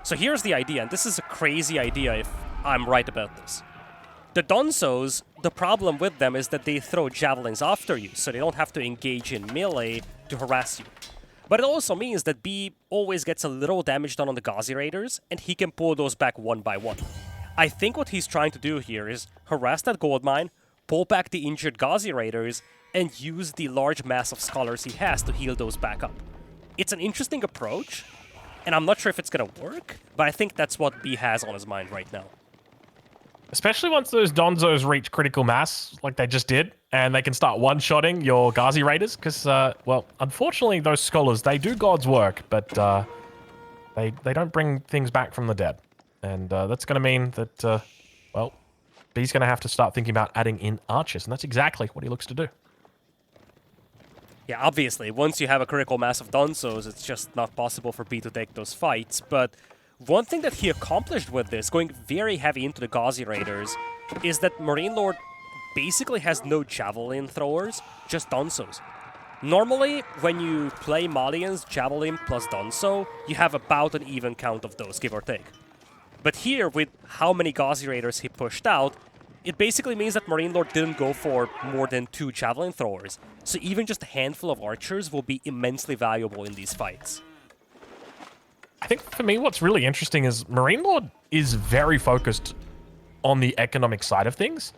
So here's the idea, and this is a crazy idea if I'm right about this. The Donzos, the problem with them is that they throw javelins after you, so they don't have to engage in melee to harass you. But it also means that B always gets a little damage done on the Ghazi Raiders, and he can pull those back one by one. I think what he's trying to do here is harass that gold mine, pull back the injured Ghazi Raiders, and use the large mass of scholars he has to heal those back up. It's an interesting approach, and I'm not sure if it's going to work, but I think that's what B has on his mind right now. Especially once those Donzos reach critical mass, like they just did, and they can start one-shotting your Ghazi Raiders, because, well, unfortunately, those scholars, they do God's work, but they don't bring things back from the dead. And that's going to mean that, well, B's going to have to start thinking about adding in archers, and that's exactly what he looks to do. Yeah, obviously, once you have a critical mass of Donzos, it's just not possible for B to take those fights, but one thing that he accomplished with this, going very heavy into the Ghazi Raiders, is that MarineLorD basically has no javelin throwers, just Donzos. Normally, when you play Malians, javelin plus Donzo, you have about an even count of those, give or take. But here, with how many Ghazi Raiders he pushed out, it basically means that MarineLorD didn't go for more than 2 javelin throwers. So even just a handful of archers will be immensely valuable in these fights. I think for me, what's really interesting is MarineLorD is very focused on the economic side of things.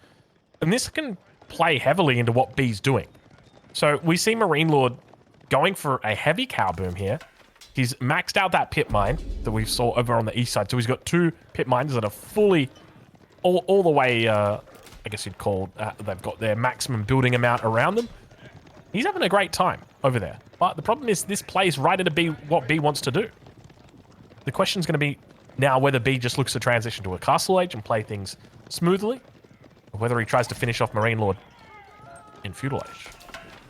And this can play heavily into what B's doing. So we see MarineLorD going for a heavy cow boom here. He's maxed out that pit mine that we saw over on the east side. So he's got 2 pit mines that are fully, all the way, I guess you'd call, they've got their maximum building amount around them. He's having a great time over there. But the problem is this plays right into what B wants to do. The question's going to be, Now, whether B just looks to transition to a Castle Age and play things smoothly, or whether he tries to finish off MarineLorD in Feudal Age.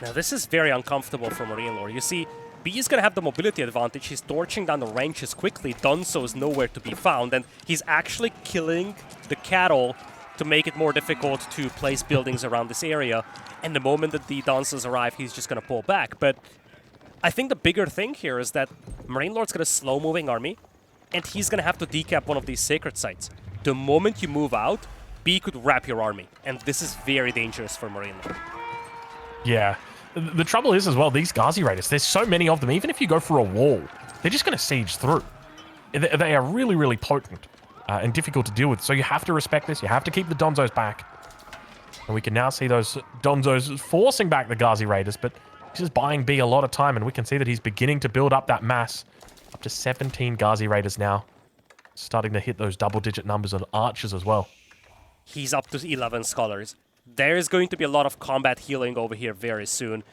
Now, this is very uncomfortable for MarineLorD. You see, B is going to have the mobility advantage. He's torching down the ranches quickly. Drongo is nowhere to be found, and he's actually killing the cattle to make it more difficult to place buildings around this area. And the moment that the Drongo arrive, he's just going to pull back. But I think the bigger thing here is that MarineLorD's got a slow-moving army, and he's going to have to decap one of these sacred sites. The moment you move out, B could wrap your army, and this is very dangerous for MarineLorD. Yeah. The trouble is as well, these Ghazi Raiders, there's so many of them, even if you go for a wall, they're just going to siege through. They are really, really potent and difficult to deal with, so you have to respect this. You have to keep the Donzos back. And we can now see those Donzos forcing back the Ghazi Raiders, but he's just buying B a lot of time, and we can see that he's beginning to build up that mass. Up to 17 Ghazi Raiders now, starting to hit those double-digit numbers of archers as well. He's up to 11 scholars. There's going to be a lot of combat healing over here very soon.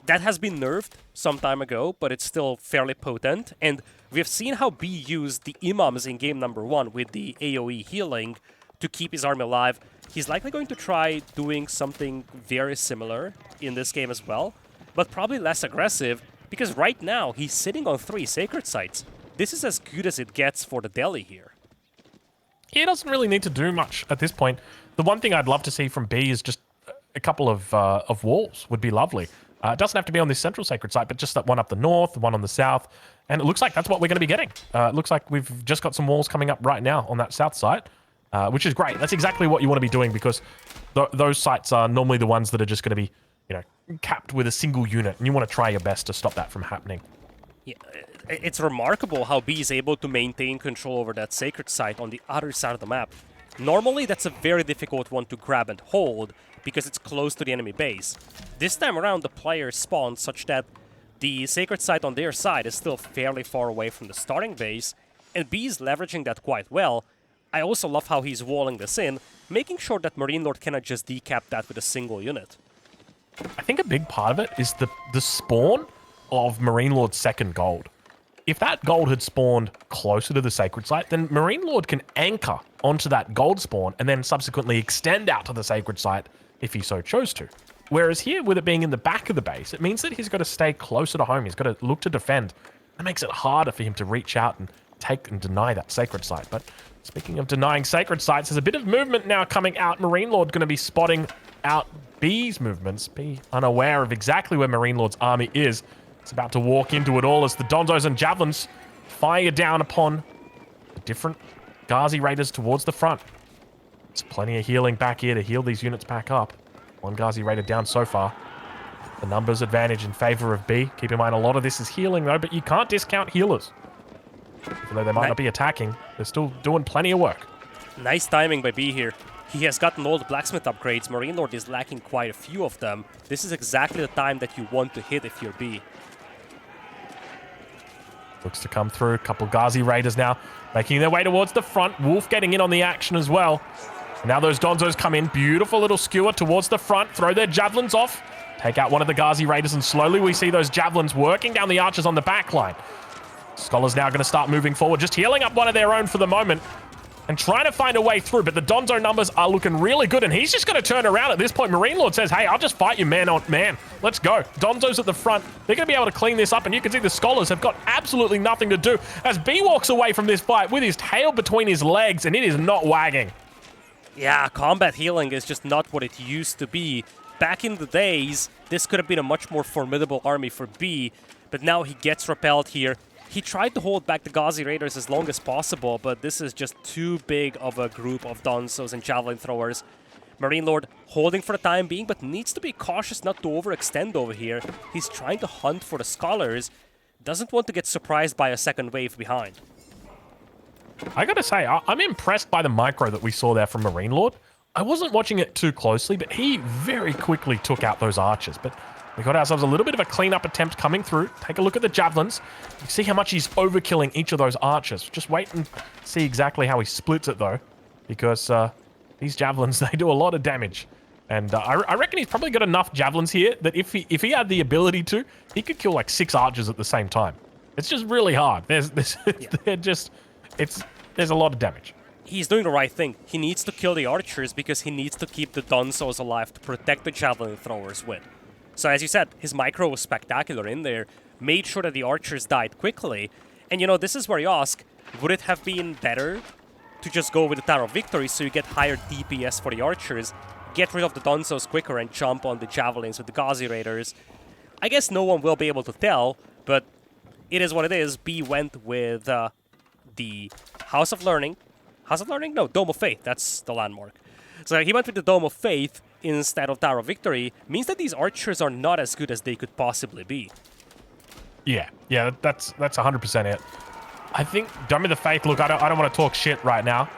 That has been nerfed some time ago, but it's still fairly potent. And we've seen how B used the imams in game number 1 with the AoE healing to keep his army alive. He's likely going to try doing something very similar in this game as well, but probably less aggressive, because right now he's sitting on 3 sacred sites. This is as good as it gets for the Delhi here. He doesn't really need to do much at this point. The one thing I'd love to see from B is just a couple of walls would be lovely. It doesn't have to be on this central sacred site, but just that one up the north, the one on the south. And it looks like that's what we're going to be getting. It looks like we've just got some walls coming up right now on that south site, which is great. That's exactly what you want to be doing, because those sites are normally the ones that are just going to be, you know, capped with a single unit, and you want to try your best to stop that from happening. Yeah, it's remarkable how B is able to maintain control over that sacred site on the other side of the map. Normally, that's a very difficult one to grab and hold, because it's close to the enemy base. This time around, the players spawned such that the sacred site on their side is still fairly far away from the starting base, and B is leveraging that quite well. I also love how he's walling this in, making sure that MarineLorD cannot just decap that with a single unit. I think a big part of it is the spawn of MarineLorD's second gold. If that gold had spawned closer to the sacred site, then MarineLorD can anchor onto that gold spawn and then subsequently extend out to the sacred site if he so chose to. Whereas here, with it being in the back of the base, it means that he's got to stay closer to home. He's got to look to defend. That makes it harder for him to reach out and take and deny that sacred site. But speaking of denying sacred sites, there's a bit of movement now coming out. MarineLorD going to be spotting out B's movements. B unaware of exactly where MarineLorD's army is. It's about to walk into it all as the Donzos and Javelins fire down upon the different Ghazi Raiders towards the front. There's plenty of healing back here to heal these units back up. One Ghazi Raider down so far. The numbers advantage in favor of B. Keep in mind, a lot of this is healing, though, but you can't discount healers. Even though they might not be attacking, they're still doing plenty of work. Nice timing by B here. He has gotten all the blacksmith upgrades. MarineLorD is lacking quite a few of them. This is exactly the time that you want to hit if you're B. Looks to come through. A couple Ghazi Raiders now making their way towards the front. Wolf getting in on the action as well. Now those Donzos come in. Beautiful little skewer towards the front. Throw their javelins off. Take out one of the Ghazi Raiders, and slowly we see those javelins working down the archers on the back line. Scholars now going to start moving forward, just healing up one of their own for the moment and trying to find a way through. But the Donzo numbers are looking really good, and he's just going to turn around at this point. MarineLorD says, hey, I'll just fight you man on man. Let's go. Donzo's at the front. They're going to be able to clean this up, and you can see the Scholars have got absolutely nothing to do as B walks away from this fight with his tail between his legs, and it is not wagging. Yeah, combat healing is just not what it used to be. Back in the days, this could have been a much more formidable army for B, but now he gets repelled here. He tried to hold back the Ghazi Raiders as long as possible, but this is just too big of a group of Donzos and Javelin throwers. MarineLorD holding for the time being, but needs to be cautious not to overextend over here. He's trying to hunt for the Scholars. Doesn't want to get surprised by a second wave behind. I gotta say, I'm impressed by the micro that we saw there from MarineLorD. I wasn't watching it too closely, but he very quickly took out those archers. But we got ourselves a little bit of a cleanup attempt coming through. Take a look at the javelins. You see how much he's overkilling each of those archers. Just wait and see exactly how he splits it, though, because these javelins, they do a lot of damage. And I reckon he's probably got enough javelins here that if he had the ability to, he could kill like 6 archers at the same time. It's just really hard. They're just, it's there's a lot of damage. He's doing the right thing. He needs to kill the archers because he needs to keep the Donzos alive to protect the javelin throwers with. So as you said, his micro was spectacular in there, made sure that the archers died quickly. And you know, this is where you ask, would it have been better to just go with the Tower of Victory so you get higher DPS for the archers, get rid of the Donzos quicker and jump on the javelins with the Ghazi Raiders? I guess no one will be able to tell, but it is what it is. B went with the House of Learning. House of Learning? No, Dome of Faith. That's the landmark. So he went with the Dome of Faith instead of Tower of Victory. Means that these archers are not as good as they could possibly be. Yeah, that's 100% it. I think Dome of the Faith, look, I don't want to talk shit right now,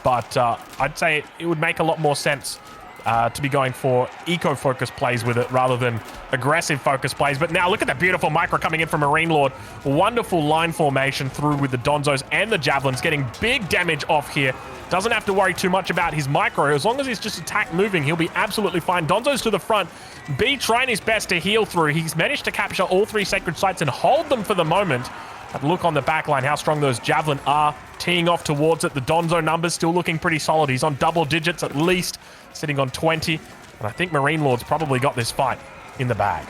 but I'd say it would make a lot more sense to be going for eco-focused plays with it rather than aggressive focus plays. But now look at that beautiful micro coming in from MarineLorD. Wonderful line formation through with the Donzos and the Javelins, getting big damage off here. Doesn't have to worry too much about his micro. As long as he's just attack moving, he'll be absolutely fine. Donzo's to the front. B trying his best to heal through. He's managed to capture all three sacred sites and hold them for the moment. But look on the back line, how strong those Javelin are. Teeing off towards it. The Donzo numbers still looking pretty solid. He's on double digits at least, sitting on 20. And I think MarineLorD's probably got this fight in the bag.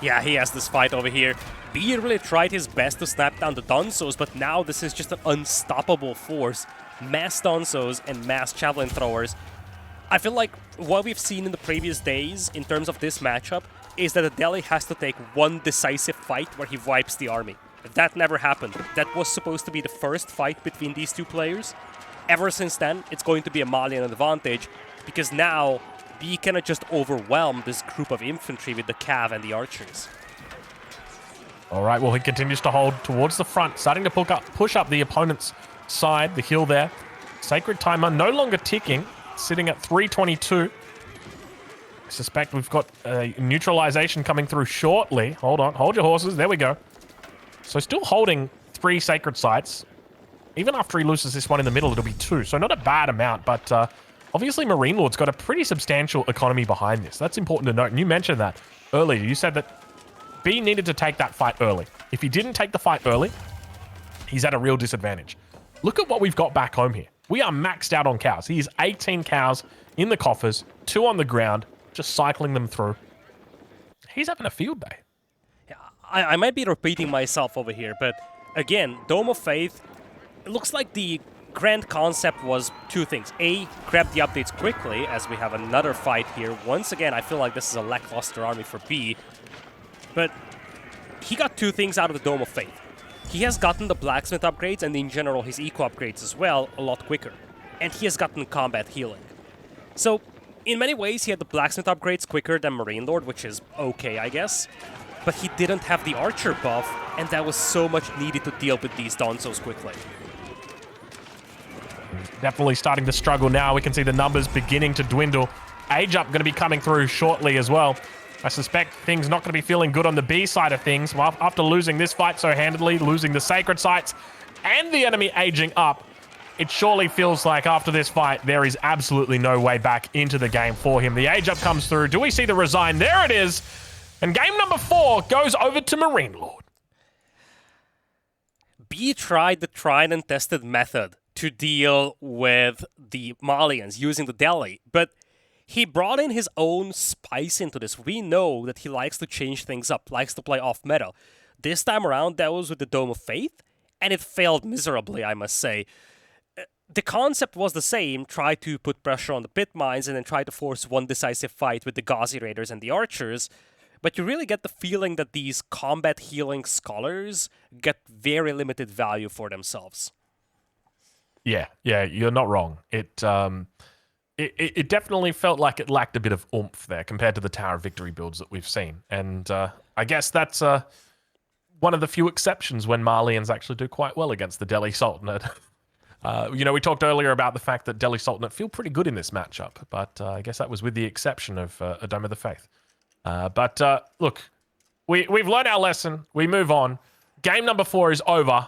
Yeah, he has this fight over here. B really tried his best to snap down the Donzos, but now this is just an unstoppable force. Mass Donzos and mass Javelin throwers. I feel like what we've seen in the previous days in terms of this matchup is that the Delhi has to take one decisive fight where he wipes the army. That never happened. That was supposed to be the first fight between these two players. Ever since then, it's going to be a Malian advantage, because now B cannot just overwhelm this group of infantry with the Cav and the archers. All right, well, he continues to hold towards the front, starting to push up the opponent's side, the hill there. Sacred Timer no longer ticking, sitting at 322. I suspect we've got neutralization coming through shortly. Hold on, hold your horses. There we go. So still holding 3 sacred sites. Even after he loses this one in the middle, it'll be 2. So not a bad amount, but obviously MarineLorD's got a pretty substantial economy behind this. That's important to note. And you mentioned that earlier. You said that B needed to take that fight early. If he didn't take the fight early, he's at a real disadvantage. Look at what we've got back home here. We are maxed out on cows. He is 18 cows in the coffers, 2 on the ground, just cycling them through. He's having a field day. I might be repeating myself over here, but again, Dome of Faith, it looks like the grand concept was 2 things. A, grab the updates quickly, as we have another fight here. Once again, I feel like this is a lackluster army for B. But he got 2 things out of the Dome of Faith. He has gotten the blacksmith upgrades, and in general his eco upgrades as well, a lot quicker. And he has gotten combat healing. So, in many ways, he had the blacksmith upgrades quicker than MarineLorD, which is okay, I guess. But he didn't have the archer buff, and that was so much needed to deal with these Donzos quickly. Definitely starting to struggle now. We can see the numbers beginning to dwindle. Age up going to be coming through shortly as well. I suspect things not going to be feeling good on the B side of things. Well, after losing this fight so handily, losing the sacred sites, and the enemy aging up, it surely feels like after this fight, there is absolutely no way back into the game for him. The age up comes through. Do we see the resign? There it is. And game number 4 goes over to MarineLorD. B tried the tried and tested method to deal with the Malians using the Delhi, but he brought in his own spice into this. We know that he likes to change things up, likes to play off meta. This time around, that was with the Dome of Faith, and it failed miserably, I must say. The concept was the same, try to put pressure on the pit mines and then try to force one decisive fight with the Ghazi Raiders and the archers. But you really get the feeling that these combat healing scholars get very limited value for themselves. Yeah, you're not wrong. It definitely felt like it lacked a bit of oomph there compared to the Tower of Victory builds that we've seen. And I guess that's one of the few exceptions when Malians actually do quite well against the Delhi Sultanate. We talked earlier about the fact that Delhi Sultanate feel pretty good in this matchup, but I guess that was with the exception of a Dome of the Faith. But look, we've learned our lesson. We move on. Game number 4 is over.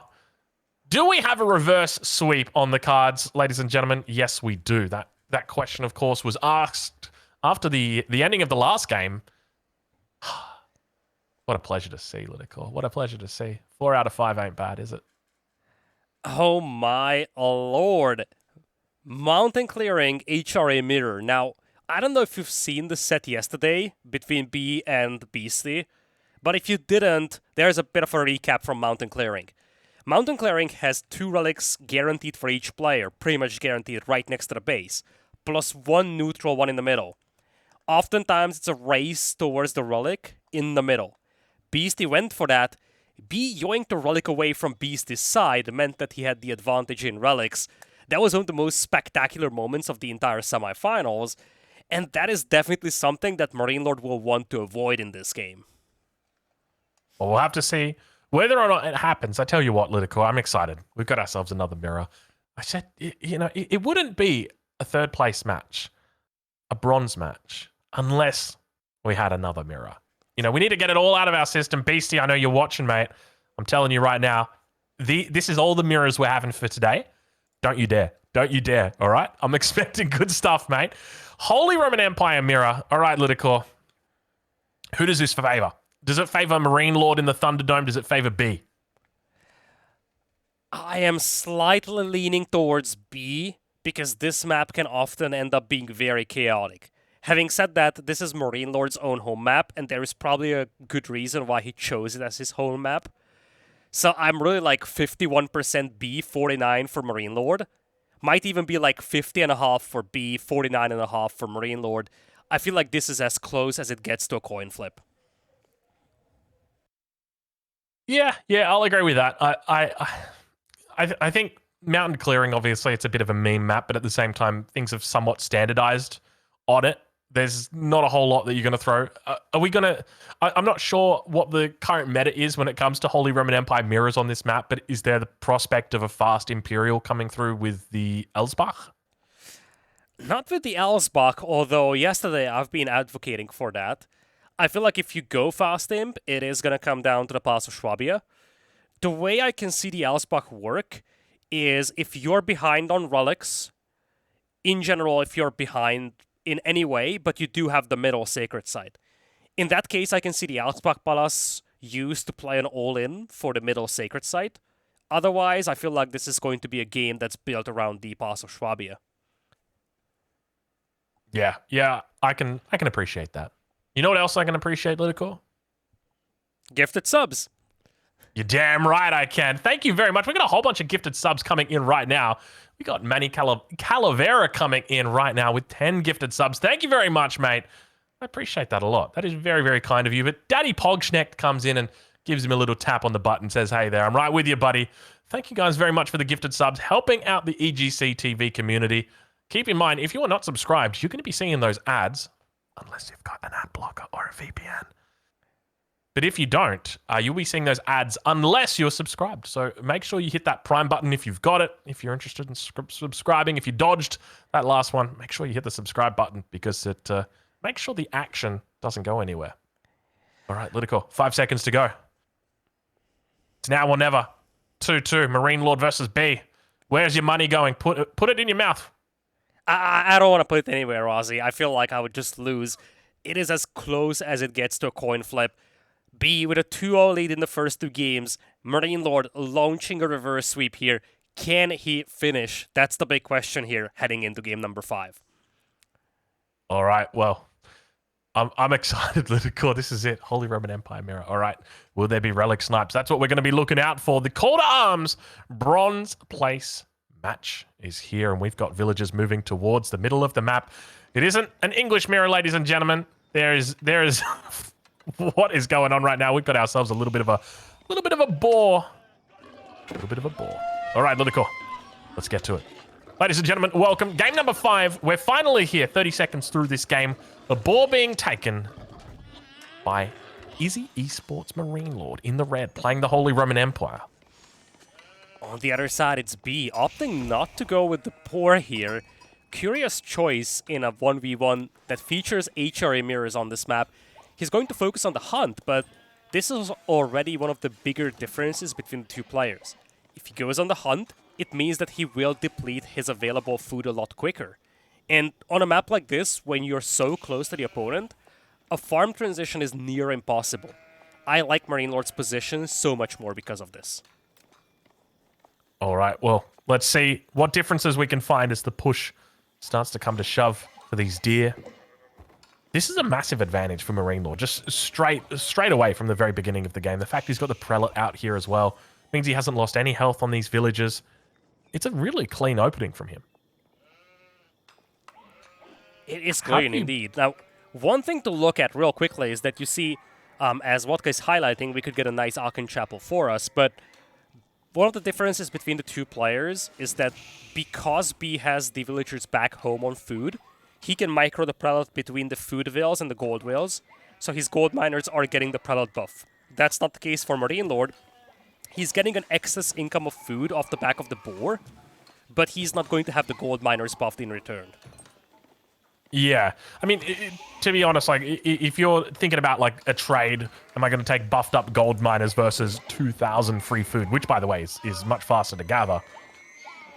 Do we have a reverse sweep on the cards, ladies and gentlemen? Yes, we do. That question, of course, was asked after the ending of the last game. What a pleasure to see, LidaKor. What a pleasure to see. 4 out of 5 ain't bad, is it? Oh my lord. Mountain clearing HRA mirror. Now, I don't know if you've seen the set yesterday between B and Beastie, but if you didn't, there's a bit of a recap from Mountain clearing. Mountain clearing has 2 relics guaranteed for each player, pretty much guaranteed right next to the base, plus 1 neutral one in the middle. Oftentimes, it's a race towards the relic in the middle. Beastie went for that. B yoinked the relic away from Beastie's side meant that he had the advantage in relics. That was one of the most spectacular moments of the entire semifinals, and that is definitely something that MarineLorD will want to avoid in this game. Well, we'll have to see whether or not it happens. I tell you what, LidaKor, I'm excited. We've got ourselves another mirror. I said, it wouldn't be a third place match, a bronze match, unless we had another mirror. We need to get it all out of our system. Beastie, I know you're watching, mate. I'm telling you right now, this is all the mirrors we're having for today. Don't you dare. Don't you dare, all right? I'm expecting good stuff, mate. Holy Roman Empire mirror. All right, LidaKor. Who does this favor? Does it favor MarineLorD in the Thunderdome? Does it favor B? I am slightly leaning towards B, because this map can often end up being very chaotic. Having said that, this is MarineLorD's own home map, and there is probably a good reason why he chose it as his home map. So I'm really like 51% B, 49 for MarineLorD. Might even be like 50.5 for B, 49.5 for MarineLorD. I feel like this is as close as it gets to a coin flip. Yeah, I'll agree with that. I think mountain clearing, obviously, it's a bit of a meme map, but at the same time, things have somewhat standardized on it. There's not a whole lot that you're going to throw. Are we going to... I'm not sure what the current meta is when it comes to Holy Roman Empire mirrors on this map, but is there the prospect of a fast Imperial coming through with the Elsbach? Not with the Elsbach, although yesterday I've been advocating for that. I feel like if you go fast imp, it is going to come down to the Pass of Schwabia. The way I can see the Elsbach work is if you're behind on relics, in general, if you're behind in any way, but you do have the middle sacred site. In that case, I can see the Elsbach Palace used to play an all-in for the middle sacred site. Otherwise, I feel like this is going to be a game that's built around the Pass of Schwabia. Yeah, I can appreciate that. You know what else I can appreciate, LidaKor? Gifted subs. You're damn right I can. Thank you very much. We got a whole bunch of gifted subs coming in right now. We got Manny Calavera coming in right now with 10 gifted subs. Thank you very much, mate. I appreciate that a lot. That is very, very kind of you. But Daddy Pogschnecht comes in and gives him a little tap on the butt and says, hey there, I'm right with you, buddy. Thank you guys very much for the gifted subs, helping out the EGCTV community. Keep in mind, if you are not subscribed, you're going to be seeing those ads, unless you've got an ad blocker or a VPN. But if you don't, you'll be seeing those ads unless you're subscribed. So make sure you hit that Prime button if you've got it, if you're interested in subscribing. If you dodged that last one, make sure you hit the subscribe button because it makes sure the action doesn't go anywhere. All right, LidaKor, 5 seconds to go. It's now or never. 2-2, MarineLorD versus B. Where's your money going? Put it in your mouth. I don't want to put it anywhere, Aussie. I feel like I would just lose. It is as close as it gets to a coin flip. B with a 2-0 lead in the first 2 games. MarineLorD launching a reverse sweep here. Can he finish? That's the big question here heading into game number 5. All right, well, I'm excited, LidaKor. This is it. Holy Roman Empire mirror. All right, will there be relic snipes? That's what we're going to be looking out for. The Call to Arms bronze place match is here, and we've got villagers moving towards the middle of the map. It isn't an English mirror, ladies and gentlemen. There is what is going on right now? We've got ourselves a little bit of a bore. All right, LidaKor, let's get to it. Ladies and gentlemen, welcome. Game number 5. We're finally here, 30 seconds through this game. The ball being taken by Izzy Esports MarineLorD in the red, playing the Holy Roman Empire. On the other side, it's B, opting not to go with the poor here. Curious choice in a 1v1 that features HRA mirrors on this map. He's going to focus on the hunt, but this is already one of the bigger differences between the 2 players. If he goes on the hunt, it means that he will deplete his available food a lot quicker. And on a map like this, when you're so close to the opponent, a farm transition is near impossible. I like MarineLorD's position so much more because of this. All right, well, let's see what differences we can find as the push starts to come to shove for these deer. This is a massive advantage for MarineLorD, just straight away from the very beginning of the game. The fact he's got the prelate out here as well means he hasn't lost any health on these villagers. It's a really clean opening from him. It is clean indeed. Now, one thing to look at real quickly is that you see, as Vodka is highlighting, we could get a nice Archon Chapel for us, but one of the differences between the two players is that because B has the villagers back home on food, he can micro the prelate between the food whales and the gold whales, so his gold miners are getting the prelate buff. That's not the case for MarineLorD. He's getting an excess income of food off the back of the boar, but he's not going to have the gold miners buffed in return. Yeah, I mean, to be honest, like if you're thinking about like a trade, am I going to take buffed up gold miners versus 2,000 free food, which by the way is much faster to gather.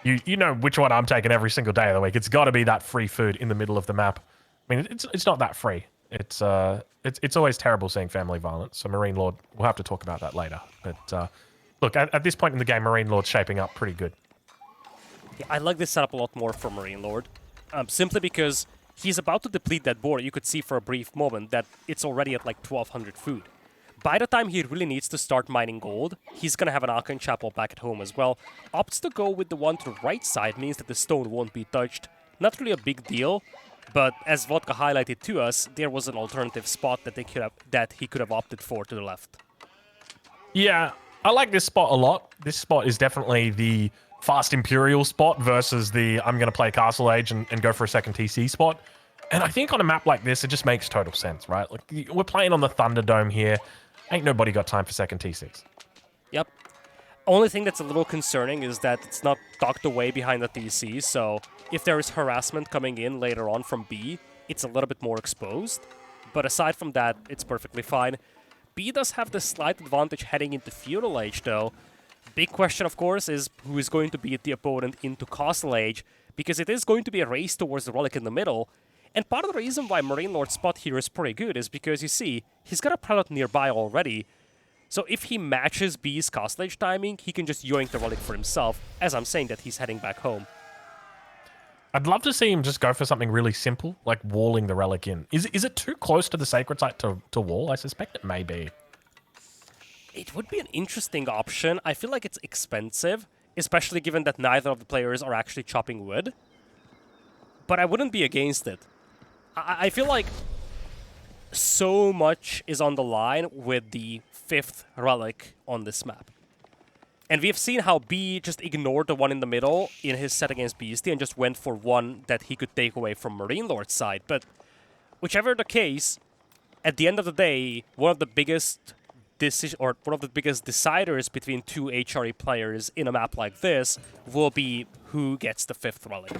You know which one I'm taking every single day of the week. It's got to be that free food in the middle of the map. I mean, it's not that free. It's always terrible seeing family violence. So MarineLorD, we'll have to talk about that later. But look, at this point in the game, MarineLord's shaping up pretty good. Yeah, I like this setup a lot more for MarineLorD, simply because he's about to deplete that boar. You could see for a brief moment that it's already at like 1,200 food. By the time he really needs to start mining gold, he's going to have an Archon Chapel back at home as well. Opts to go with the one to the right side means that the stone won't be touched. Not really a big deal, but as Vodka highlighted to us, there was an alternative spot that he could have opted for to the left. Yeah, I like this spot a lot. This spot is definitely the fast Imperial spot versus the I'm going to play Castle Age and go for a second TC spot. And I think on a map like this, it just makes total sense, right? Like we're playing on the Thunderdome here. Ain't nobody got time for second T6. Yep. Only thing that's a little concerning is that it's not tucked away behind the TC, so if there is harassment coming in later on from B, it's a little bit more exposed. But aside from that, it's perfectly fine. B does have the slight advantage heading into Feudal Age, though. Big question, of course, is who is going to beat the opponent into Castle Age, because it is going to be a race towards the relic in the middle. And part of the reason why MarineLord's spot here is pretty good is because, you see, he's got a prelate nearby already. So if he matches B's Castle Age timing, he can just yoink the relic for himself, as I'm saying that he's heading back home. I'd love to see him just go for something really simple, like walling the relic in. Is it too close to the sacred site to wall? I suspect it may be. It would be an interesting option. I feel like it's expensive, especially given that neither of the players are actually chopping wood. But I wouldn't be against it. I feel like so much is on the line with the 5th relic on this map. And we have seen how B just ignored the one in the middle in his set against Beastie and just went for one that he could take away from MarineLord's side. But whichever the case, at the end of the day, one of the biggest deciders between two HRE players in a map like this will be who gets the 5th relic.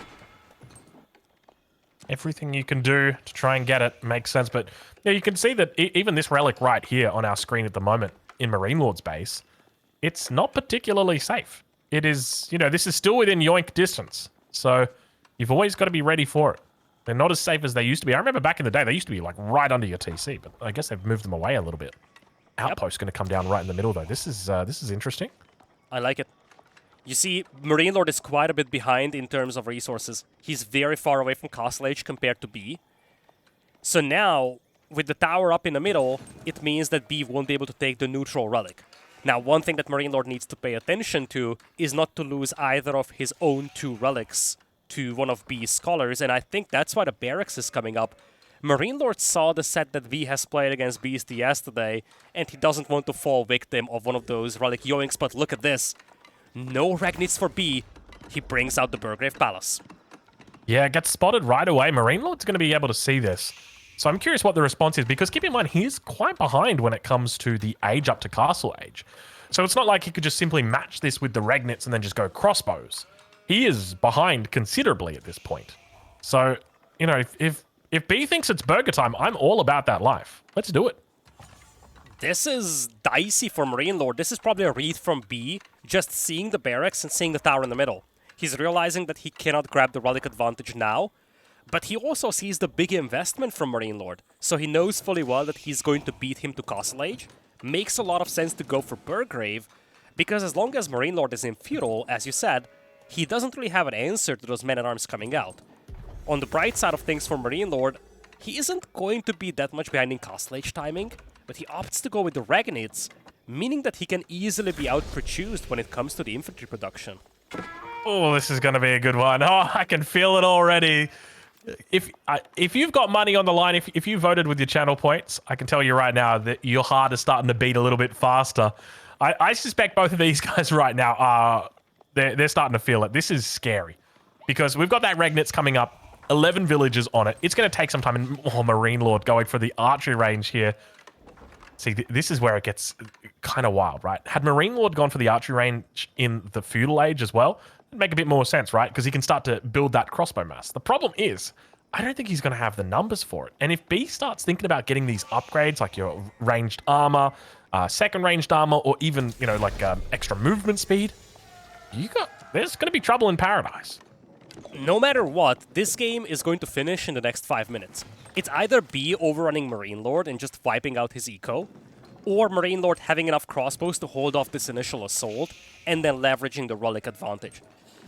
Everything you can do to try and get it makes sense, but yeah, you can see that even this relic right here on our screen at the moment in MarineLord's base, it's not particularly safe. It is, you know, this is still within yoink distance, so you've always got to be ready for it. They're not as safe as they used to be. I remember back in the day, they used to be like right under your TC, but I guess they've moved them away a little bit. Outpost's going to come down right in the middle, though. This is interesting. I like it. You see, MarineLorD is quite a bit behind in terms of resources. He's very far away from Castle Age compared to B. So now, with the tower up in the middle, it means that B won't be able to take the neutral relic. Now, one thing that MarineLorD needs to pay attention to is not to lose either of his own 2 relics to one of B's scholars, and I think that's why the barracks is coming up. MarineLorD saw the set that V has played against Beastie yesterday, and he doesn't want to fall victim of one of those relic yoinks, but look at this. No Ragnites for B. He brings out the Burgrave Palace. Yeah, it gets spotted right away. MarineLord's going to be able to see this. So I'm curious what the response is, because keep in mind, he's quite behind when it comes to the age up to Castle Age. So it's not like he could just simply match this with the Ragnites and then just go crossbows. He is behind considerably at this point. So, you know, if B thinks it's burger time, I'm all about that life. Let's do it. This is dicey for MarineLorD. This is probably a read from B, just seeing the barracks and seeing the tower in the middle. He's realizing that he cannot grab the relic advantage now, but he also sees the big investment from MarineLorD, so he knows fully well that he's going to beat him to Castle Age. Makes a lot of sense to go for Burgrave, Because as long as MarineLorD is in feudal, as you said, he doesn't really have an answer to those men-at-arms coming out. On the bright side of things for MarineLorD, he isn't going to be that much behind in Castle Age timing, but he opts to go with the Regonids, meaning that he can easily be out-produced when it comes to the infantry production. Oh, this is going to be a good one. Oh, I can feel it already. If you've got money on the line, if you voted with your channel points, I can tell you right now that your heart is starting to beat a little bit faster. I suspect both of these guys right now are they're starting to feel it. This is scary because we've got that Regnitz coming up, 11 villages on it. It's going to take some time. And MarineLorD going for the archery range here. See, this is where it gets kind of wild, right? Had MarineLorD gone for the archery range in the feudal age as well, it'd make a bit more sense, right? Because he can start to build that crossbow mass. The problem is, I don't think he's going to have the numbers for it. And if B starts thinking about getting these upgrades, like your ranged armor, second ranged armor, or even, you know, like extra movement speed, there's going to be trouble in paradise. No matter what, this game is going to finish in the next 5 minutes. It's either B overrunning MarineLorD and just wiping out his eco, or MarineLorD having enough crossbows to hold off this initial assault, and then leveraging the relic advantage.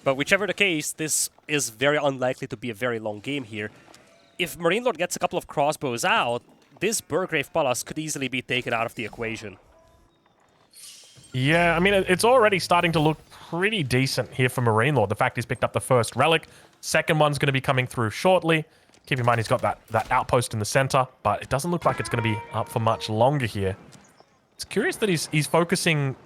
But whichever the case, this is very unlikely to be a very long game here. If MarineLorD gets a couple of crossbows out, this Burgrave Palace could easily be taken out of the equation. Yeah, I mean, it's already starting to look pretty decent here for MarineLorD. The fact he's picked up the first relic. Second one's going to be coming through shortly. Keep in mind he's got that outpost in the center, but it doesn't look like it's going to be up for much longer here. It's curious that he's focusing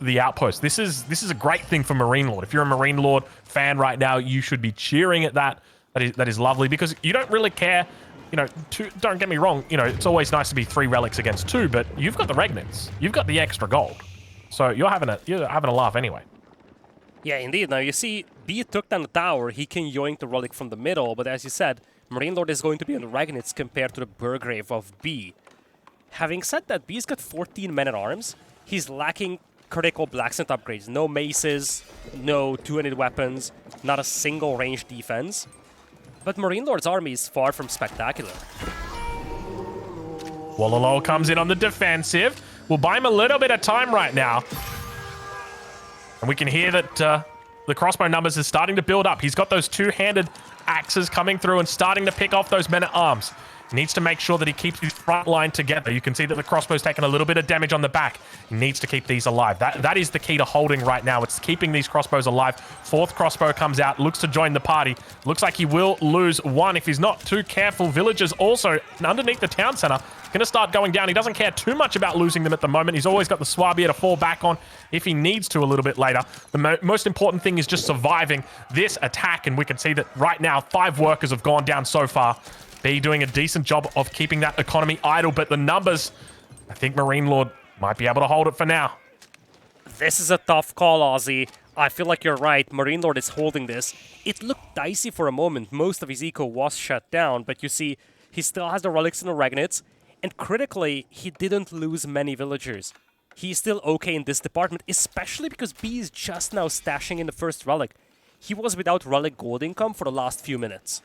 the outpost. This is a great thing for MarineLorD. If you're a MarineLorD fan right now, you should be cheering at that. That is lovely because you don't really care. You know, don't get me wrong. You know, it's always nice to be 3 relics against 2, but you've got the Regnitz. You've got the extra gold. So you're having a laugh anyway. Yeah, indeed. Now, you see, B took down the tower. He can yoink the relic from the middle, but as you said, MarineLorD is going to be on the Regnitz compared to the Burgrave of B. Having said that, B's got 14 men-at-arms. He's lacking critical blacksmith upgrades. No maces, no two-handed weapons, not a single ranged defense. But MarineLorD's army is far from spectacular. Wololo comes in on the defensive. We'll buy him a little bit of time right now. And we can hear that the crossbow numbers is starting to build up. He's got those two-handed axes coming through and starting to pick off those men-at-arms. He needs to make sure that he keeps his front line together. You can see that the crossbow's taking a little bit of damage on the back. He needs to keep these alive. That is the key to holding right now. It's keeping these crossbows alive. Fourth crossbow comes out, looks to join the party. Looks like he will lose one if he's not too careful. Villagers also underneath the town center going to start going down. He doesn't care too much about losing them at the moment. He's always got the Swabia to fall back on if he needs to a little bit later. The most important thing is just surviving this attack, and we can see that right now 5 workers have gone down so far. B doing a decent job of keeping that economy idle, but the numbers, I think MarineLorD might be able to hold it for now. This is a tough call, Aussie. I feel like you're right. MarineLorD is holding this. It looked dicey for a moment. Most of his eco was shut down, but you see, he still has the relics and the Regnitz, and critically, he didn't lose many villagers. He's still okay in this department, especially because B is just now stashing in the first relic. He was without relic gold income for the last few minutes.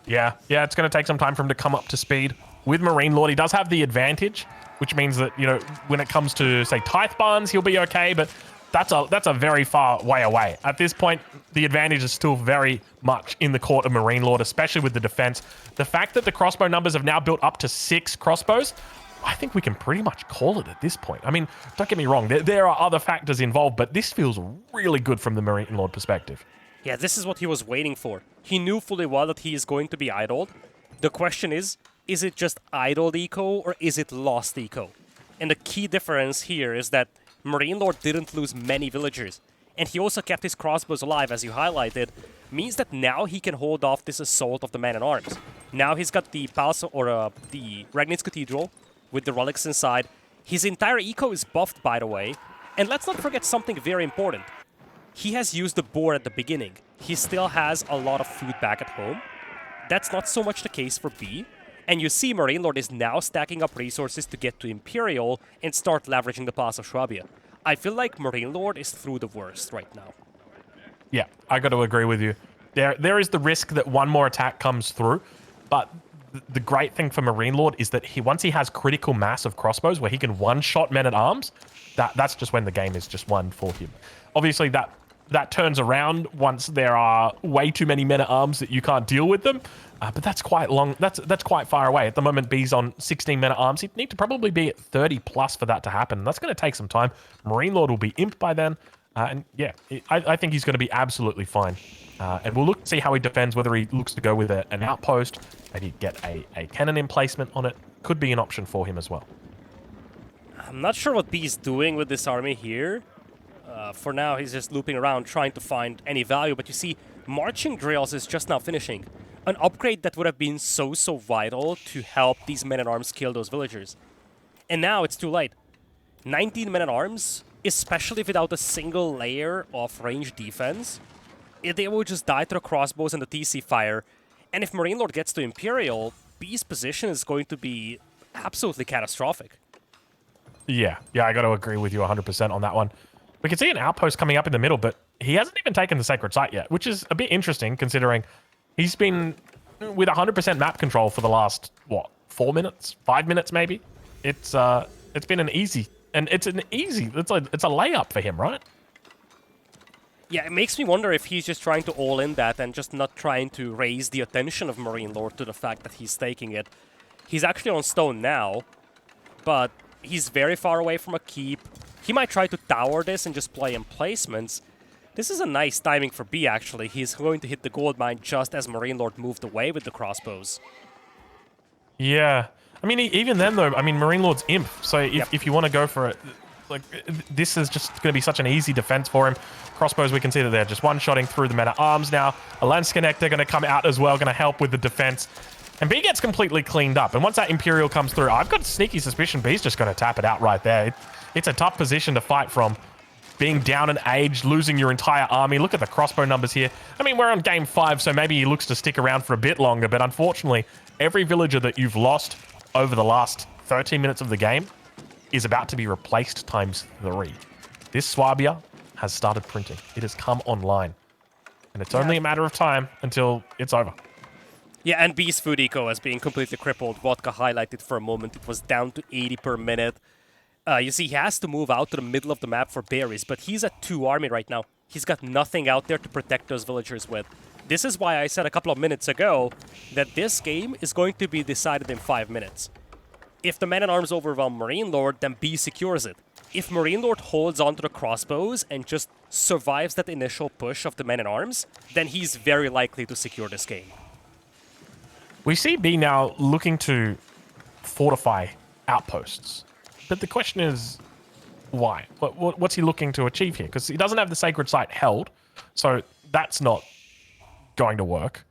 Yeah, it's going to take some time for him to come up to speed. With MarineLorD, he does have the advantage, which means that, you know, when it comes to, say, Tithe Barns, he'll be okay, but that's a very far way away. At this point, the advantage is still very much in the court of MarineLorD, especially with the defense. The fact that the crossbow numbers have now built up to 6 crossbows, I think we can pretty much call it at this point. I mean, don't get me wrong, there are other factors involved, but this feels really good from the MarineLorD perspective. Yeah, this is what he was waiting for. He knew fully well that he is going to be idled. The question is it just idled eco or is it lost eco? And the key difference here is that MarineLorD didn't lose many villagers. And he also kept his crossbows alive, as you highlighted, means that now he can hold off this assault of the man-at-arms. Now he's got the Palace, or the Regnitz Cathedral with the relics inside. His entire eco is buffed, by the way. And let's not forget something very important. He has used the boar at the beginning. He still has a lot of food back at home. That's not so much the case for B. And you see MarineLorD is now stacking up resources to get to Imperial and start leveraging the Pass of Swabia. I feel like MarineLorD is through the worst right now. Yeah, I got to agree with you. There is the risk that one more attack comes through, but the great thing for MarineLorD is that once he has critical mass of crossbows where he can one-shot men-at-arms, that's just when the game is just won for him. Obviously, that turns around once there are way too many men-at-arms that you can't deal with them. But that's quite long. That's quite far away. At the moment, B's on 16 men-at-arms. He'd need to probably be at 30 plus for that to happen. That's going to take some time. MarineLorD will be imped by then. And yeah, I think he's going to be absolutely fine. And we'll look to see how he defends, whether he looks to go with an outpost, maybe get a cannon emplacement on it. Could be an option for him as well. I'm not sure what B's doing with this army here. For now, he's just looping around trying to find any value. But you see, marching drills is just now finishing. An upgrade that would have been so vital to help these men-at-arms kill those villagers. And now it's too late. 19 men-at-arms, especially without a single layer of range defense, they will just die to the crossbows and the TC fire. And if MarineLorD gets to Imperial, B's position is going to be absolutely catastrophic. Yeah, I got to agree with you 100% on that one. We can see an outpost coming up in the middle, but he hasn't even taken the Sacred Site yet, which is a bit interesting considering he's been with 100% map control for the last, 4 minutes? 5 minutes maybe? It's been an easy, and it's a layup for him, right? Yeah, it makes me wonder if he's just trying to all-in that and just not trying to raise the attention of MarineLorD to the fact that he's taking it. He's actually on stone now, but he's very far away from a keep. He might try to tower this and just play emplacements. This is a nice timing for B, actually. He's going to hit the gold mine just as MarineLorD moved away with the crossbows. Yeah. I mean, even then, though, I mean, MarineLorD's imp, so if you want to go for it, like, this is just going to be such an easy defense for him. Crossbows, we can see that they're just one-shotting through the men-at-arms now. A lance connector going to come out as well, going to help with the defense. And B gets completely cleaned up. And once that Imperial comes through, I've got a sneaky suspicion B's just going to tap it out right there. It's a tough position to fight from. Being down in age, losing your entire army. Look at the crossbow numbers here. I mean, we're on game 5, so maybe he looks to stick around for a bit longer. But unfortunately, every villager that you've lost over the last 13 minutes of the game is about to be replaced ×3. This Swabia has started printing. It has come online. And it's only a matter of time until it's over. Yeah, and B's food eco is being completely crippled. Vodka highlighted for a moment. It was down to 80 per minute. You see, he has to move out to the middle of the map for berries, but he's at 2 army right now. He's got nothing out there to protect those villagers with. This is why I said a couple of minutes ago that this game is going to be decided in 5 minutes. If the men-at-arms overwhelm MarineLorD, then B secures it. If MarineLorD holds onto the crossbows and just survives that initial push of the men-at-arms, then he's very likely to secure this game. We see B now looking to fortify outposts. But the question is, why? What's he looking to achieve here? Because he doesn't have the Sacred Site held, so that's not going to work.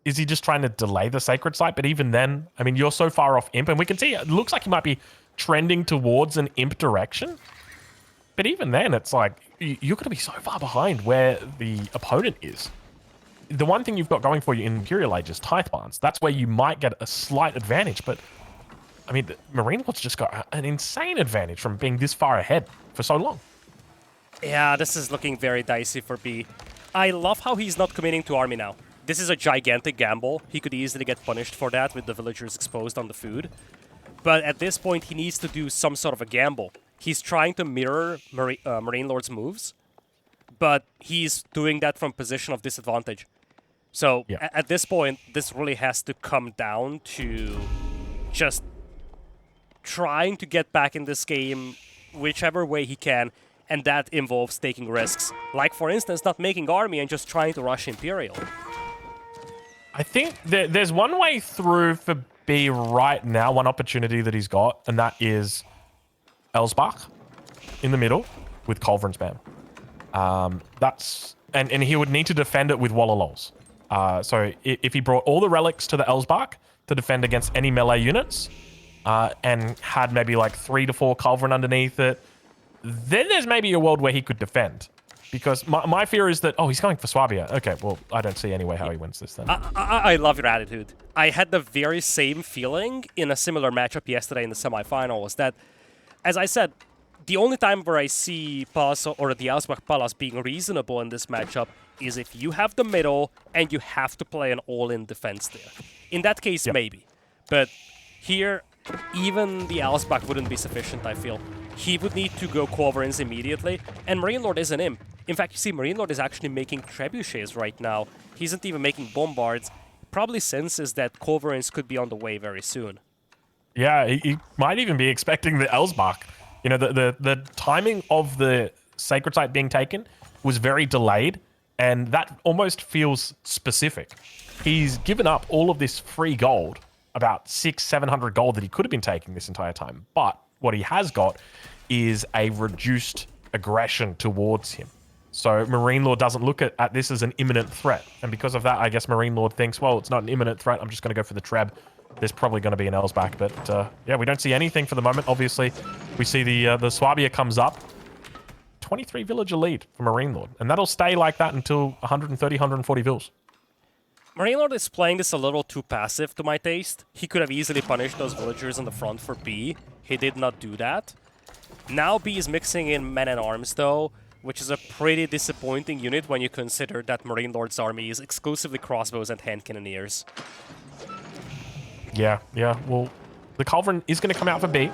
Is he just trying to delay the Sacred Site? But even then, I mean, you're so far off Imp, and we can see it looks like he might be trending towards an Imp direction. But even then, it's like, you're going to be so far behind where the opponent is. The one thing you've got going for you in Imperial Age is Tithe Barns. That's where you might get a slight advantage, but I mean, MarineLorD's just got an insane advantage from being this far ahead for so long. Yeah, this is looking very dicey for B. I love how he's not committing to army now. This is a gigantic gamble. He could easily get punished for that with the villagers exposed on the food. But at this point, he needs to do some sort of a gamble. He's trying to mirror MarineLorD's moves, but he's doing that from a position of disadvantage. So at this point, this really has to come down to just trying to get back in this game whichever way he can, and that involves taking risks. Like, for instance, not making army and just trying to rush Imperial. I think there's one way through for B right now, one opportunity that he's got, and that is Elsbach in the middle with Culverin spam. And he would need to defend it with Wallalols. So if he brought all the relics to the Elsbach to defend against any melee units, and had maybe like 3 to 4 Culverin underneath it, then there's maybe a world where he could defend. Because my fear is that, he's going for Swabia. Okay, well, I don't see any way how he wins this then. I love your attitude. I had the very same feeling in a similar matchup yesterday in the semifinals that, as I said, the only time where I see Palace or the Ausbach Palace being reasonable in this matchup is if you have the middle and you have to play an all-in defense there. In that case, maybe. But here, even the Elsbach wouldn't be sufficient, I feel. He would need to go Corverins immediately, and MarineLorD isn't him. In fact, you see, MarineLorD is actually making trebuchets right now. He isn't even making bombards. Probably senses that Corverins could be on the way very soon. Yeah, he might even be expecting the Elsbach. You know, the timing of the Sacred Site being taken was very delayed, and that almost feels specific. He's given up all of this free gold, about 600-700 gold that he could have been taking this entire time. But what he has got is a reduced aggression towards him. So MarineLorD doesn't look at this as an imminent threat. And because of that, I guess MarineLorD thinks, well, it's not an imminent threat. I'm just going to go for the Treb. There's probably going to be an Elsbach. But yeah, we don't see anything for the moment. Obviously, we see the Swabia comes up. 23 villager lead for MarineLorD. And that'll stay like that until 130, 140 vills. MarineLorD is playing this a little too passive to my taste. He could have easily punished those villagers on the front for B. He did not do that. Now B is mixing in men-at-arms, though, which is a pretty disappointing unit when you consider that MarineLorD's army is exclusively crossbows and hand cannoneers. Yeah. Well, the Culverin is going to come out for B.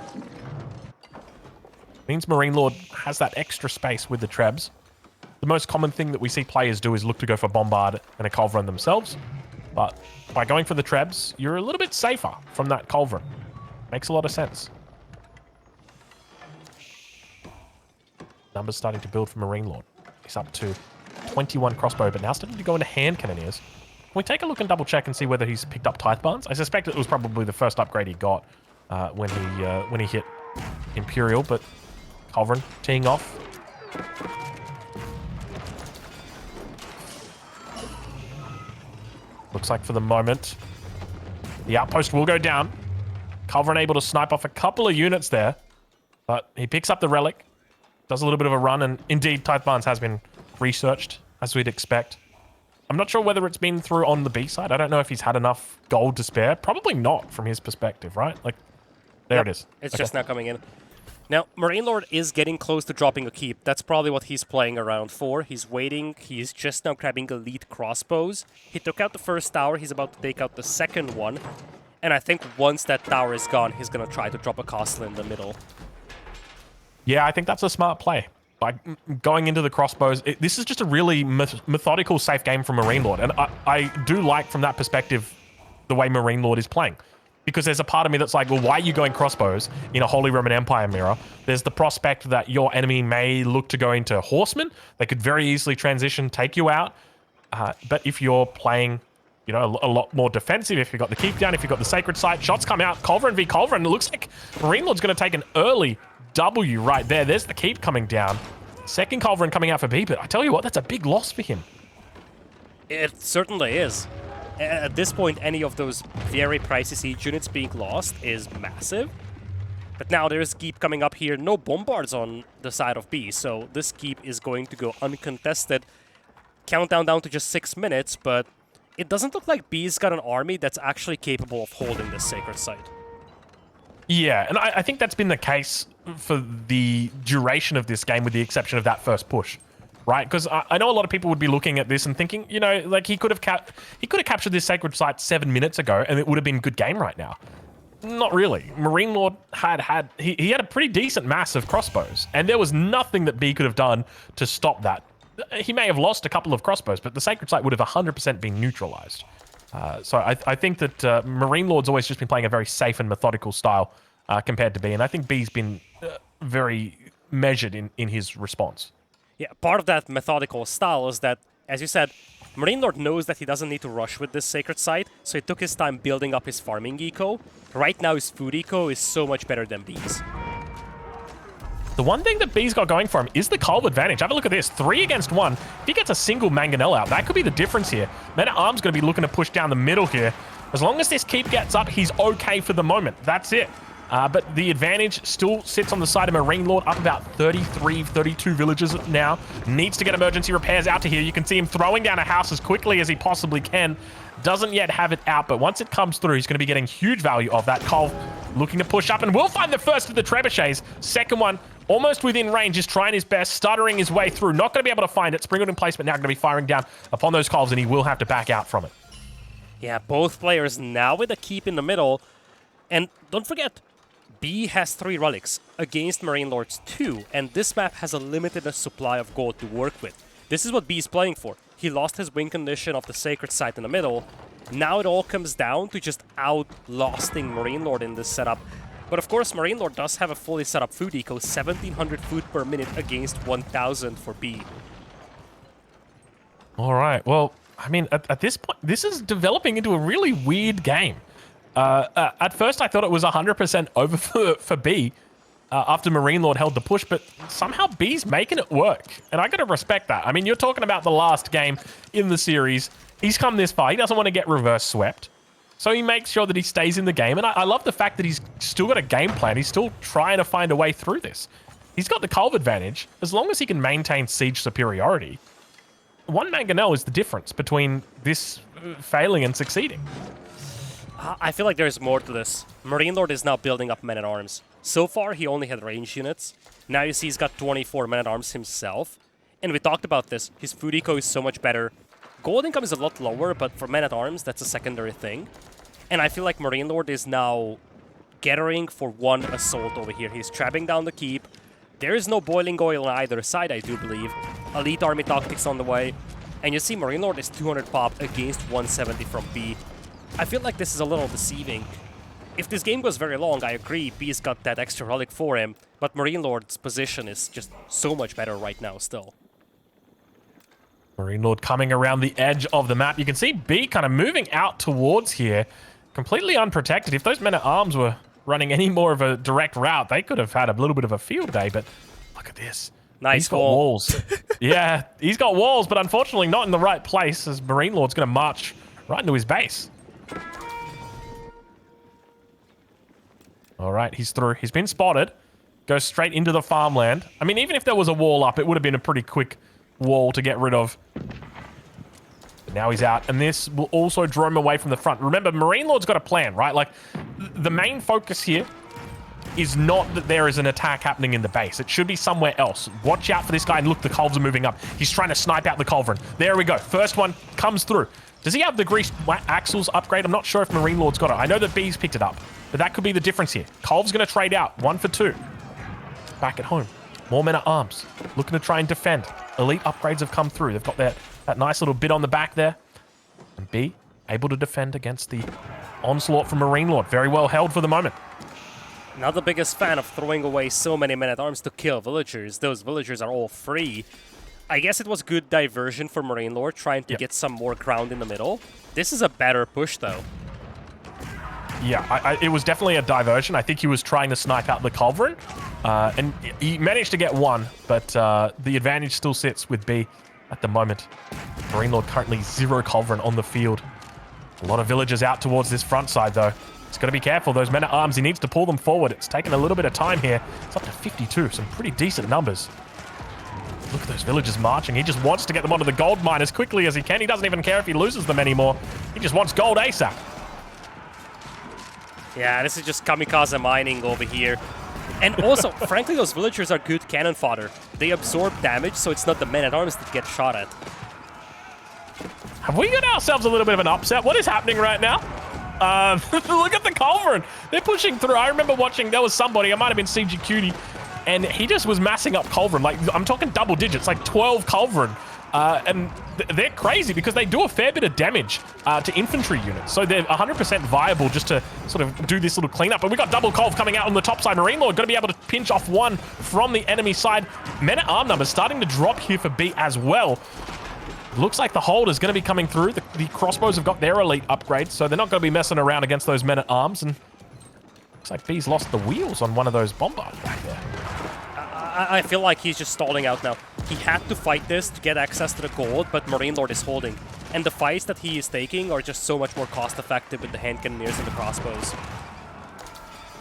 Means MarineLorD has that extra space with the Trebs. The most common thing that we see players do is look to go for Bombard and a Culverin themselves. But by going for the Trebs, you're a little bit safer from that Culverin. Makes a lot of sense. Numbers starting to build for MarineLorD. He's up to 21 crossbow, but now starting to go into hand cannoneers. Can we take a look and double check and see whether he's picked up Tithe Barns? I suspect it was probably the first upgrade he got when he hit Imperial, but Culverin teeing off. Looks like for the moment, the outpost will go down. Culverin able to snipe off a couple of units there, but he picks up the relic. Does a little bit of a run, and indeed, Tithe Barns has been researched, as we'd expect. I'm not sure whether it's been through on the B side. I don't know if he's had enough gold to spare. Probably not, from his perspective, right? Like, there it is. It's just now coming in. Now, MarineLorD is getting close to dropping a keep. That's probably what he's playing around for. He's waiting. He's just now grabbing elite crossbows. He took out the first tower. He's about to take out the second one. And I think once that tower is gone, he's going to try to drop a castle in the middle. Yeah, I think that's a smart play. Like, going into the crossbows, this is just a really methodical, safe game from MarineLorD. And I do like, from that perspective, the way MarineLorD is playing. Because there's a part of me that's like, well, why are you going crossbows in a Holy Roman Empire mirror? There's the prospect that your enemy may look to go into horsemen. They could very easily transition, take you out. But if you're playing, you know, a lot more defensive, if you've got the keep down, if you've got the sacred site, shots come out, Culverin v Culverin. It looks like MarineLorD's going to take an early W right there. There's the keep coming down. Second Culverin coming out for B, but I tell you what, that's a big loss for him. It certainly is. At this point, any of those very pricey siege units being lost is massive. But now there's keep coming up here. No bombards on the side of B, so this keep is going to go uncontested. Countdown down to just 6 minutes, but it doesn't look like B's got an army that's actually capable of holding this sacred site. Yeah, and I think that's been the case for the duration of this game, with the exception of that first push, right? Because I know a lot of people would be looking at this and thinking, you know, like he could have captured this sacred site 7 minutes ago, and it would have been a good game right now. Not really. MarineLorD had a pretty decent mass of crossbows, and there was nothing that B could have done to stop that. He may have lost a couple of crossbows, but the sacred site would have 100% been neutralized. So I think that MarineLorD's always just been playing a very safe and methodical style compared to B, and I think B's been very measured in his response. Yeah, part of that methodical style is that, as you said, MarineLorD knows that he doesn't need to rush with this sacred site, so he took his time building up his farming eco. Right now, his food eco is so much better than B's. The one thing that B's got going for him is the Culve advantage. Have a look at this. 3 against 1. If he gets a single Mangonel out, that could be the difference here. Men-at-Arms going to be looking to push down the middle here. As long as this keep gets up, he's okay for the moment. That's it. But the advantage still sits on the side of MarineLorD, up about 33, 32 villages now. Needs to get emergency repairs out to here. You can see him throwing down a house as quickly as he possibly can. Doesn't yet have it out, but once it comes through, he's going to be getting huge value of that. Culve looking to push up, and we'll find the first of the trebuchets. Second one, almost within range, is trying his best, stuttering his way through. Not going to be able to find it. Springwood in place, but now going to be firing down upon those Culves, and he will have to back out from it. Yeah, both players now with a keep in the middle. And don't forget, B has 3 relics against MarineLorD's 2, and this map has a limited supply of gold to work with. This is what B is playing for. He lost his win condition of the Sacred Site in the middle. Now it all comes down to just outlasting MarineLorD in this setup. But of course, MarineLorD does have a fully set up food eco, 1700 food per minute against 1000 for B. All right. Well, I mean, at this point, this is developing into a really weird game. At first, I thought it was 100% over for B after MarineLorD held the push, but somehow B's making it work. And I got to respect that. I mean, you're talking about the last game in the series. He's come this far. He doesn't want to get reverse swept. So he makes sure that he stays in the game. And I love the fact that he's still got a game plan. He's still trying to find a way through this. He's got the Culve advantage. As long as he can maintain siege superiority, one mangonel is the difference between this failing and succeeding. I feel like there's more to this. MarineLorD is now building up men-at-arms. So far, he only had range units. Now you see he's got 24 men-at-arms himself. And we talked about this. His food eco is so much better. Gold income is a lot lower, but for men-at-arms, that's a secondary thing. And I feel like MarineLorD is now gathering for one assault over here. He's trapping down the keep. There is no boiling oil on either side, I do believe. Elite army tactics on the way. And you see MarineLorD is 200 pop against 170 from B. I feel like this is a little deceiving. If this game goes very long, I agree, B's got that extra relic for him, but MarineLorD's position is just so much better right now still. MarineLorD coming around the edge of the map. You can see B kind of moving out towards here, completely unprotected. If those men-at-arms were running any more of a direct route, they could have had a little bit of a field day, but look at this. Nice He's got walls. Yeah, he's got walls, but unfortunately not in the right place, as MarineLorD's going to march right into his base. All right, he's through. He's been spotted. Goes straight into the farmland. I mean, even if there was a wall up, it would have been a pretty quick wall to get rid of. But now he's out, and this will also draw him away from the front. Remember, MarineLorD's got a plan, right? Like, the main focus here is not that there is an attack happening in the base. It should be somewhere else. Watch out for this guy, and look, the Culves are moving up. He's trying to snipe out the Culverin. There we go. First one comes through. Does he have the greased axles upgrade? I'm not sure if MarineLorD's got it. I know that B's picked it up, but that could be the difference here. Culve's going to trade out. 1 for 2. Back at home. More men-at-arms. Looking to try and defend. Elite upgrades have come through. They've got that nice little bit on the back there. And B, able to defend against the onslaught from MarineLorD. Very well held for the moment. Not the biggest fan of throwing away so many men-at-arms to kill villagers. Those villagers are all free. I guess it was good diversion for MarineLorD, trying to get some more ground in the middle. This is a better push, though. Yeah, it was definitely a diversion. I think he was trying to snipe out the Culverin, and he managed to get one, but the advantage still sits with B at the moment. MarineLorD currently 0 Culverin on the field. A lot of villagers out towards this front side, though. He's got to be careful. Those men-at-arms, he needs to pull them forward. It's taken a little bit of time here. It's up to 52, some pretty decent numbers. Look at those villagers marching. He just wants to get them onto the gold mine as quickly as he can. He doesn't even care if he loses them anymore. He just wants gold ASAP. Yeah, this is just kamikaze mining over here. And also, frankly, those villagers are good cannon fodder. They absorb damage, so it's not the men-at-arms that get shot at. Have we got ourselves a little bit of an upset? What is happening right now? Look at the Culverin. They're pushing through. I remember watching, there was somebody, it might have been CGCTV, and he just was massing up Culverin. Like, I'm talking double digits, like 12 Culverin. And they're crazy because they do a fair bit of damage to infantry units. So they're 100% viable just to sort of do this little cleanup. And we got double Culve coming out on the top side. MarineLorD going to be able to pinch off one from the enemy side. Men-at-arm numbers starting to drop here for B as well. Looks like the hold is going to be coming through. The crossbows have got their elite upgrades, so they're not going to be messing around against those men-at-arms. And looks like B's lost the wheels on one of those bombards back there. I feel like he's just stalling out now. He had to fight this to get access to the gold, but MarineLorD is holding. And the fights that he is taking are just so much more cost-effective with the hand cannoneers and the crossbows.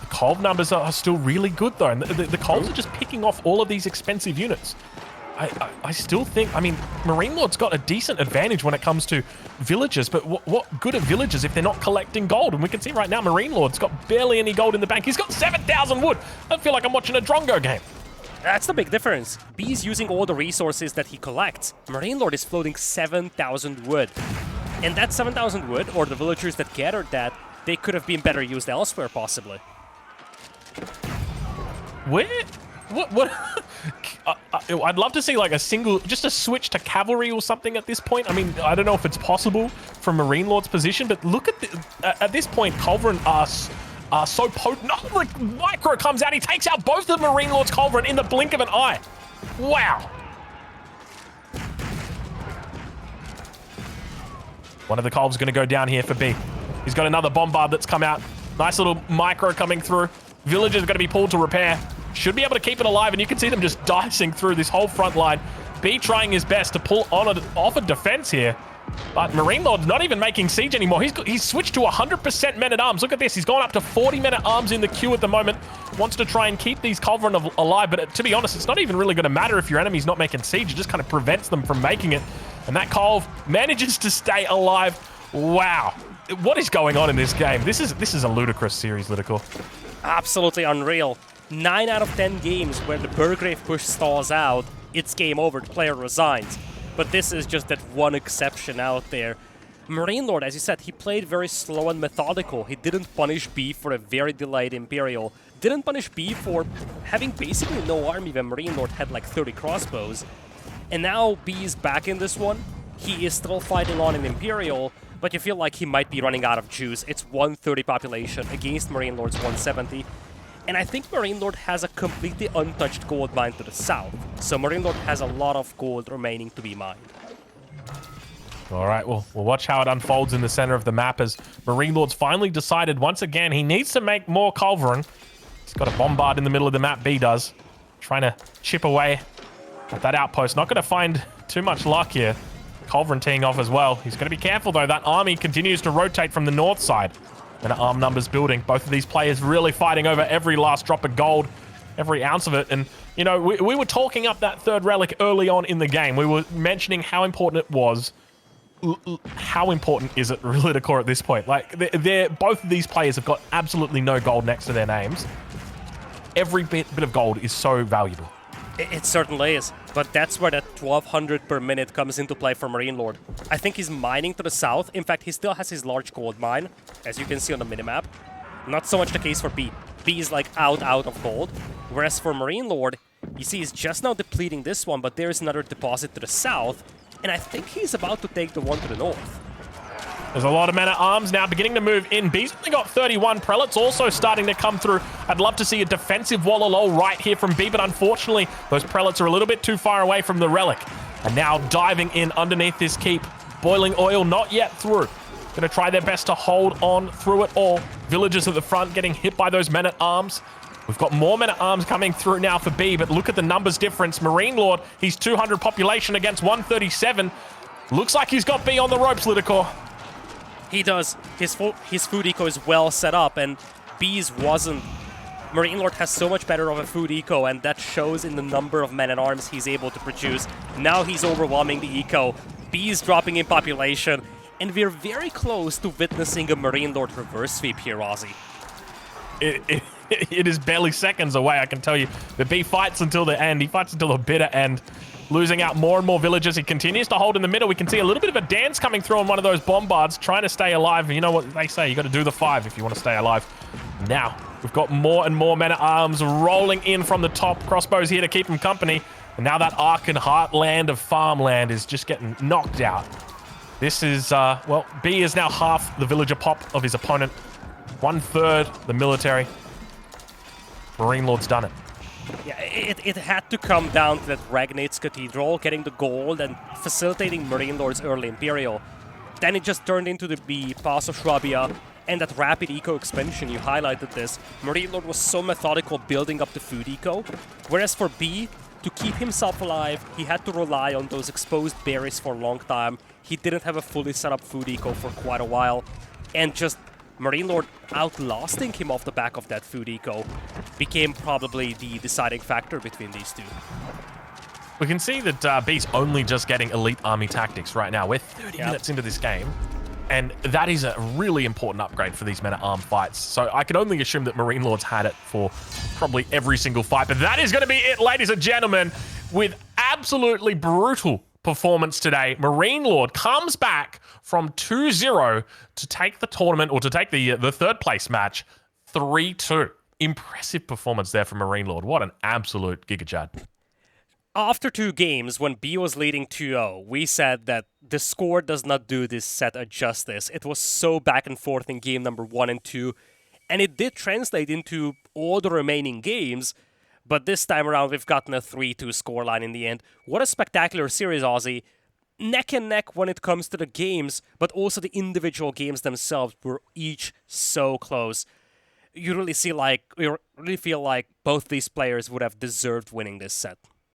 The Culve numbers are still really good, though. And the Culves are just picking off all of these expensive units. I still think, I mean, MarineLorD's got a decent advantage when it comes to villagers, but what good are villagers if they're not collecting gold? And we can see right now MarineLorD's got barely any gold in the bank. He's got 7,000 wood. I feel like I'm watching a Drongo game. That's the big difference. B's using all the resources that he collects. MarineLorD is floating 7,000 wood. And that 7,000 wood, or the villagers that gathered that, they could have been better used elsewhere, possibly. Where? What? I'd love to see like just a switch to cavalry or something at this point. I mean, I don't know if it's possible from MarineLorD's position, but look at this point, Culverin are so potent. No, like Micro comes out, he takes out both of MarineLorD's Culverin in the blink of an eye. Wow. One of the Culves going to go down here for B. He's got another bombard that's come out. Nice little Micro coming through. Villagers going to be pulled to repair. Should be able to keep it alive, and you can see them just dicing through this whole front line. B trying his best to pull off a defense here. But MarineLorD's not even making siege anymore. He's switched to 100% men-at-arms. Look at this. He's gone up to 40 men-at-arms in the queue at the moment. Wants to try and keep these Culverin alive, but to be honest, it's not even really going to matter if your enemy's not making siege. It just kind of prevents them from making it. And that Culve manages to stay alive. Wow. What is going on in this game? This is a ludicrous series, LidaKor. Absolutely unreal. 9 out of 10 games where the Burgrave push stalls out, it's game over, the player resigns. But this is just that one exception out there. MarineLorD, as you said, he played very slow and methodical. He didn't punish B for a very delayed Imperial. Didn't punish B for having basically no army when MarineLorD had like 30 crossbows. And now B is back in this one. He is still fighting on an Imperial, but you feel like he might be running out of juice. It's 130 population against MarineLorD's 170. And I think MarineLorD has a completely untouched gold mine to the south. So MarineLorD has a lot of gold remaining to be mined. All right, well, we'll watch how it unfolds in the center of the map as MarineLorD's finally decided once again he needs to make more Culverin. He's got a bombard in the middle of the map, B does. Trying to chip away at that outpost. Not going to find too much luck here. Culverin teeing off as well. He's going to be careful, though. That army continues to rotate from the north side. And arm numbers building. Both of these players really fighting over every last drop of gold, every ounce of it. And, you know, we were talking up that third relic early on in the game. We were mentioning how important it was. How important is it, LidaKor, at this point? Like, both of these players have got absolutely no gold next to their names. Every bit of gold is so valuable. It certainly is, but that's where that 1200 per minute comes into play for MarineLorD. I think he's mining to the south. In fact, he still has his large gold mine, as you can see on the minimap. Not so much the case for B. B is like out of gold. Whereas for MarineLorD, you see he's just now depleting this one, but there's another deposit to the south, and I think he's about to take the one to the north. There's a lot of men-at-arms now beginning to move in. B's only got 31. Prelates also starting to come through. I'd love to see a defensive Wallalow right here from B, but unfortunately, those Prelates are a little bit too far away from the relic. And now diving in underneath this keep. Boiling oil not yet through. Going to try their best to hold on through it all. Villagers at the front getting hit by those men-at-arms. We've got more men-at-arms coming through now for B, but look at the numbers difference. MarineLorD, he's 200 population against 137. Looks like he's got B on the ropes, LidaKor. He does. His food eco is well set up, and B's wasn't. MarineLorD has so much better of a food eco, and that shows in the number of men-at-arms he's able to produce. Now he's overwhelming the eco. B's dropping in population, and we're very close to witnessing a MarineLorD reverse sweep here, Aussie. It is barely seconds away, I can tell you. The B fights until the end. He fights until the bitter end. Losing out more and more villagers. He continues to hold in the middle. We can see a little bit of a dance coming through on one of those bombards, trying to stay alive. You know what they say, you got to do the 5 if you want to stay alive. Now, we've got more and more men-at-arms rolling in from the top. Crossbows here to keep them company. And now that Arkan heartland of farmland is just getting knocked out. This is, well, B is now half the villager pop of his opponent. 1/3 the military. MarineLorD's done it. Yeah, it had to come down to that Ragnate's Cathedral, getting the gold and facilitating MarineLorD's early Imperial. Then it just turned into the Pass of Shrabia and that rapid eco expansion. You highlighted this. MarineLorD was so methodical building up the food eco, whereas for B, to keep himself alive, he had to rely on those exposed berries for a long time. He didn't have a fully set up food eco for quite a while, and just MarineLorD outlasting him off the back of that food eco became probably the deciding factor between these two. We can see that B's only just getting elite army tactics right now. We're 30 minutes into this game, and that is a really important upgrade for these men-at-arm fights. So I can only assume that MarineLorD's had it for probably every single fight, but that is going to be it, ladies and gentlemen, with absolutely brutal performance today. MarineLorD comes back from 2-0 to take the tournament, or to take the third place match 3-2. Impressive performance there from MarineLorD. What an absolute gigachad. After 2 games, when B was leading 2-0, we said that the score does not do this set a justice. It was so back and forth in game number 1 and 2, and it did translate into all the remaining games, but this time around we've gotten a 3-2 scoreline in the end. What a spectacular series, Aussie. Neck and neck when it comes to the games, but also the individual games themselves were each so close. You really feel like both these players would have deserved winning this set.